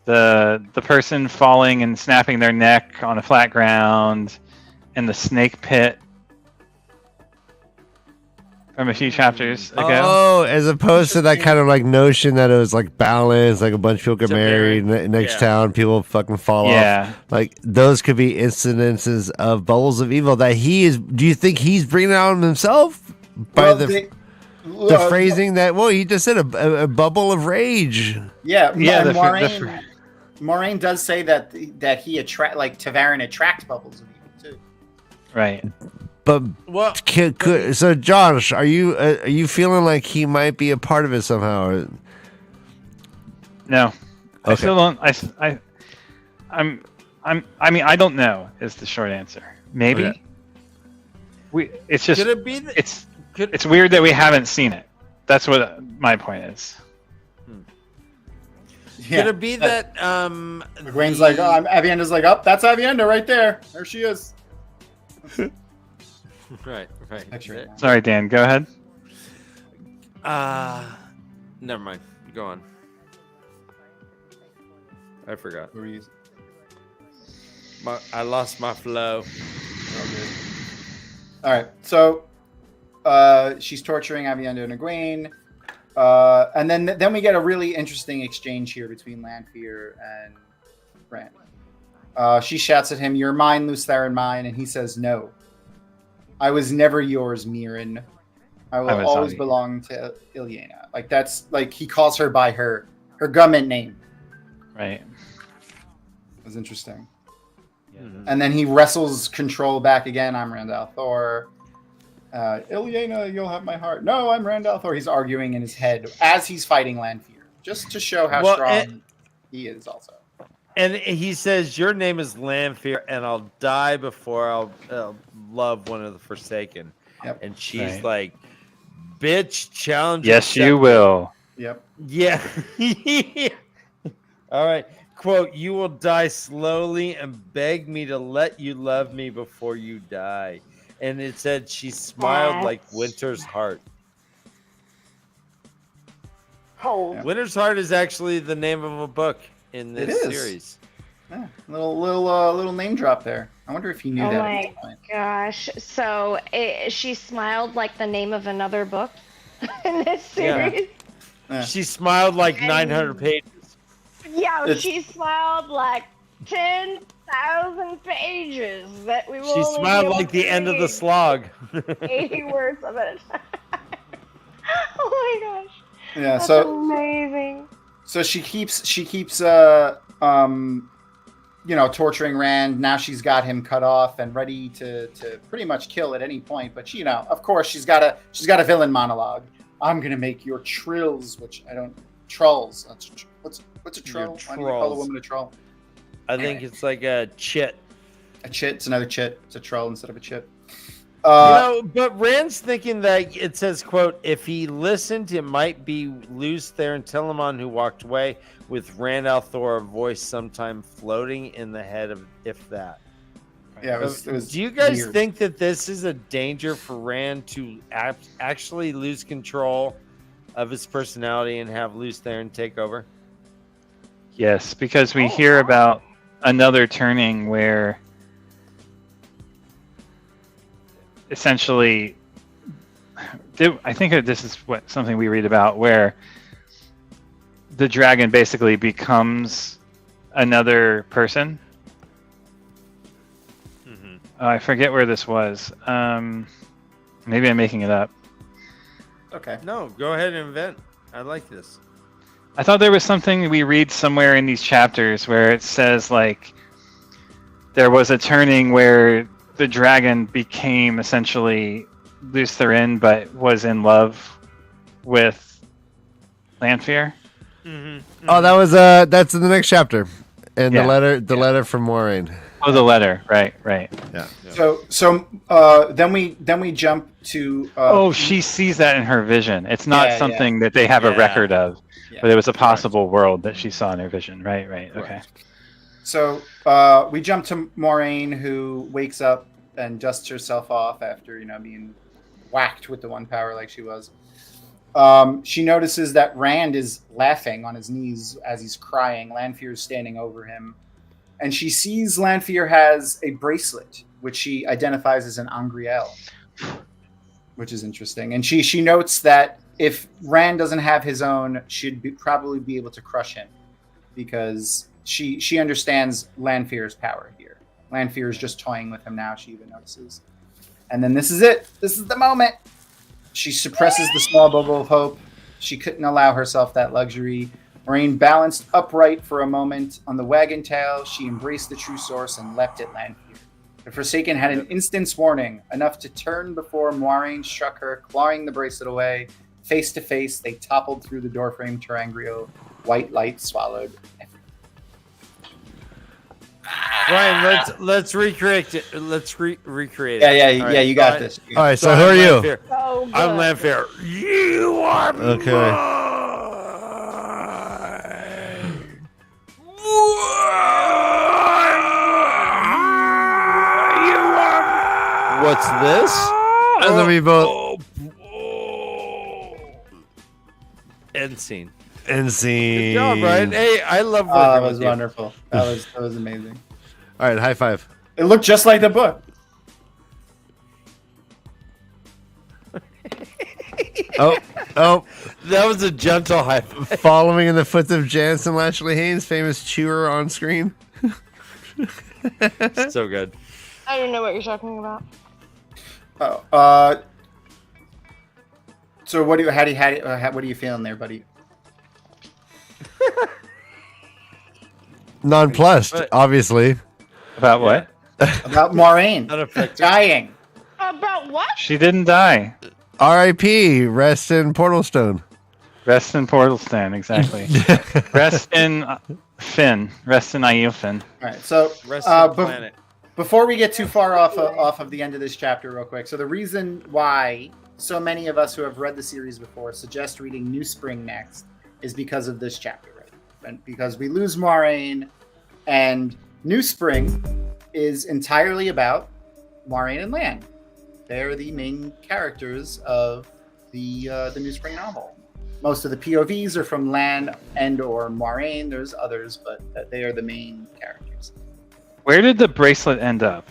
The person falling and snapping their neck on a flat ground, and the snake pit from a few chapters ago. Oh, as opposed to that kind of like notion that it was like balance, like a bunch of people get To married marry. next Yeah. town, people fucking fall Yeah. off. Like those could be incidences of bubbles of evil that he is. Do you think he's bringing out on himself by Well, the phrasing that? Well, he just said a bubble of rage. Yeah, Yeah, and Moraine does say that he TAVERN attracts bubbles of evil too. Right. But Well, so Josh, are you feeling like he might be a part of it somehow? No. I Okay. still don't. I mean, I don't know. Is the short answer. Maybe. Okay. could it be that It's weird that we haven't seen it. That's what my point is. could it be that Egwene's like, Avienda's like, that's Avienda right there. There she is. right. Picture it now. Sorry, Dan. Go ahead. Never mind. Go on. I forgot. Who are you? I lost my flow. All right, so she's torturing Avienda and Egwene, and then we get a really interesting exchange here between Lanfear and Rand. She shouts at him, "You're mine, Lutheran mine," and he says, "No, I was never yours, Mirren. I will was always on you." belong to Ilyena." Like that's like he calls her by her government name. Right. It was interesting. Yeah. And then he wrestles control back again. I'm Rand al'Thor. Ilyena, you'll have my heart. No, I'm Randall Thor. He's arguing in his head as he's fighting Lanfear, just to show how strong he is also. And he says, your name is Lanfear, and I'll die before I'll love one of the Forsaken. Yep. And she's like, bitch, challenge. Yes, you will. Yep. Yeah. All right. Quote, you will die slowly and beg me to let you love me before you die. And it said she smiled like Winter's Heart. Oh. Winter's Heart is actually the name of a book in this series. Yeah, little name drop there. I wonder if he knew that. Oh my gosh! So she smiled like the name of another book in this series. Yeah. She smiled like 900 pages. Yeah, she smiled like 10,000 pages that we will. She smiled like the end of the slog. 80 words of it. Oh my gosh! Yeah, that's so amazing. So she keeps torturing Rand. Now she's got him cut off and ready to pretty much kill at any point. But of course, she's got a villain monologue. I'm gonna make your trills, which I don't trolls. What's a troll? Why do you call a woman a troll? I think it's like a chit. A chit. It's another chit. It's a troll instead of a chit. But Rand's thinking that it says, quote, if he listened, it might be Luce there and Telamon who walked away with Rand al'Thor, a voice sometime floating in the head of if that. Yeah, it was do you guys weird. think that this is a danger for Rand to actually lose control of his personality and have Luce there and take over? Yes, because we hear about another turning where essentially, I think this is something we read about, where the dragon basically becomes another person. Mm-hmm. I forget where this was. Maybe I'm making it up. Okay. No, go ahead and invent. I like this. I thought there was something we read somewhere in these chapters where it says like there was a turning where the dragon became essentially Luce Therin, but was in love with Lanfear. Mm-hmm. Oh, that was that's in the next chapter, and the letter from Moraine. Oh, the letter, right. Yeah. So then we jump to. She sees that in her vision. It's not something that they have a record of, but it was a possible world that she saw in her vision. Right. Okay. So we jump to Moraine, who wakes up and dusts herself off after being whacked with the one power like she was. She notices that Rand is laughing on his knees as he's crying. Lanfear is standing over him, and she sees Lanfear has a bracelet, which she identifies as an Angriel, which is interesting. And she notes that if Rand doesn't have his own, she'd probably be able to crush him, because she understands Lanfear's power here. Lanfear is just toying with him now, she even notices. And then this is it. This is the moment. She suppresses the small bubble of hope. She couldn't allow herself that luxury. Moraine balanced upright for a moment on the wagon tail. She embraced the true source and leapt at Lanfear. The Forsaken had an instant's warning, enough to turn before Moraine struck her, clawing the bracelet away. Face to face, they toppled through the doorframe Terangrio. White light swallowed everything. Brian, let's recreate it. Let's recreate it. Yeah. You got this. All right. So who are you? Oh, I'm Lanfear. You are Okay. What's this? And then we both. End scene. End scene. Good job, Brian. Hey, I love working That with was you. wonderful. That was amazing. All right. High five. It looked just like the book. Oh. That was a gentle high five. Following in the footsteps of Jansen Lashley Haynes, famous chewer on screen. So good. I don't know what you're talking about. So what are you feeling there, buddy? Nonplussed, obviously. About what? About Moraine Unaffected. dying. About what? She didn't die. R.I.P. Rest in Portalstone. Rest in Portalstone, exactly. Rest in Finn. Rest in Aiel Finn. All right, so Rest of the planet. before we get too far off of the end of this chapter, real quick. So the reason why so many of us who have read the series before suggest reading New Spring next is because of this chapter, right? And because we lose Moiraine, and New Spring is entirely about Moiraine and Lan. They're the main characters of the New Spring novel. Most of the POVs are from Lan and or Moiraine. There's others, but they are the main characters. Where did the bracelet end up?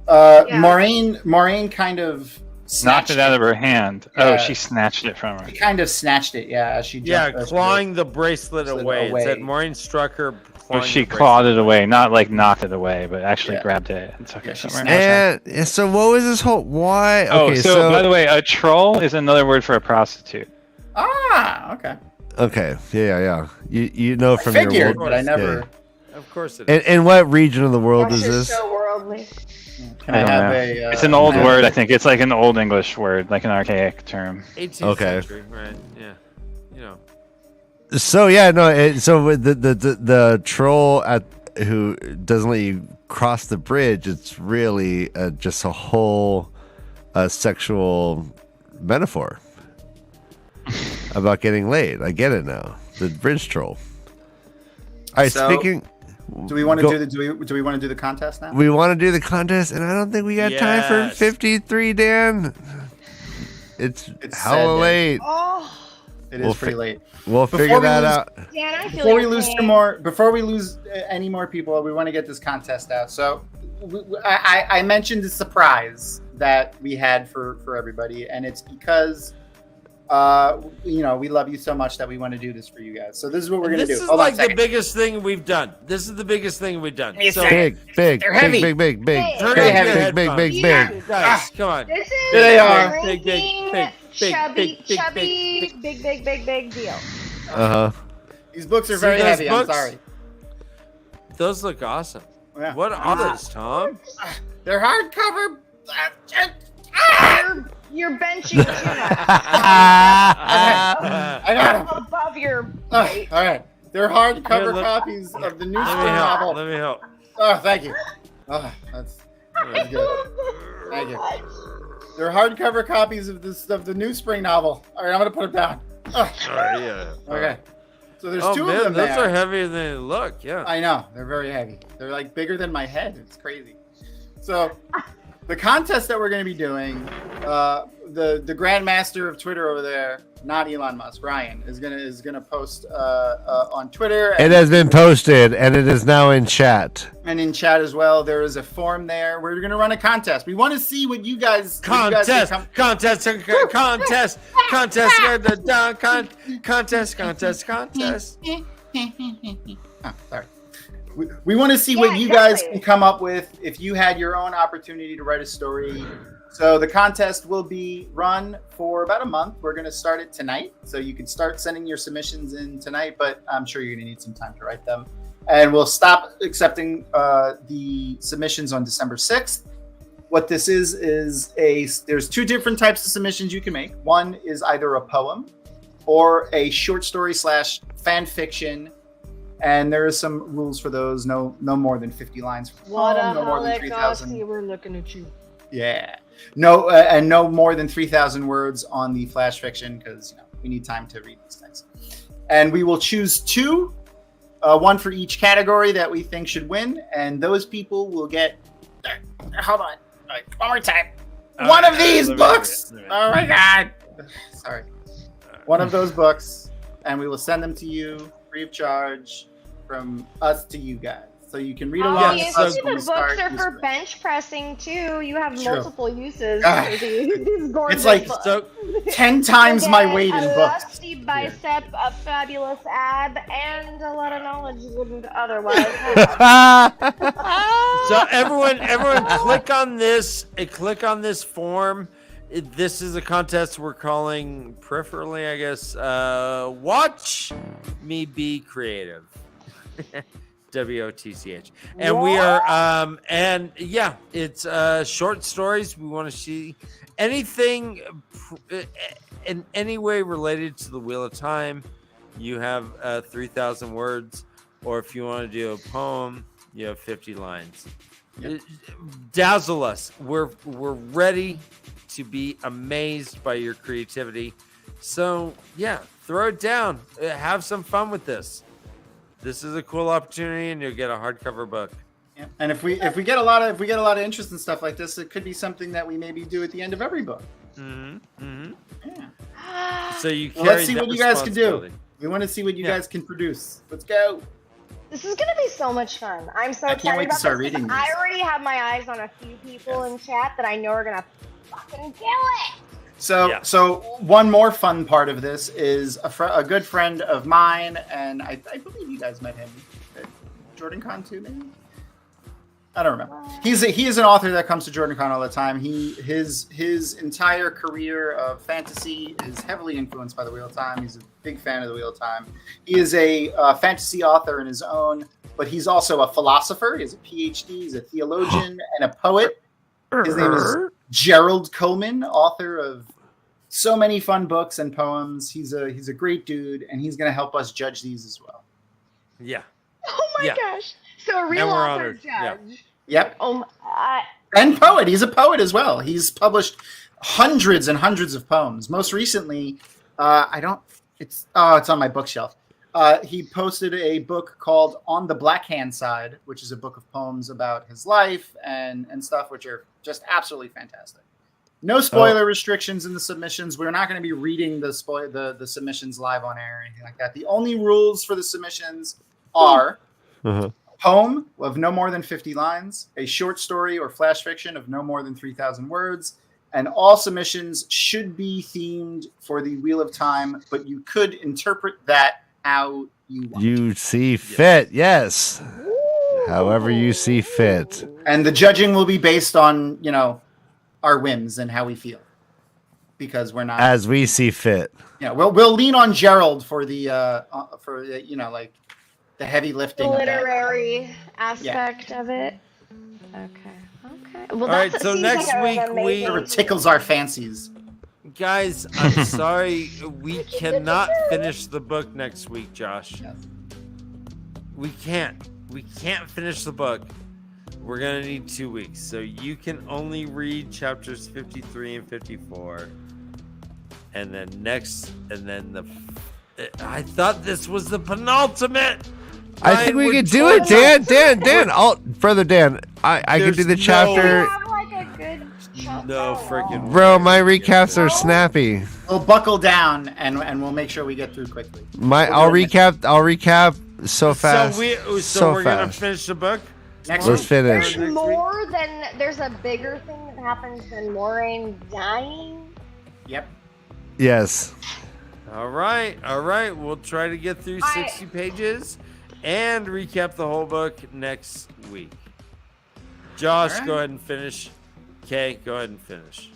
Moiraine kind of Knocked it out of her hand. Yeah. Oh, she snatched it from her. She kind of snatched it, yeah. As she jumped, clawing the bracelet away. It said Moiraine struck her. Well, she clawed it away, not like knocked it away, but actually grabbed it and took it somewhere. And so what was this whole why? Oh, Okay, so by the way, a troll is another word for a prostitute. Ah, okay. Okay, yeah. You know from figured, your world, but I never. yeah. Of course it is. And what region of the world is this? So worldly. Can I have a? It's an old word, I think. It's like an old English word, like an archaic term. 18th century, right? Yeah, you know. So yeah, no. So the troll who doesn't let you cross the bridge. It's really just a whole sexual metaphor about getting laid. I get it now. The bridge troll. All right. So, speaking. Do we want to do we want to do the contest now? We want to do the contest, and I don't think we got time for 53, Dan. It's hella late. Oh. It is pretty late. We'll figure that out. Dan, I feel Before we lose any more people, we want to get this contest out. So I mentioned the surprise that we had for everybody, and it's because we love you so much that we want to do this for you guys. So this is what we're gonna do. This is like the biggest thing we've done. This is the biggest thing we've done. So big. Guys, come on. This is they are big deal. These books are very heavy. I'm sorry. Those look awesome. Yeah. What are those, Tom? They're hardcover. You're benching too much. I got them. Above your All right. They're hardcover copies of the New Spring novel. Let me help. Oh, thank you. Oh, that's good. Thank you. They're hardcover copies of the New Spring novel. All right, I'm gonna put them down. Okay. So there's two of them. Those are heavier than they look. Yeah. I know. They're very heavy. They're like bigger than my head. It's crazy. So the contest that we're going to be doing, the grandmaster of Twitter over there, not Elon Musk, Ryan, is gonna post on Twitter. It has been posted, and it is now in chat. And in chat as well, there is a form there. We're gonna run a contest. We want to see what you guys contest. Oh, sorry. We want to see what you guys can come up with if you had your own opportunity to write a story. So the contest will be run for about a month. We're going to start it tonight. So you can start sending your submissions in tonight, but I'm sure you're going to need some time to write them. And we'll stop accepting the submissions on December 6th. What this is there's two different types of submissions you can make. One is either a poem or a short story / fan fiction. And there are some rules for those. No more than 50 lines. What a no more than 3,000. We're looking at you. Yeah. No, and no more than 3,000 words on the flash fiction because we need time to read these things. And we will choose two, one for each category that we think should win, and those people will get. Hold on, one more time. One of these books. Oh my God. Sorry. One of those books, and we will send them to you free of charge from us to you guys. So you can read along. Obviously, the books are for bench pressing too. You have multiple uses for these gorgeous it's like books. 10 times my weight in a books. lusty bicep, a fabulous ab, and a lot of knowledge you wouldn't otherwise have. So everyone, click on this. Click on this form. This is a contest we're calling, preferably, I guess. Watch me be creative. WOTCH. And we are and yeah, it's short stories. We want to see anything in any way related to the Wheel of Time. You have 3,000 words, or if you want to do a poem, you have 50 lines. Yep. Dazzle us. We're ready to be amazed by your creativity. So yeah, throw it down. Have some fun with this. This is a cool opportunity, and you'll get a hardcover book. Yeah. And if we get a lot of interest in stuff like this, it could be something that we maybe do at the end of every book. Yeah. So you carry let's see that what you guys can do. responsibility. We want to see what you guys can produce. Let's go. This is gonna be so much fun. I'm so I can't excited wait to about start this. reading I these. already have my eyes on a few people in chat that I know are gonna fucking kill it. So one more fun part of this is a good friend of mine, and I believe you guys met him at Jordan Con too, maybe? I don't remember. He is an author that comes to Jordan Con all the time. His entire career of fantasy is heavily influenced by the Wheel of Time. He's a big fan of the Wheel of Time. He is a fantasy author in his own, but he's also a philosopher. He has a PhD. He's a theologian and a poet. His name is Gerald Coleman, author of so many fun books and poems. He's a great dude, and he's going to help us judge these as well. Yeah. Oh my gosh! So a real And we're author honored. judge. Yeah. Yep. Oh And poet. He's a poet as well. He's published hundreds and hundreds of poems. Most recently, it's on my bookshelf. He posted a book called On the Black Hand Side, which is a book of poems about his life and stuff, which are just absolutely fantastic. No spoiler restrictions in the submissions. We're not going to be reading the submissions live on air or anything like that. The only rules for the submissions are a poem of no more than 50 lines, a short story or flash fiction of no more than 3,000 words, and all submissions should be themed for the Wheel of Time, but you could interpret that how you want. You see fit, yes. However you see fit. And the judging will be based on, our whims and how we feel. Because we're not As we see fit. Yeah, we'll lean on Gerald for the the heavy lifting. The of that. literary aspect of it. Okay. Well, All right, so next week It tickles our fancies. Guys, I'm sorry, we cannot finish the book next week, Josh. Yes. We can't finish the book. We're gonna need 2 weeks, so you can only read chapters 53 and 54, and then I thought this was the penultimate. I think we could do it, Dan. Dan. Dan. I could do the chapter. No freaking. Bro, my recaps are snappy. We'll buckle down and we'll make sure we get through quickly. I'll recap so fast. So we're gonna finish the book. Let's finish. There's a bigger thing that happens than Moraine dying. Yep. Yes. All right. We'll try to get through 60 pages and recap the whole book next week. Josh, go ahead and finish. Kay, go ahead and finish.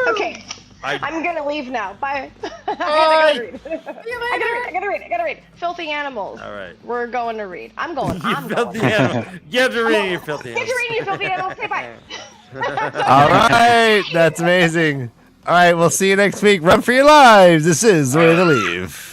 Okay. I'm gonna leave now. Bye. I gotta read. Filthy animals. All right. We're going to read. I'm going. Filthy animal. Get to reading, you filthy Get to reading, you filthy animals. Say bye. All right. That's amazing. All right. We'll see you next week. Run for your lives. This is the way to leave.